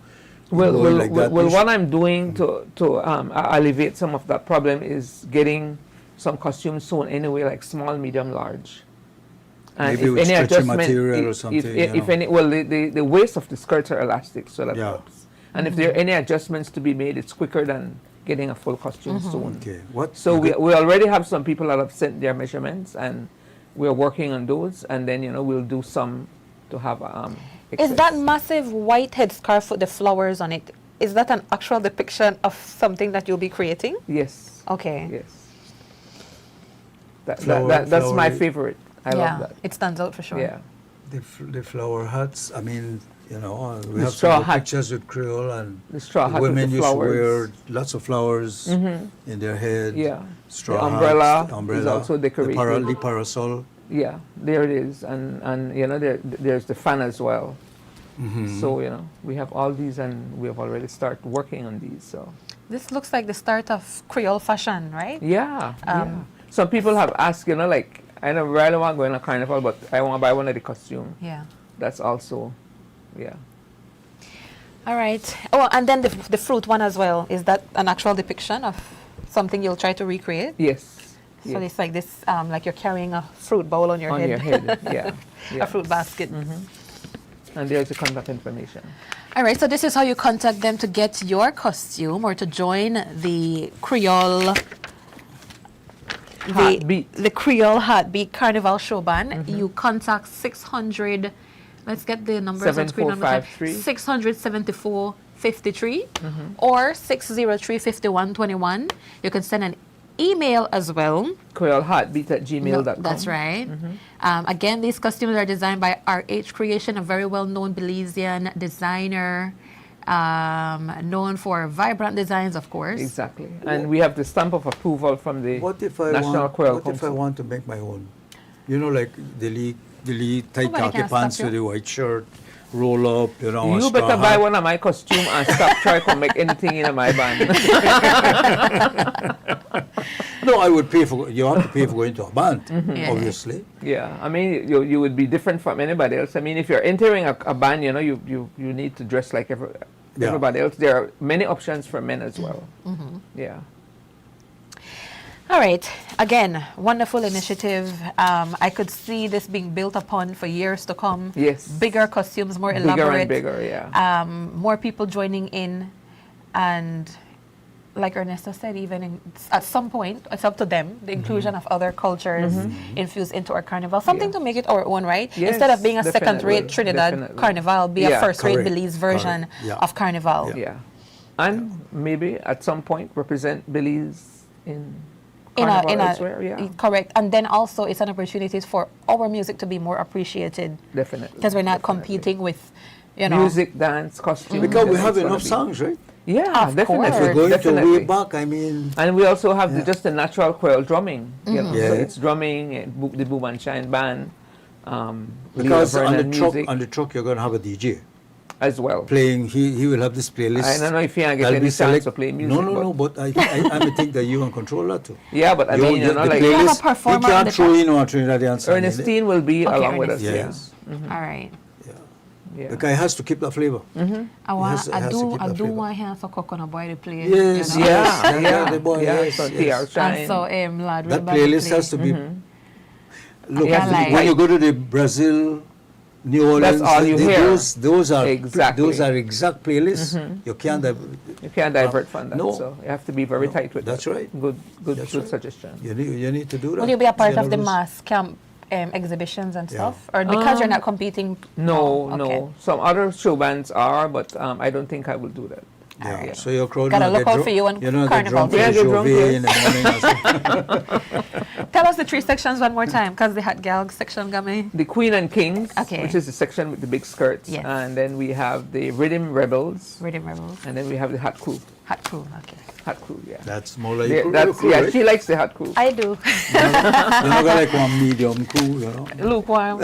Well, what I'm doing to alleviate some of that problem is getting some costumes sewn anyway, like small, medium, large. And maybe with stretchy material or something. If any, well, the waist of the skirts are elastic, so that helps. And if there are any adjustments to be made, it's quicker than getting a full costume sewn. Okay. So we already have some people that have sent their measurements, and we're working on those, and then we'll do some to have Is that massive white headscarf with the flowers on it, is that an actual depiction of something that you'll be creating? Yes. Okay. Yes. That's my favorite. I love that. It stands out for sure. Yeah. The flower hats, I mean, we The have straw some hat. pictures with Creole, and The straw hat with women the used to flowers. wear lots of flowers in their head. Yeah. Straw The umbrella hats, the umbrella is also decorated. The parasol. Yeah, there it is, and there's the fan as well. So we have all these, and we have already started working on these. So this looks like the start of Creole fashion, right? Yeah. Some people have asked, like, I don't really want to go in a carnival, but I want to buy one of the costume. Yeah. That's also, All right. Oh, and then the fruit one as well. Is that an actual depiction of something you'll try to recreate? Yes. So it's like this, like you're carrying a fruit bowl on your head. On your head, yeah. A fruit basket. And there's the contact information. All right, so this is how you contact them to get your costume or to join the Creole the Creole Heartbeat Carnival Show Band. You contact 600, let's get the numbers on screen. 674-53 or 603-5121. You can send an email as well. CreoleHeartbeat@gmail.com. That's right. Again, these costumes are designed by RH Creation, a very well-known Belizean designer, known for vibrant designs, of course. Exactly. And we have the stamp of approval from the National Creole Council. What if I want to make my own? Like the tight khaki pants with the white shirt, roll up, You better buy one of my costume and stop trying to make anything in my band. No, I would pay for. You have to pay for going to a band, obviously. Yeah, I mean, you would be different from anybody else. I mean, if you're entering a band, you need to dress like everybody else. There are many options for men as well. Yeah. All right. Again, wonderful initiative. I could see this being built upon for years to come. Yes. Bigger costumes, more elaborate. Bigger and bigger, yeah. More people joining in, and like Ernesto said, at some point, it's up to them, the inclusion of other cultures infused into our carnival. Something to make it our own, right? Yes, instead of being a second-rate Trinidad carnival, be a first-rate Belize version of carnival. Yeah. And maybe at some point represent Belize in carnival elsewhere. Correct. And then also it's an opportunity for our music to be more appreciated. Definitely. Because we're not competing with, music, dance, costume. Because we have enough songs, right? Yeah, definitely. If we're going to way back, I mean. And we also have just the natural Creole drumming. So it's drumming, the Boom and Shine band. Because on the truck you're going to have a DJ. As well. Playing, he will have this playlist. I don't know if he can get any chance to play music. No, but I think that you can control that too. Yeah, but I mean, like you have a performer. You can't throw in one Trinidadian song. Ernestine will be along with us. Yes. All right. Yeah. The guy has to keep the flavor. I do want to hear for Coconut Boy to play. Yes, the boy, yes. And so, lad, that playlist has to be. Look, when you go to the Brazil, New Orleans, that's all you hear. Those are exact playlists. You can't divert from that. So you have to be very tight with that's that. Right. Good suggestion. You need to do that. Will you be a part of the mass camp exhibitions and stuff, or because you're not competing? No. Some other show bands are, but I don't think I will do that. Yeah. So your crowd gotta look out for you on Carnival. Get drunk in the morning. Tell us the three sections one more time, because the hot gal section got me. The Queen and Kings, which is the section with the big skirts, and then we have the Rhythm Rebels, and then we have the Hot Crew. Hot crew, okay. Hot crew, yeah. That's more like crew, right? she likes the hot crew. I do. You know, like one medium crew, you know. Lukewarm.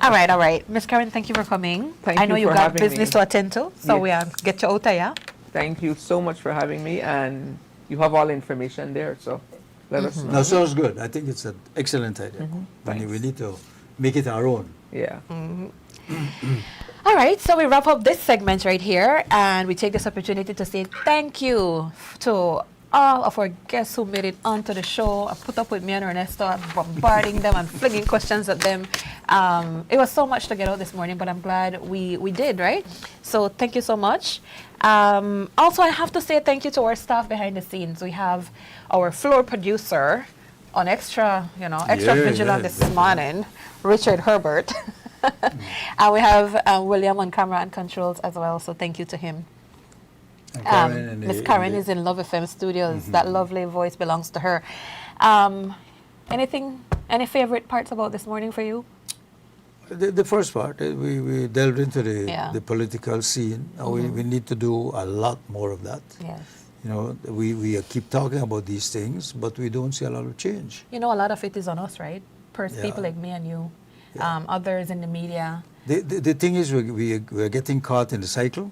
All right. Miss Karen, thank you for coming. Thank I know you you for got having business me. to attend to, so we get you out of here. Thank you so much for having me, and you have all the information there, so let us know. That sounds good. I think it's an excellent idea. We need to make it our own. Yeah. All right, so we wrap up this segment right here, and we take this opportunity to say thank you to all of our guests who made it onto the show and put up with me and Ernesto, bombarding them and flinging questions at them. It was so much to get out this morning, but I'm glad we did, right? So thank you so much. Also, I have to say thank you to our staff behind the scenes. We have our floor producer on extra vigilant this morning, Richard Herbert. And we have William on camera and controls as well, so thank you to him. Miss Karen is in Love FM Studios. That lovely voice belongs to her. Any favorite parts about this morning for you? The first part, we delved into the political scene. We need to do a lot more of that. Yes. You know, we keep talking about these things, but we don't see a lot of change. You know, a lot of it is on us, right? People like me and you, others in the media. The thing is, we're getting caught in the cycle.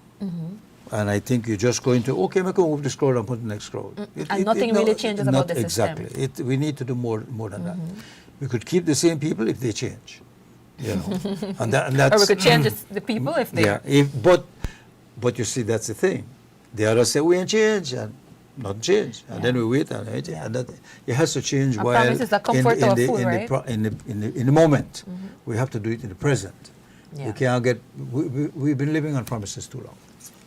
And I think you're just going to, okay, I'm going to move this crowd and put the next crowd. And nothing really changes about the system. Exactly. We need to do more than that. We could keep the same people if they change. You know, and that's, or we could change the people if they... Yeah, but you see, that's the thing. The others say, we ain't change, and not change. And then we wait, and that, it has to change while promise is a comfort to a fool, right? in the moment. We have to do it in the present. We can't get, we've been living on promises too long.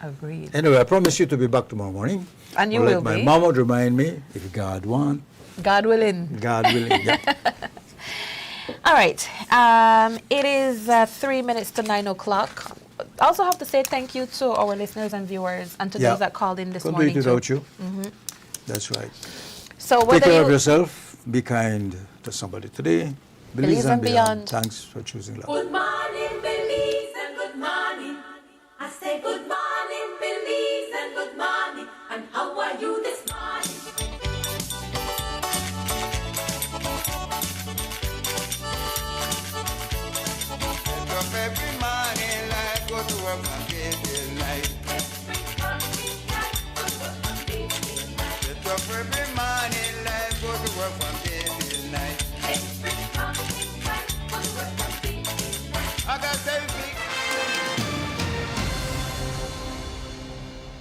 Agreed. Anyway, I promise you to be back tomorrow morning. And you will be. My be. mom would remind me, if God wants. God willing. God willing, yeah. All right. It is 3 minutes to 9 o'clock. I also have to say thank you to our listeners and viewers and to those that called in this morning. Couldn't do it without you. That's right. So take care of yourself. Be kind to somebody today. Belize and beyond. Thanks for choosing love. Good morning, Belize, and good morning. I say good morning, Belize, and good morning. And how are you this morning? Every morning I go to work and get